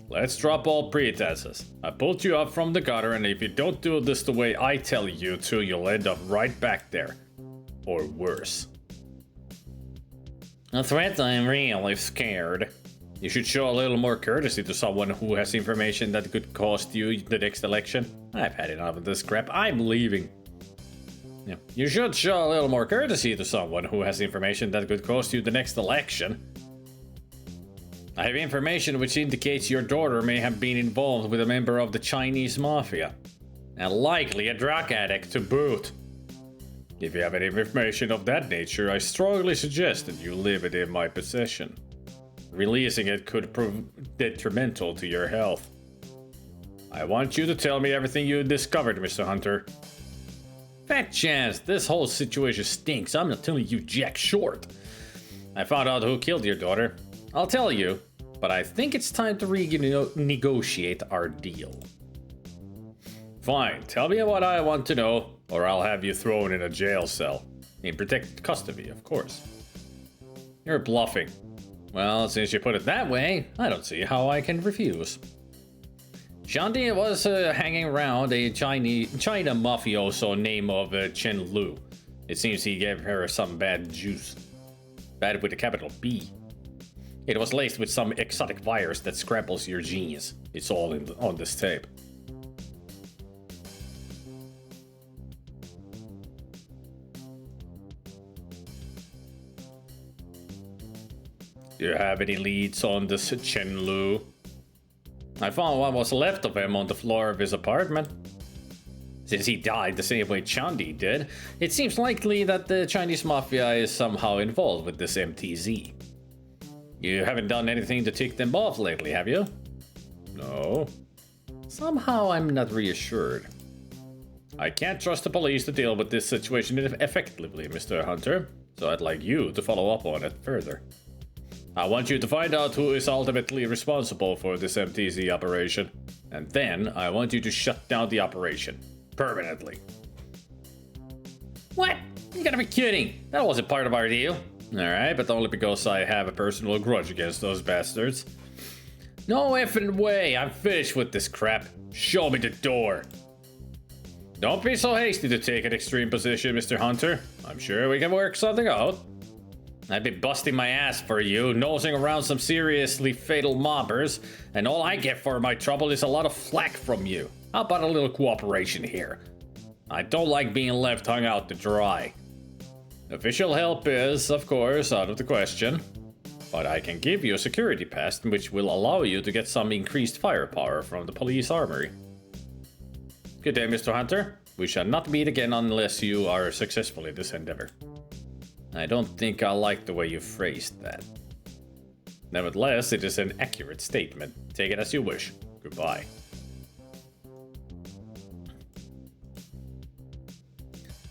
[SPEAKER 1] Let's drop all pretenses. I pulled you up from the gutter, and if you don't do this the way I tell you to, you'll end up right back there. Or worse. A threat? I'm really scared. You should show a little more courtesy to someone who has information that could cost you the next election. I've had enough of this crap. I'm leaving. Yeah. You should show a little more courtesy to someone who has information that could cost you the next election. I have information which indicates your daughter may have been involved with a member of the Chinese mafia, and likely a drug addict to boot. If you have any information of that nature, I strongly suggest that you leave it in my possession. Releasing it could prove detrimental to your health. I want you to tell me everything you discovered, Mr. Hunter. Fat chance, this whole situation stinks. I'm not telling you jack short. I found out who killed your daughter. I'll tell you, but I think it's time to renegotiate our deal. Fine, tell me what I want to know, or I'll have you thrown in a jail cell. In protected custody, of course. You're bluffing. Well, since you put it that way, I don't see how I can refuse. Shandi was hanging around a China mafioso named Chen Lu. It seems he gave her some bad juice. Bad with a capital B. It was laced with some exotic virus that scrambles your genes. It's all on this tape. Do you have any leads on this Chen Lu? I found what was left of him on the floor of his apartment. Since he died the same way Chandi did, it seems likely that the Chinese mafia is somehow involved with this MTZ. You haven't done anything to tick them off lately, have you? No. Somehow I'm not reassured. I can't trust the police to deal with this situation effectively, Mr. Hunter, so I'd like you to follow up on it further. I want you to find out who is ultimately responsible for this MTZ operation, and then I want you to shut down the operation. Permanently. What? You gotta be kidding. That wasn't part of our deal. Alright, but only because I have a personal grudge against those bastards. No effing way. I'm finished with this crap. Show me the door. Don't be so hasty to take an extreme position, Mr. Hunter. I'm sure we can work something out. I've been busting my ass for you, nosing around some seriously fatal mobbers, and all I get for my trouble is a lot of flack from you. How about a little cooperation here? I don't like being left hung out to dry. Official help is, of course, out of the question, but I can give you a security pass which will allow you to get some increased firepower from the police armory. Good day, Mr. Hunter. We shall not meet again unless you are successful in this endeavor. I don't think I like the way you phrased that. Nevertheless, it is an accurate statement. Take it as you wish. Goodbye.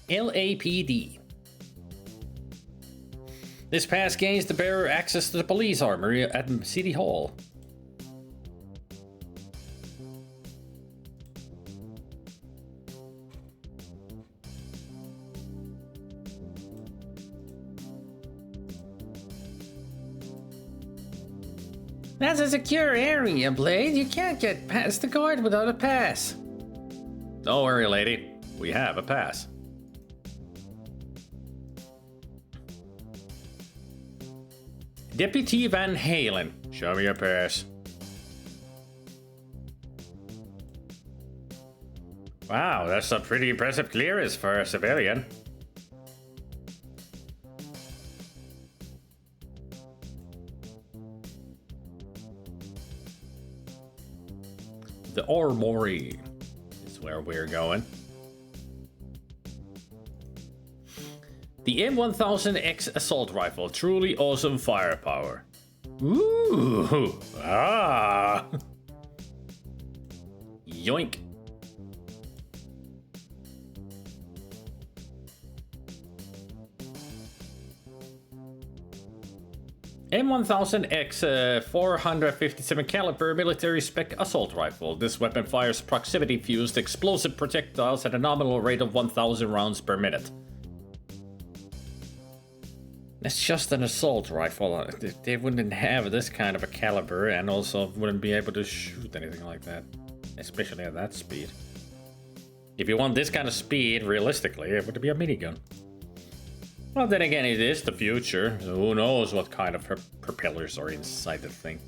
[SPEAKER 1] LAPD. This pass gains the bearer access to the police armory at City Hall. That's a secure area, Blade. You can't get past the guard without a pass. Don't worry, lady. We have a pass. Deputy Van Halen, show me your pass. Wow, that's a pretty impressive clearance for a civilian. The Armory is where we're going. The M1000X assault rifle, truly awesome firepower. Ooh, ah. Yoink. M1000X 457 caliber military spec assault rifle. This weapon fires proximity fused explosive projectiles at a nominal rate of 1,000 rounds per minute. That's just an assault rifle. They wouldn't have this kind of a caliber and also wouldn't be able to shoot anything like that, especially at that speed. If you want this kind of speed, realistically, it would be a minigun. Well, then again, it is the future, so who knows what kind of propellers are inside the thing.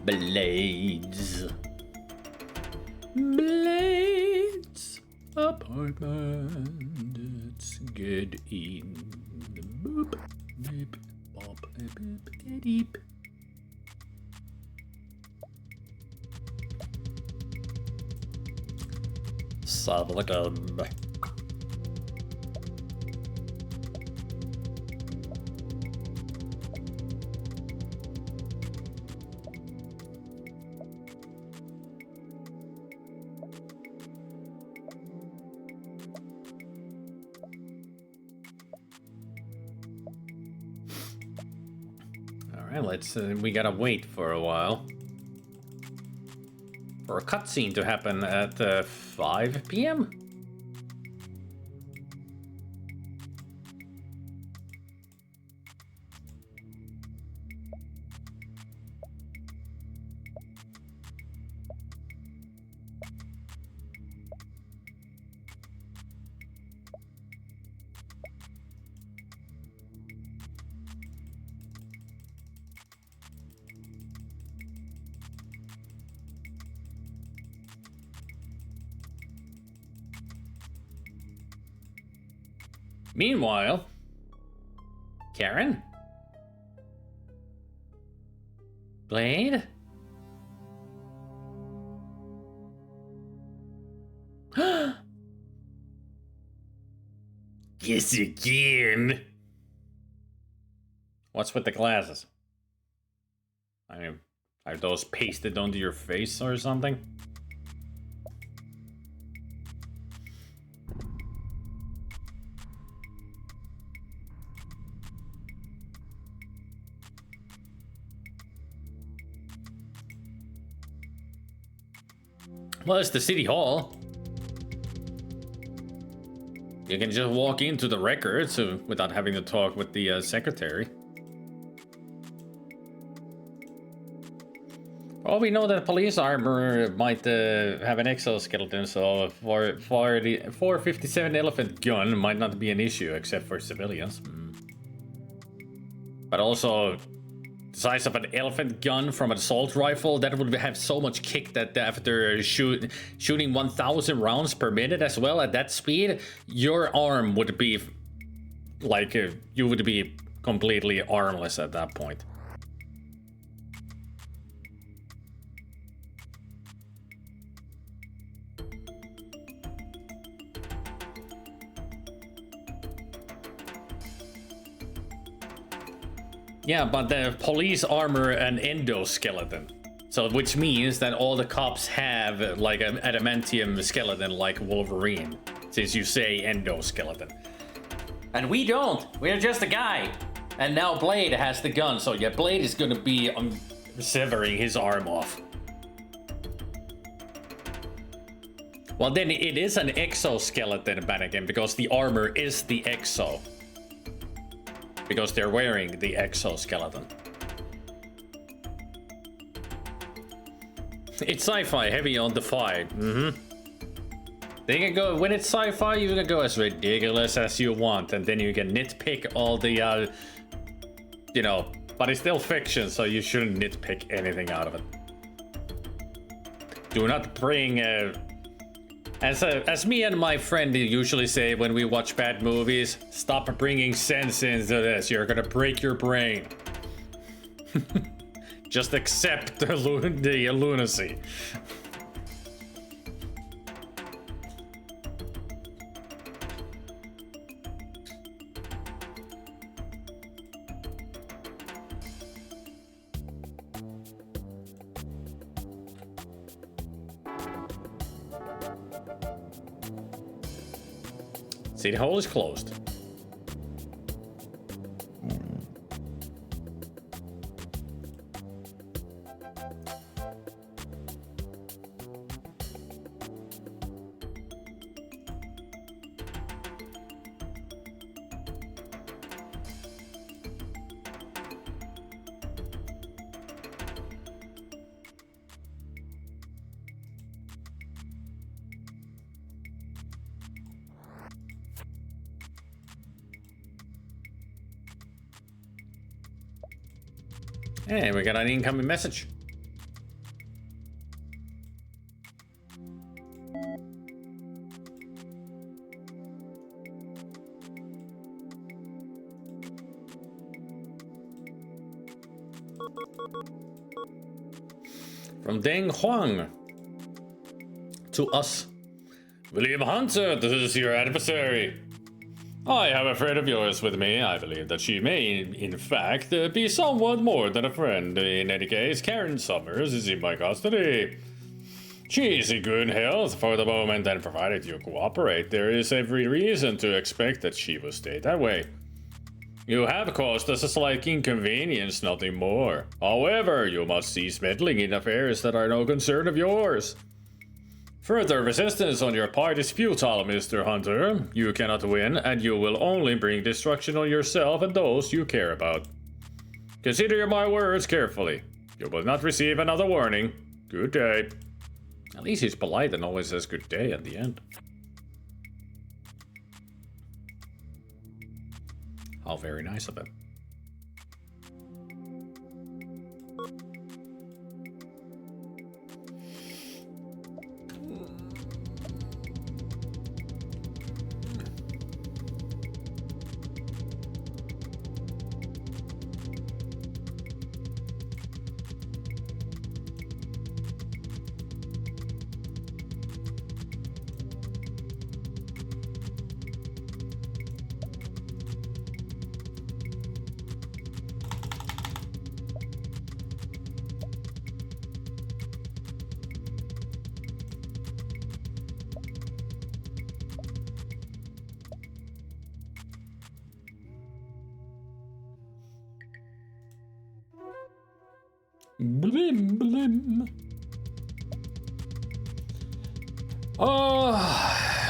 [SPEAKER 1] Blades. Blades apartment. Let's get in. Boop, beep, bop, beep, deep. Savalakam. Alright, let's. We gotta wait for a while. For a cutscene to happen at 5 p.m.? Meanwhile, Karen? Blade? Yes, again. What's with the glasses? I mean, are those pasted onto your face or something? Well, it's the city hall. You can just walk into the records without having to talk with the secretary. Well, we know that police armor might have an exoskeleton, so for the 457 elephant gun might not be an issue except for civilians. But also, the size of an elephant gun from an assault rifle, that would have so much kick that after shooting 1,000 rounds per minute as well at that speed, your arm would be like you would be completely armless at that point. Yeah, but the police armor an endoskeleton. So, which means that all the cops have like an adamantium skeleton like Wolverine, since you say endoskeleton. And we don't. We're just a guy. And now Blade has the gun, so yeah, Blade is gonna be severing his arm off. Well, then it is an exoskeleton, Bannigan, because the armor is the exo. Because they're wearing the exoskeleton. It's sci-fi, heavy on the fight. They can go, when it's sci-fi, you can go as ridiculous as you want, and then you can nitpick all the, you know, but it's still fiction, so you shouldn't nitpick anything out of it. Do not bring, as me and my friend usually say when we watch bad movies, stop bringing sense into this. You're gonna break your brain. Just accept the lunacy. City Hall is closed. Hey, we got an incoming message. From Deng Huang to us. William Hunter, this is your adversary. I have a friend of yours with me. I believe that she may, in fact, be somewhat more than a friend. In any case, Karen Summers is in my custody. She is in good health for the moment, and provided you cooperate, there is every reason to expect that she will stay that way. You have caused us a slight inconvenience, nothing more. However, you must cease meddling in affairs that are no concern of yours. Further resistance on your part is futile, Mr. Hunter. You cannot win, and you will only bring destruction on yourself and those you care about. Consider my words carefully. You will not receive another warning. Good day. At least he's polite and always says good day at the end. How very nice of him. Blim, blim.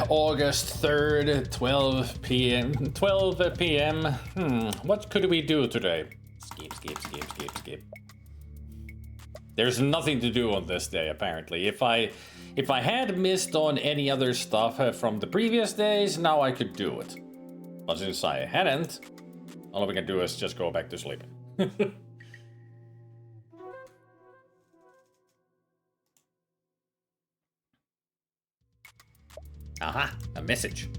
[SPEAKER 1] August 3rd, 12 p.m. 12 p.m. What could we do today? Skip. There's nothing to do on this day, apparently. If I had missed on any other stuff from the previous days, now I could do it. But since I hadn't, all we can do is just go back to sleep. Aha, a message.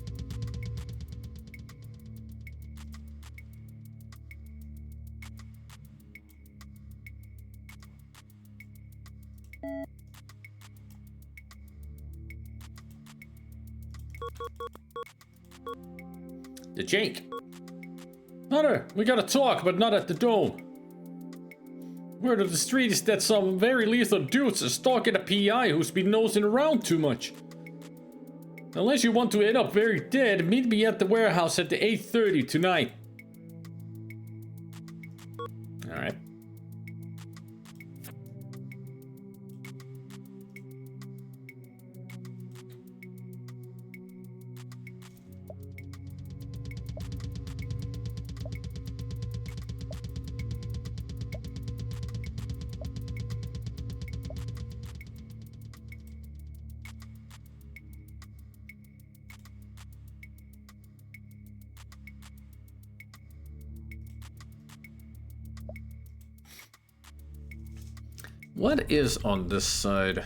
[SPEAKER 1] To Jake. Hunter, we gotta talk, but not at the dome. Word of the street is that some very lethal dudes are stalking a PI who's been nosing around too much. Unless you want to end up very dead, meet me at the warehouse at the 8:30 tonight. Alright. What is on this side?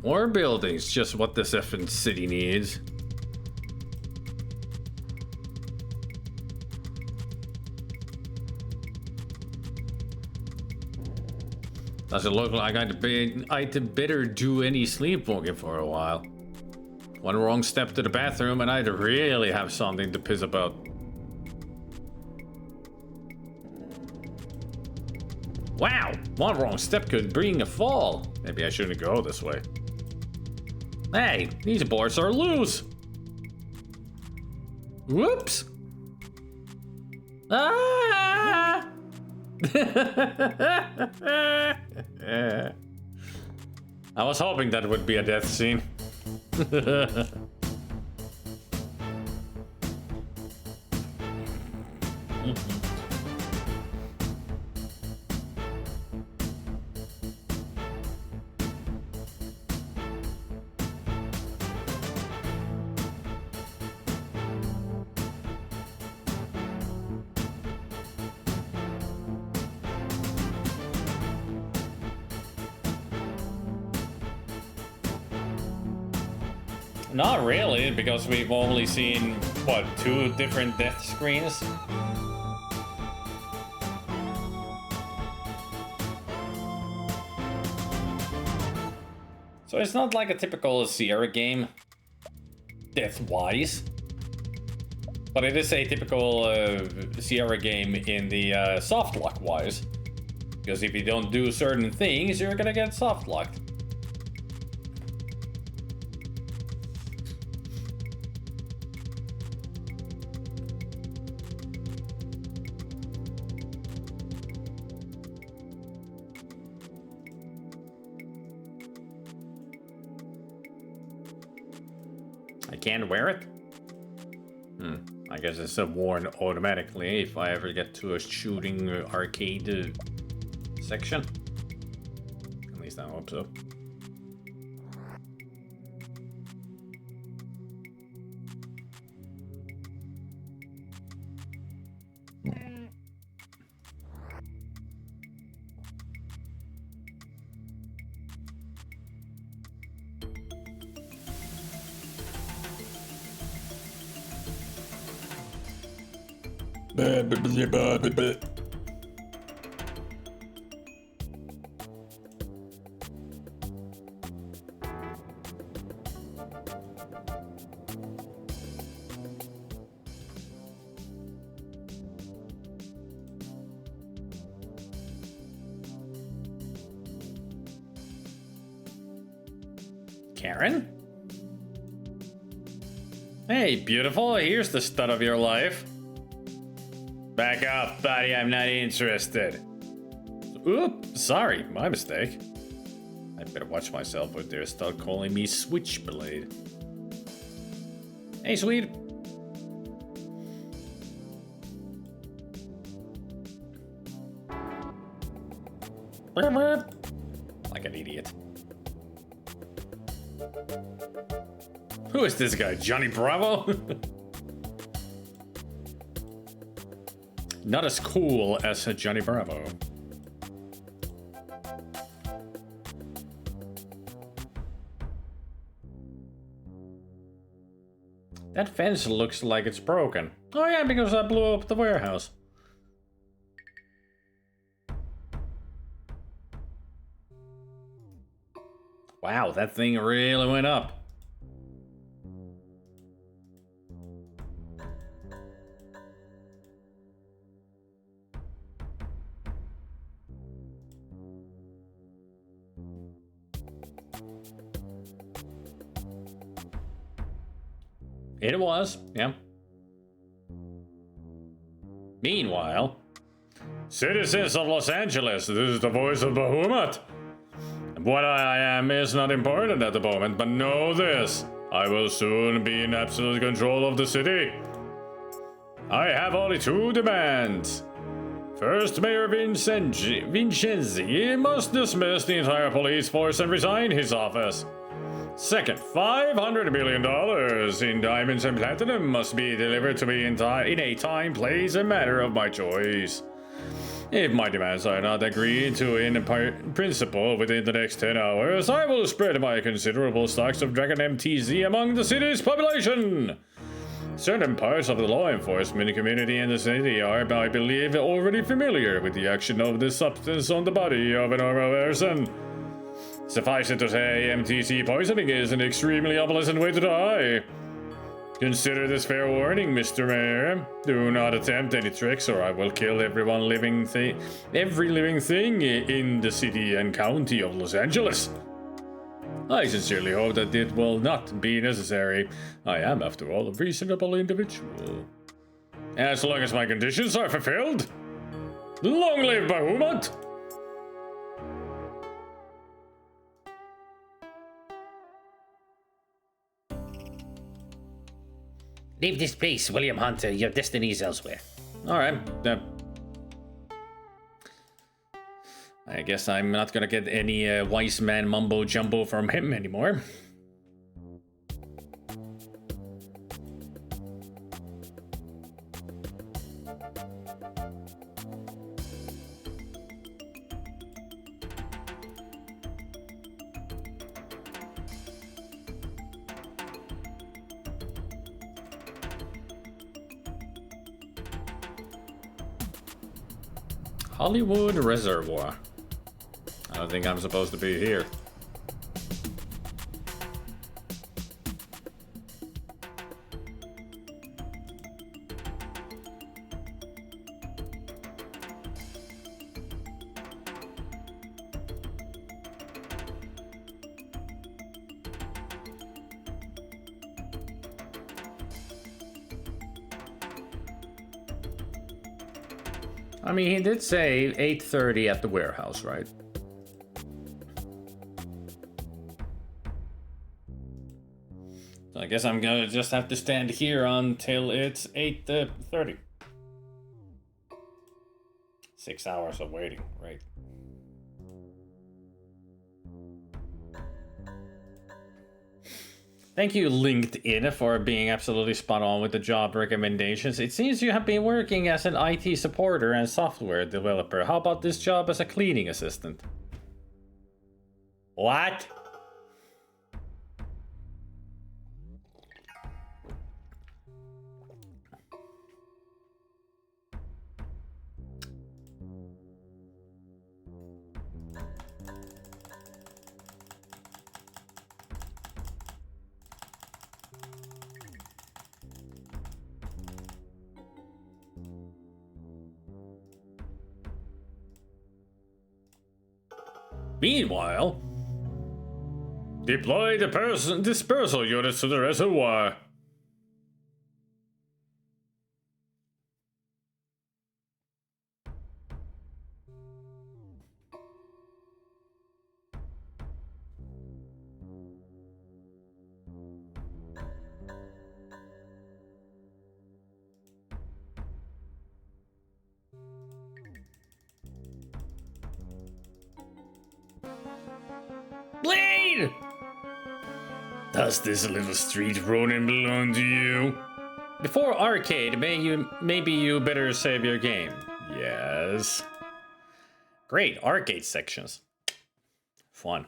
[SPEAKER 1] More buildings, just what this effing city needs. Doesn't look like I'd better do any sleepwalking for a while. One wrong step to the bathroom and I'd really have something to piss about. Wow, one wrong step could bring a fall. Maybe I shouldn't go this way. Hey, these boards are loose. Whoops. Ah! I was hoping that would be a death scene. Not really, because we've only seen, what, 2 different death screens? So it's not like a typical Sierra game, death-wise. But it is a typical Sierra game in the soft-lock-wise. Because if you don't do certain things, you're gonna get soft-locked. I can't wear it? I guess it's worn automatically if I ever get to a shooting arcade section. At least I hope so. Karen? Hey, beautiful, here's the stud of your life. Back up, buddy, I'm not interested. Oop, sorry, my mistake. I better watch myself or they'll start calling me Switchblade. Hey, sweet. Like an idiot. Who is this guy, Johnny Bravo? Not as cool as Johnny Bravo. That fence looks like it's broken. Oh yeah, because I blew up the warehouse. Wow, that thing really went up. It was, yeah. Meanwhile, citizens of Los Angeles, this is the voice of Bahamut. What I am is not important at the moment, but know this. I will soon be in absolute control of the city. I have only 2 demands. First, Mayor Vincenzi must dismiss the entire police force and resign his office. Second, $500 million in diamonds and platinum must be delivered to me in a time, place, and manner of my choice. If my demands are not agreed to in principle within the next 10 hours, I will spread my considerable stocks of Dragon MTZ among the city's population. Certain parts of the law enforcement community in the city are, I believe, already familiar with the action of this substance on the body of a normal person. Suffice it to say, MTC poisoning is an extremely unpleasant way to die. Consider this fair warning, Mr. Mayor. Do not attempt any tricks or I will kill every living thing in the city and county of Los Angeles. I sincerely hope that it will not be necessary. I am, after all, a reasonable individual. As long as my conditions are fulfilled. Long live Bahamut!
[SPEAKER 4] Leave this place, William Hunter. Your destiny is elsewhere.
[SPEAKER 1] Alright. I guess I'm not gonna get any wise man mumbo jumbo from him anymore. Hollywood Reservoir. I don't think I'm supposed to be here. I mean, he did say 8:30 at the warehouse, right? So I guess I'm gonna just have to stand here until it's 8:30. 6 hours of waiting, right? Thank you, LinkedIn, for being absolutely spot on with the job recommendations. It seems you have been working as an IT supporter and software developer. How about this job as a cleaning assistant? What? Meanwhile, deploy the dispersal units to the reservoir. Blade! Does this little street Ronin belong to you? Before arcade, maybe you better save your game. Yes. Great, arcade sections. Fun.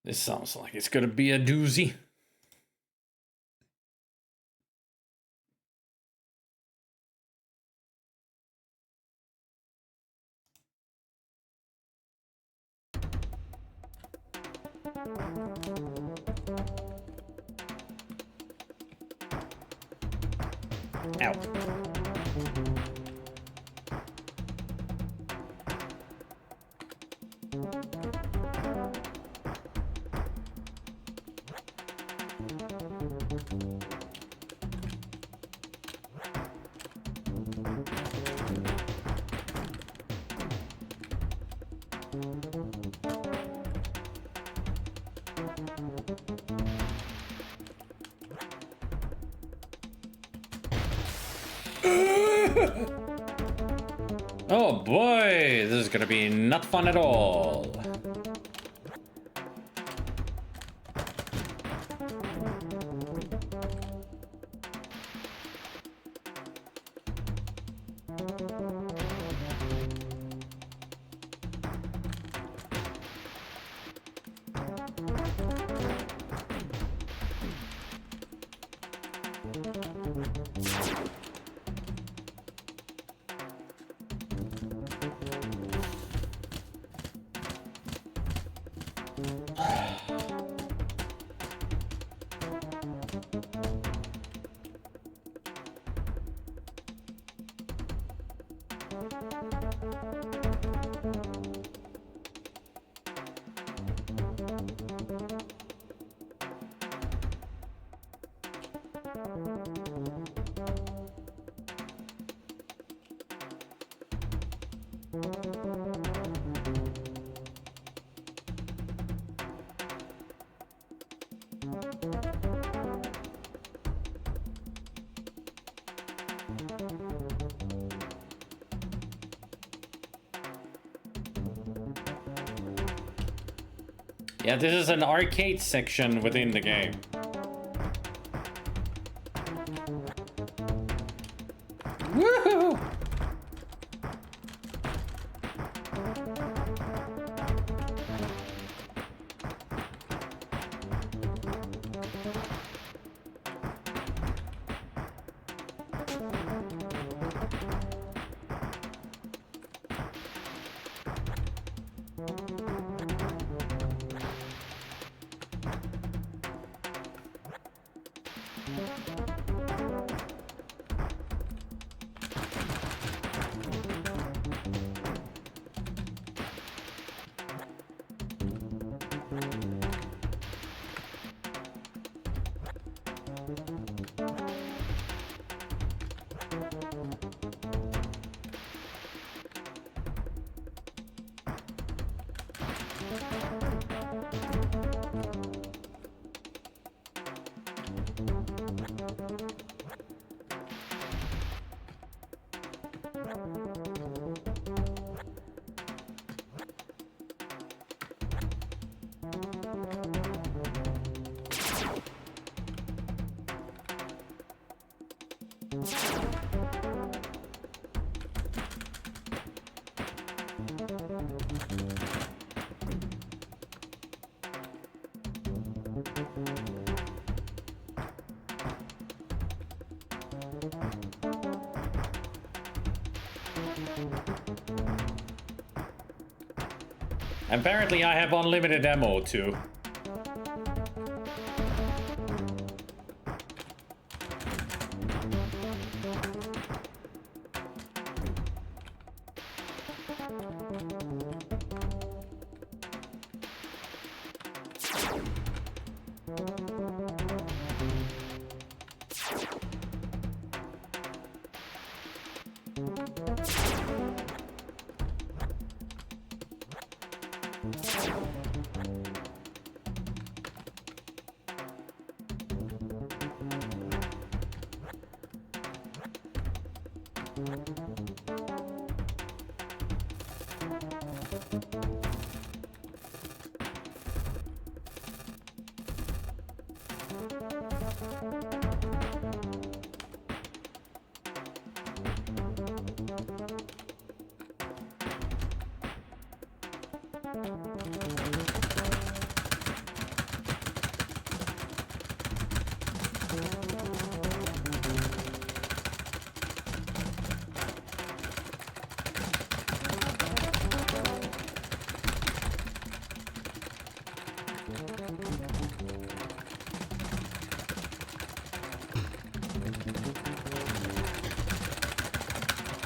[SPEAKER 1] This sounds like it's gonna be a doozy. Ow. Oh boy, this is gonna be not fun at all. Yeah, this is an arcade section within the game. Woohoo! Apparently I have unlimited ammo too.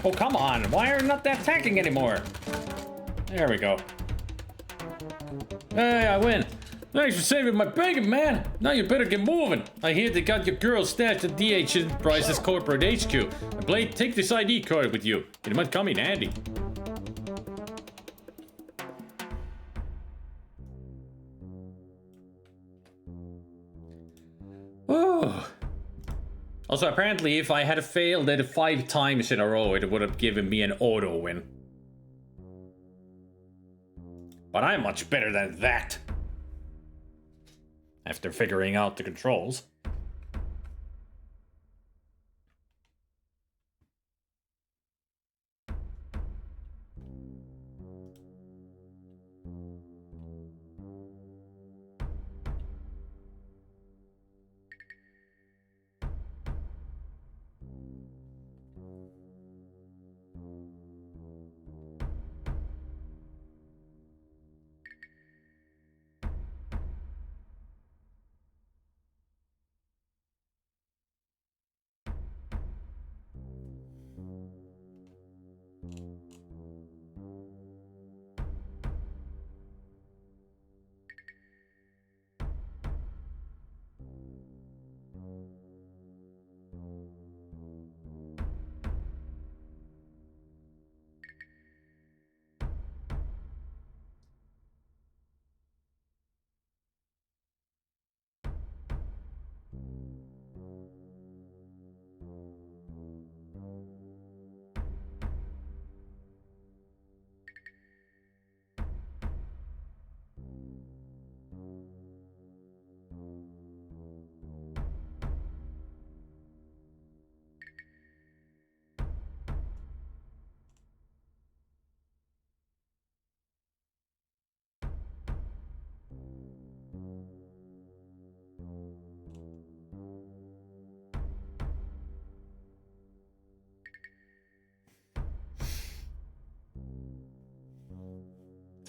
[SPEAKER 1] Oh, come on. Why are you not attacking anymore? There we go. Hey, I win. Thanks for saving my bacon, man. Now you better get moving. I hear they got your girl stashed at DH Enterprises corporate HQ. Blade, take this ID card with you. It might come in handy. Oh. Also, apparently, if I had failed it 5 times in a row, it would have given me an auto win. But I'm much better than that. After figuring out the controls.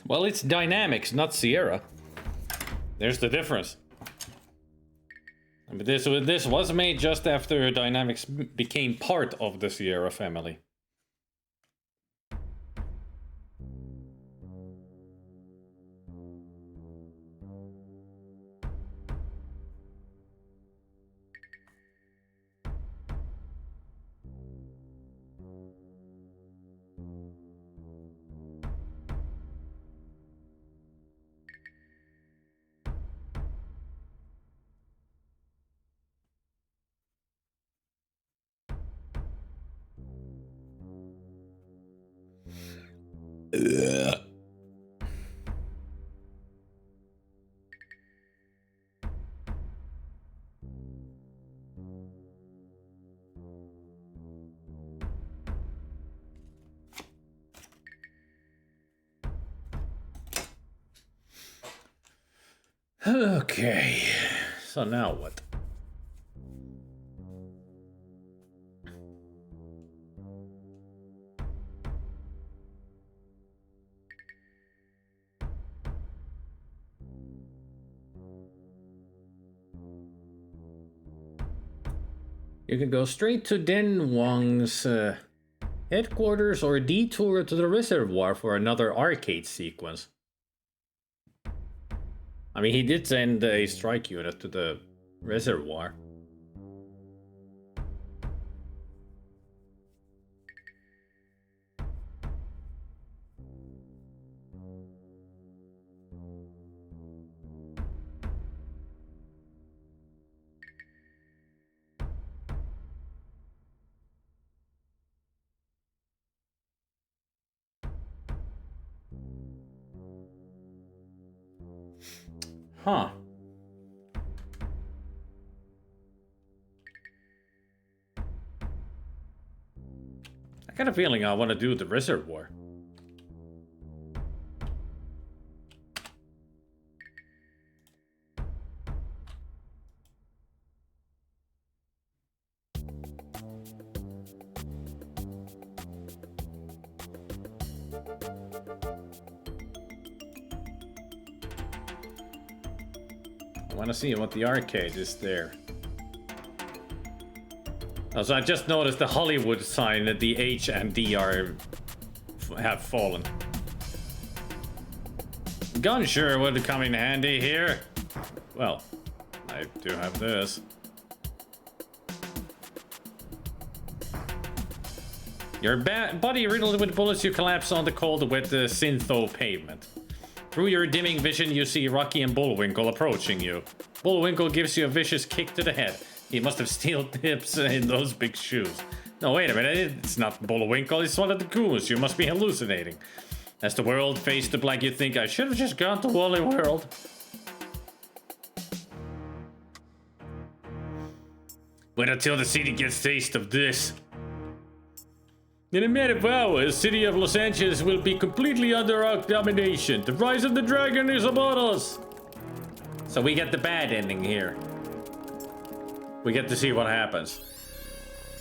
[SPEAKER 1] Well, it's Dynamics, not Sierra. There's the difference. But this was made just after Dynamics became part of the Sierra family. Okay, so now what? You can go straight to Den Wang's headquarters or detour to the reservoir for another arcade sequence. I mean, he did send a strike unit to the reservoir. Huh. I got a feeling I want to do the reservoir. I want to see what the arcade is there. Also, I just noticed the Hollywood sign that the H and D have fallen. Gun sure would come in handy here. Well, I do have this. Your body riddled with bullets, you collapse on the cold, wet Syntho pavement. Through your dimming vision, you see Rocky and Bullwinkle approaching you. Bullwinkle gives you a vicious kick to the head. He must have steel tips in those big shoes. No, wait a minute. It's not Bullwinkle. It's one of the goons. You must be hallucinating. As the world fades to black, you think, I should have just gone to Wally World. Wait until the city gets taste of this. In a matter of hours, the city of Los Angeles will be completely under our domination. The rise of the dragon is upon us. So we get the bad ending here. We get to see what happens.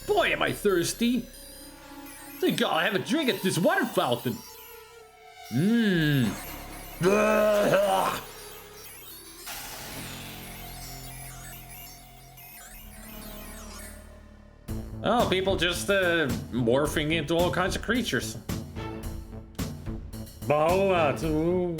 [SPEAKER 1] Boy, am I thirsty. Thank God I have a drink at this water fountain. Mmm. Oh, people just morphing into all kinds of creatures. Baoatu.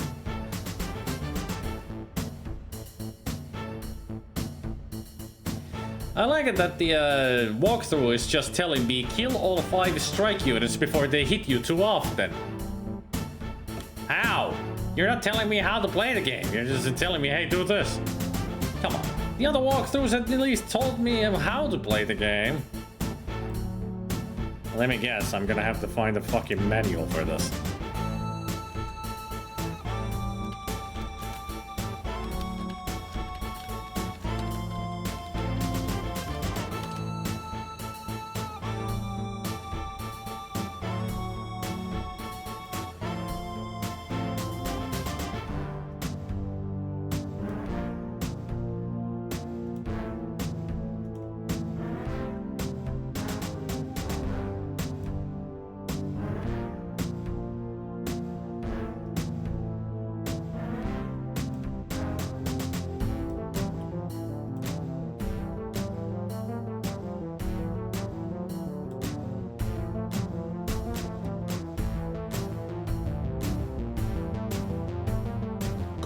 [SPEAKER 1] I like it that the walkthrough is just telling me kill all 5 strike units before they hit you too often. How? You're not telling me how to play the game. You're just telling me, hey, do this. Come on. The other walkthroughs at least told me how to play the game. Let me guess, I'm gonna have to find a fucking manual for this.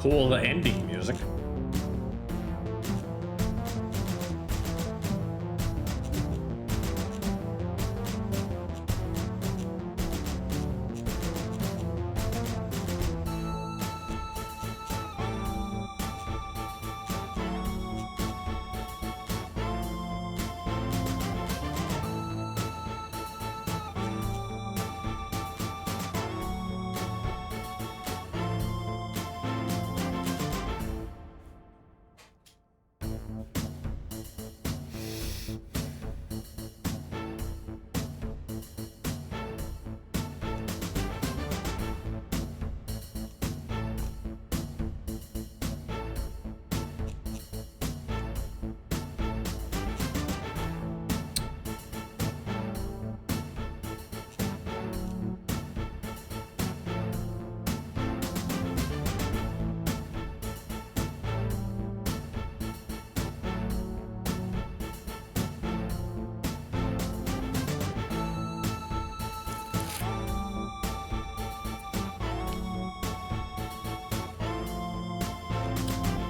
[SPEAKER 1] cool ending music.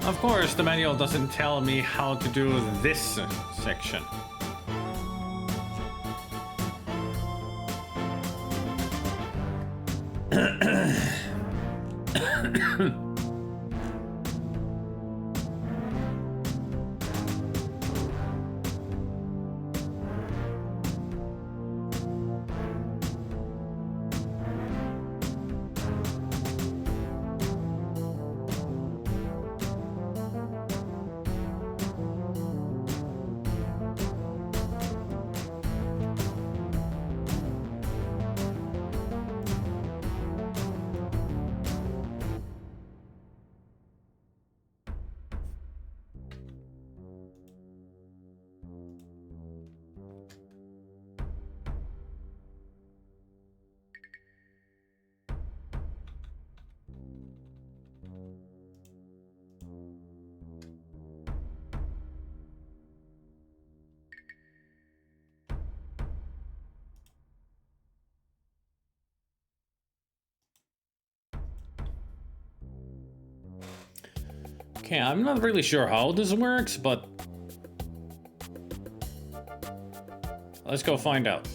[SPEAKER 1] Of course, the manual doesn't tell me how to do this section. Okay, I'm not really sure how this works, but let's go find out.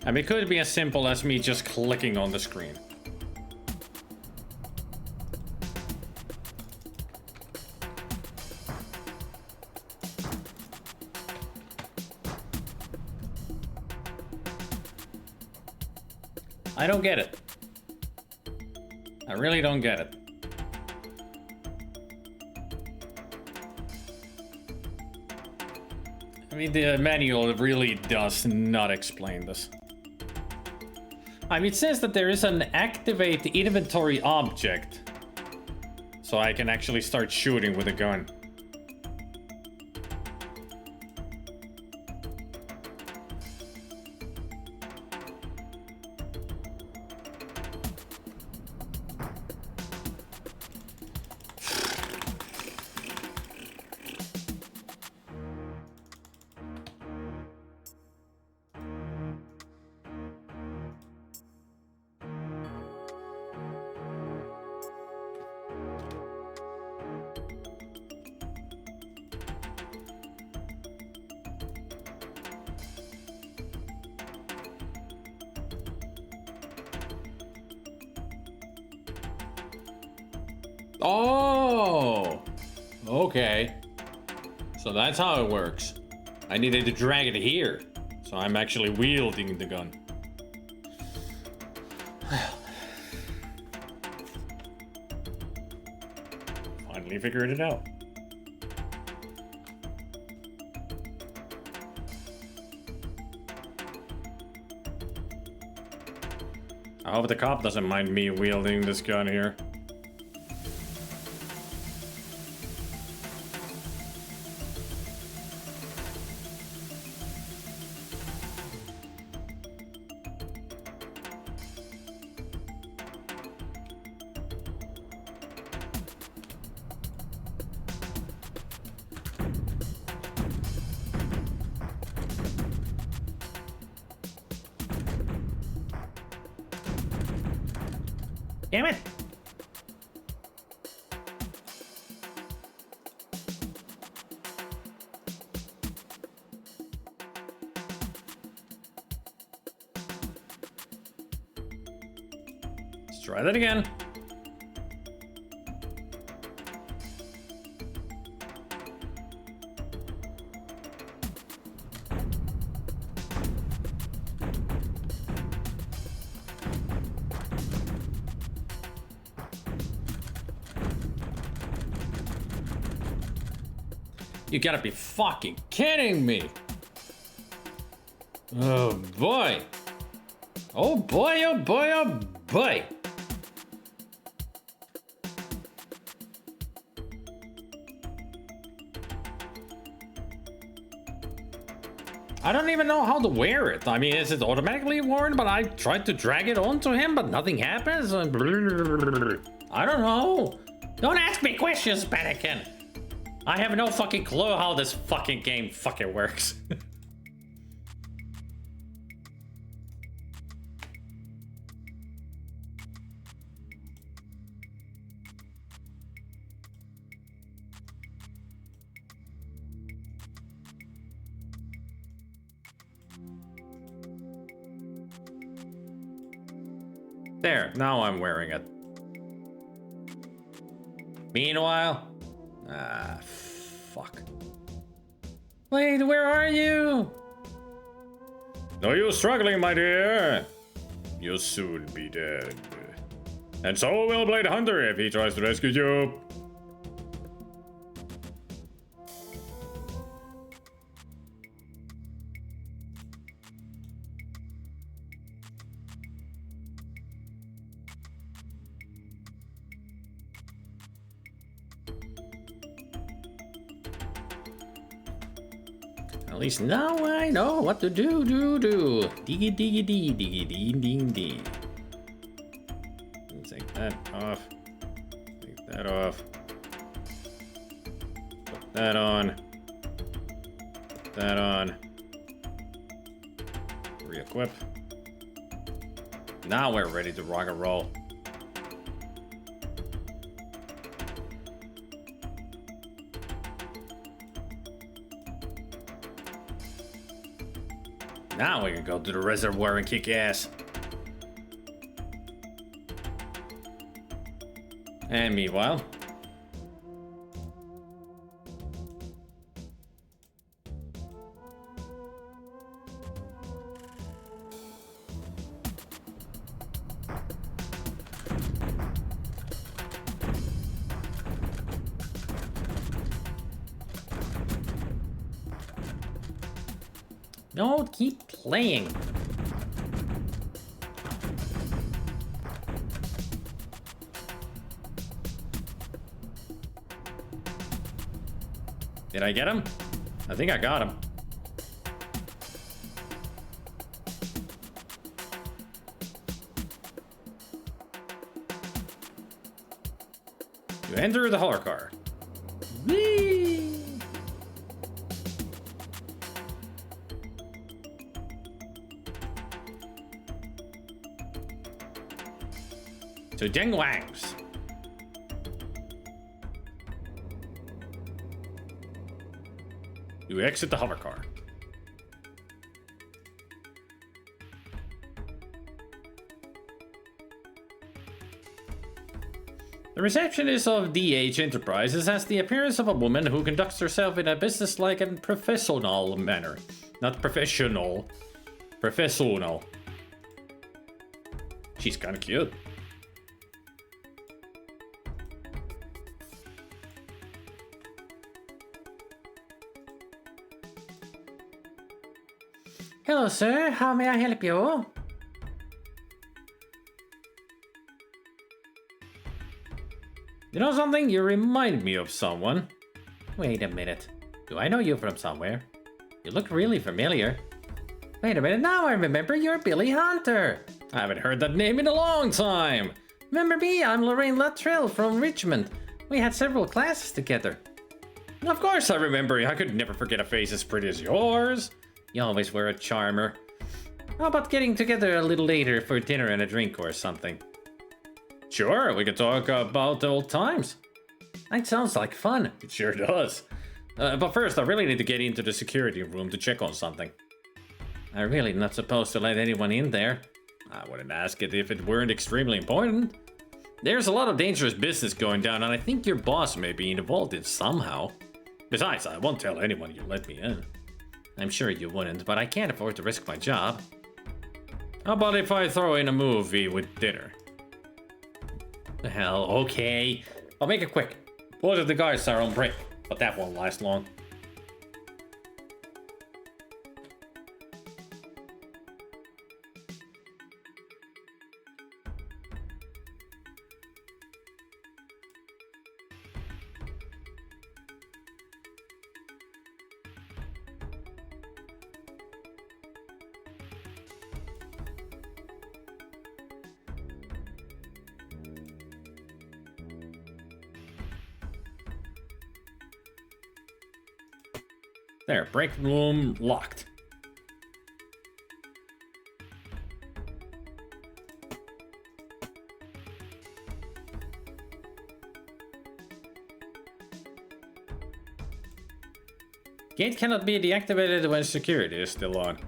[SPEAKER 1] I mean, it could be as simple as me just clicking on the screen. I don't get it. I really don't get it. I mean, the manual really does not explain this. I mean, it says that there is an activate inventory object, so I can actually start shooting with a gun. Oh, okay. So that's how it works. I needed to drag it here, so I'm actually wielding the gun. Finally figured it out. I hope the cop doesn't mind me wielding this gun here.
[SPEAKER 4] Damn it!
[SPEAKER 1] Let's try that again. You gotta be fucking kidding me. Oh boy. Oh boy, oh boy, oh boy. I don't even know how to wear it. I mean, is it automatically worn? But I tried to drag it onto him, but nothing happens. I don't know. Don't ask me questions, Panikin. I have no fucking clue how this fucking game fucking works. There, now I'm wearing it. Meanwhile, fuck. Wait, where are you? No use struggling, my dear. You'll soon be dead. And so will Blade Hunter if he tries to rescue you. At least now I know what to do. Diggy diggy dee diggy dee ding dee. Take that off. Take that off. Put that on. Put that on. Re-equip. Now we're ready to rock and roll. Now we can go to the reservoir and kick ass. And meanwhile, no, keep playing. Did I get him? I think I got him. You enter the holler car. Whee! To Deng Wang's. You exit the hover car. The receptionist of DH Enterprises has the appearance of a woman who conducts herself in a businesslike and professional manner. Not professional. Professional. She's kind of cute. Hello, sir. How may I help you? You know something? You remind me of someone. Wait a minute. Do I know you from somewhere? You look really familiar. Wait a minute. Now I remember you're Billy Hunter. I haven't heard that name in a long time. Remember me? I'm Lorraine Luttrell from Richmond. We had several classes together. Of course I remember you. I could never forget a face as pretty as yours. You always were a charmer. How about getting together a little later for dinner and a drink or something? Sure, we could talk about the old times.
[SPEAKER 4] That sounds like fun.
[SPEAKER 1] It sure does. But first, I really need to get into the security room to check on something.
[SPEAKER 4] I'm really not supposed to let anyone in there.
[SPEAKER 1] I wouldn't ask it if it weren't extremely important. There's a lot of dangerous business going down, and I think your boss may be involved in somehow. Besides, I won't tell anyone you let me in.
[SPEAKER 4] I'm sure you wouldn't, but I can't afford to risk my job.
[SPEAKER 1] How about if I throw in a movie with dinner?
[SPEAKER 4] Hell, okay. I'll make it quick.
[SPEAKER 1] Both of the guys are on break, but that won't last long. There, break room locked. Gate cannot be deactivated when security is still on.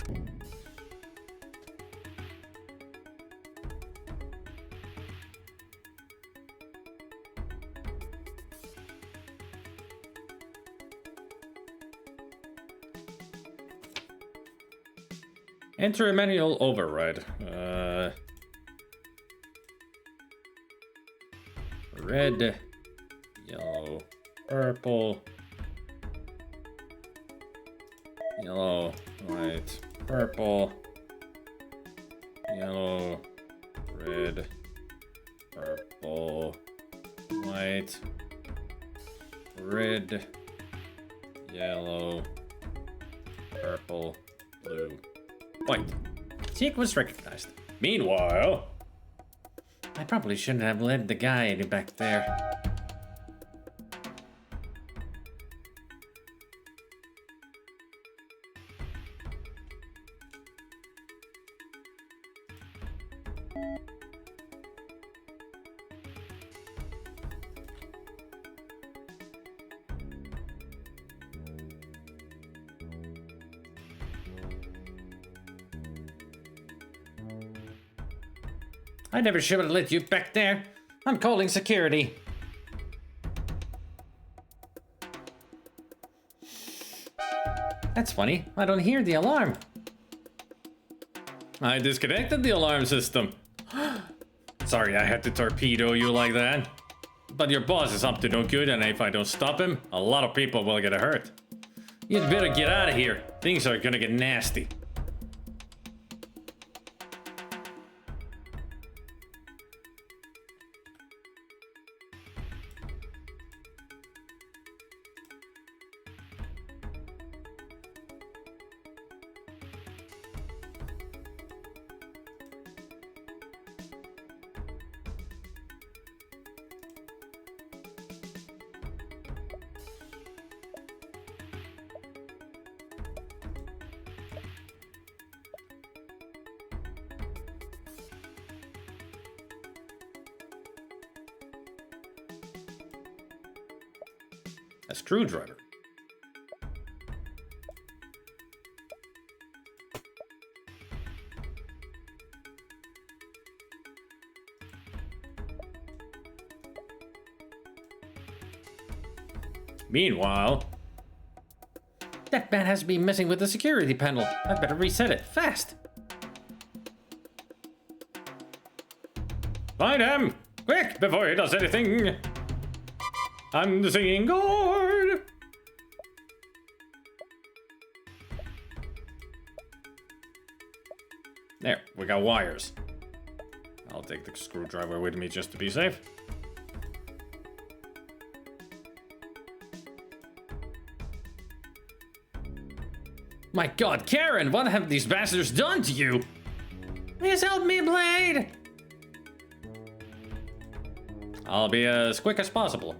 [SPEAKER 1] Enter a manual override. Red, yellow, purple, yellow, white, purple, yellow, red, purple, white, red, yellow, purple, blue. White. Seek was recognized. Meanwhile,
[SPEAKER 4] I probably shouldn't have led the guy back there.
[SPEAKER 1] I never should have let you back there. I'm calling security.
[SPEAKER 4] That's funny. I don't hear the alarm.
[SPEAKER 1] I disconnected the alarm system. Sorry I had to torpedo you like that. But your boss is up to no good, and if I don't stop him, a lot of people will get hurt. You'd better get out of here. Things are gonna get nasty. A screwdriver. Meanwhile,
[SPEAKER 4] That man has been messing with the security panel. I better reset it fast.
[SPEAKER 1] find him! Quick, before he does anything! I'm the singing guard! There, we got wires. I'll take the screwdriver with me just to be safe. My god, Karen, what have these bastards done to you?
[SPEAKER 4] Please help me, Blade!
[SPEAKER 1] I'll be as quick as possible.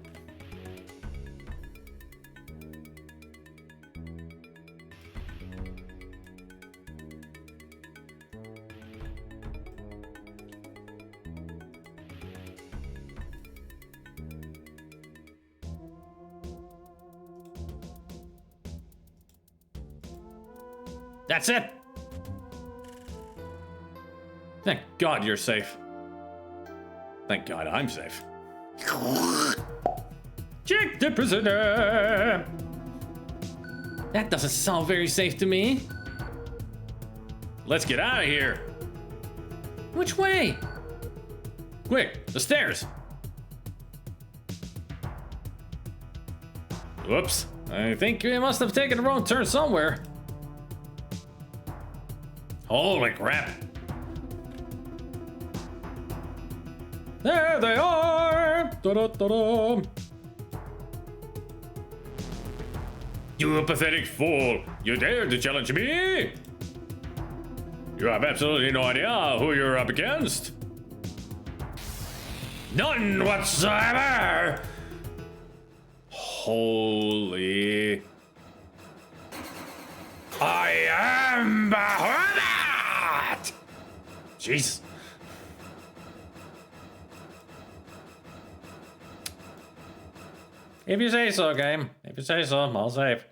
[SPEAKER 1] That's it. Thank God you're safe. Thank God I'm safe. Check the prisoner. That doesn't sound very safe to me. Let's get out of here. Which way? Quick, the stairs. Whoops. I think we must have taken a wrong turn somewhere. Holy crap. There they are! Da-da-da-da. You pathetic fool! You dared to challenge me? You have absolutely no idea who you're up against. None whatsoever! Holy... I am Bahamut! Jesus. If you say so, game. If you say so, I'll save.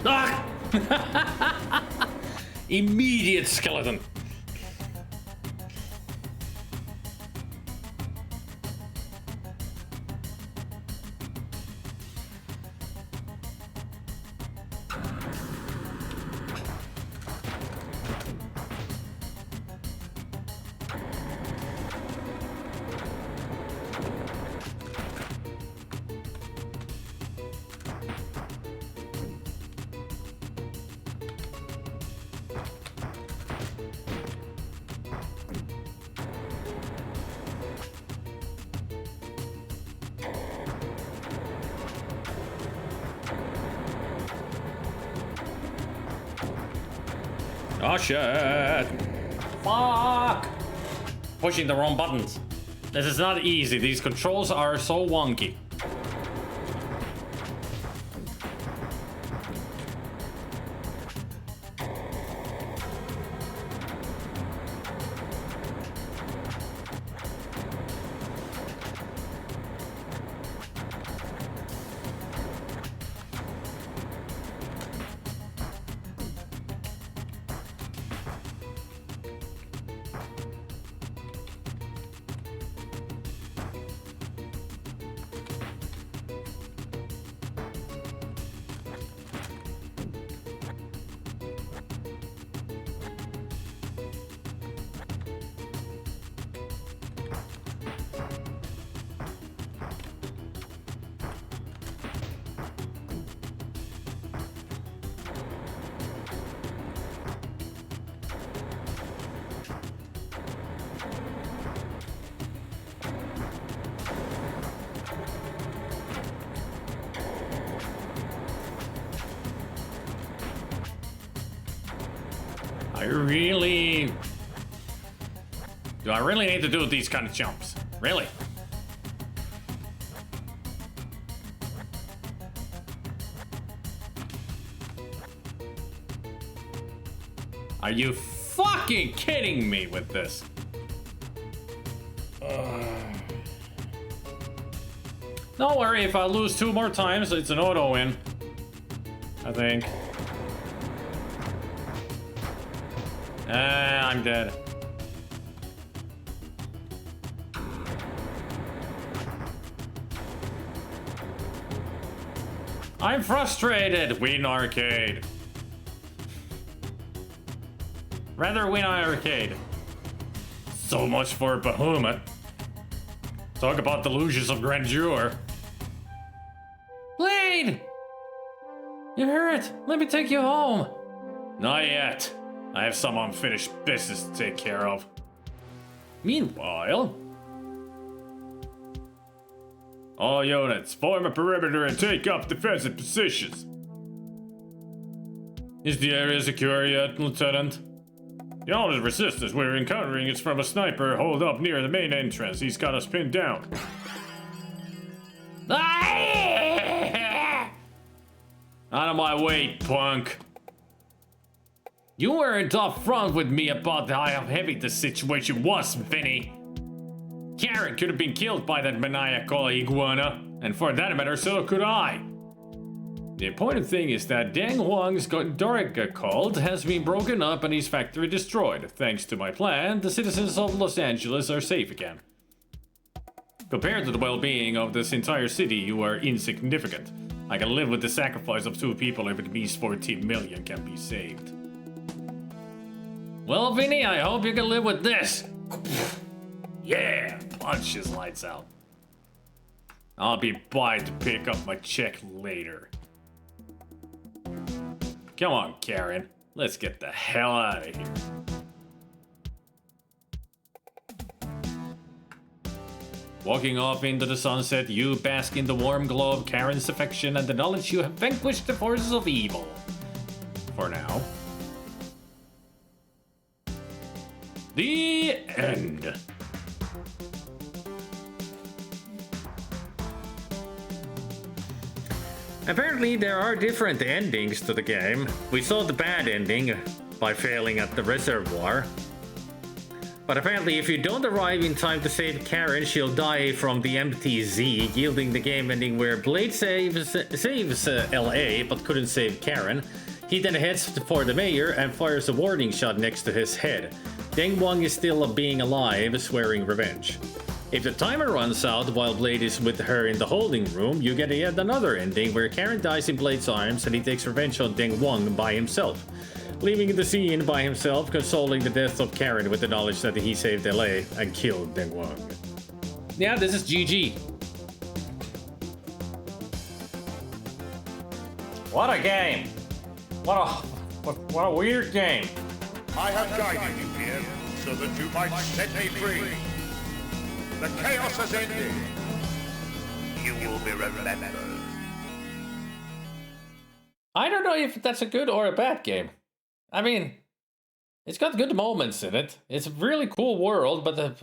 [SPEAKER 1] Ah! Immediate skeleton. Oh shit! Fuck! Pushing the wrong buttons. This is not easy. These controls are so wonky. Do I really need to do these kind of jumps? Really? Are you fucking kidding me with this? Don't worry, if I lose 2 more times, it's an auto win. I think. I'm dead. I'm frustrated! Win arcade. Rather win arcade. So much for Bahamut. Talk about delusions of grandeur. Blade! You're hurt. Let me take you home. Not yet. I have some unfinished business to take care of. Meanwhile... all units, form a perimeter and take up defensive positions. Is the area secure yet, Lieutenant? The only resistance we're encountering is from a sniper holed up near the main entrance. He's got us pinned down. Out of my way, punk. You weren't up front with me about how heavy the situation was, Vinny. Karen could have been killed by that maniacal iguana, and for that matter, so could I. The important thing is that Deng Huang's Dorica cult has been broken up and his factory destroyed. Thanks to my plan, the citizens of Los Angeles are safe again. Compared to the well-being of this entire city, you are insignificant. I can live with the sacrifice of 2 people if it means 14 million can be saved. Well, Vinny, I hope you can live with this. Yeah, punch his lights out. I'll be by to pick up my check later. Come on, Karen. Let's get the hell out of here. Walking off into the sunset, you bask in the warm glow of Karen's affection and the knowledge you have vanquished the forces of evil. For now. The end. Apparently there are different endings to the game. We saw the bad ending by failing at the reservoir. But apparently if you don't arrive in time to save Karen, she'll die from the MTZ, yielding the game ending where Blade saves LA but couldn't save Karen. He then heads for the mayor and fires a warning shot next to his head. Deng Huang is still being alive, swearing revenge. If the timer runs out while Blade is with her in the holding room, you get yet another ending where Karen dies in Blade's arms and he takes revenge on Deng Huang by himself, leaving the scene by himself, consoling the death of Karen with the knowledge that he saved LA and killed Deng Huang. Yeah, this is GG. What a game! What a weird game.
[SPEAKER 5] I have guided you here so that you might set me free. The chaos has ended. You will be remembered.
[SPEAKER 1] I don't know if that's a good or a bad game. I mean, it's got good moments in it. It's a really cool world, but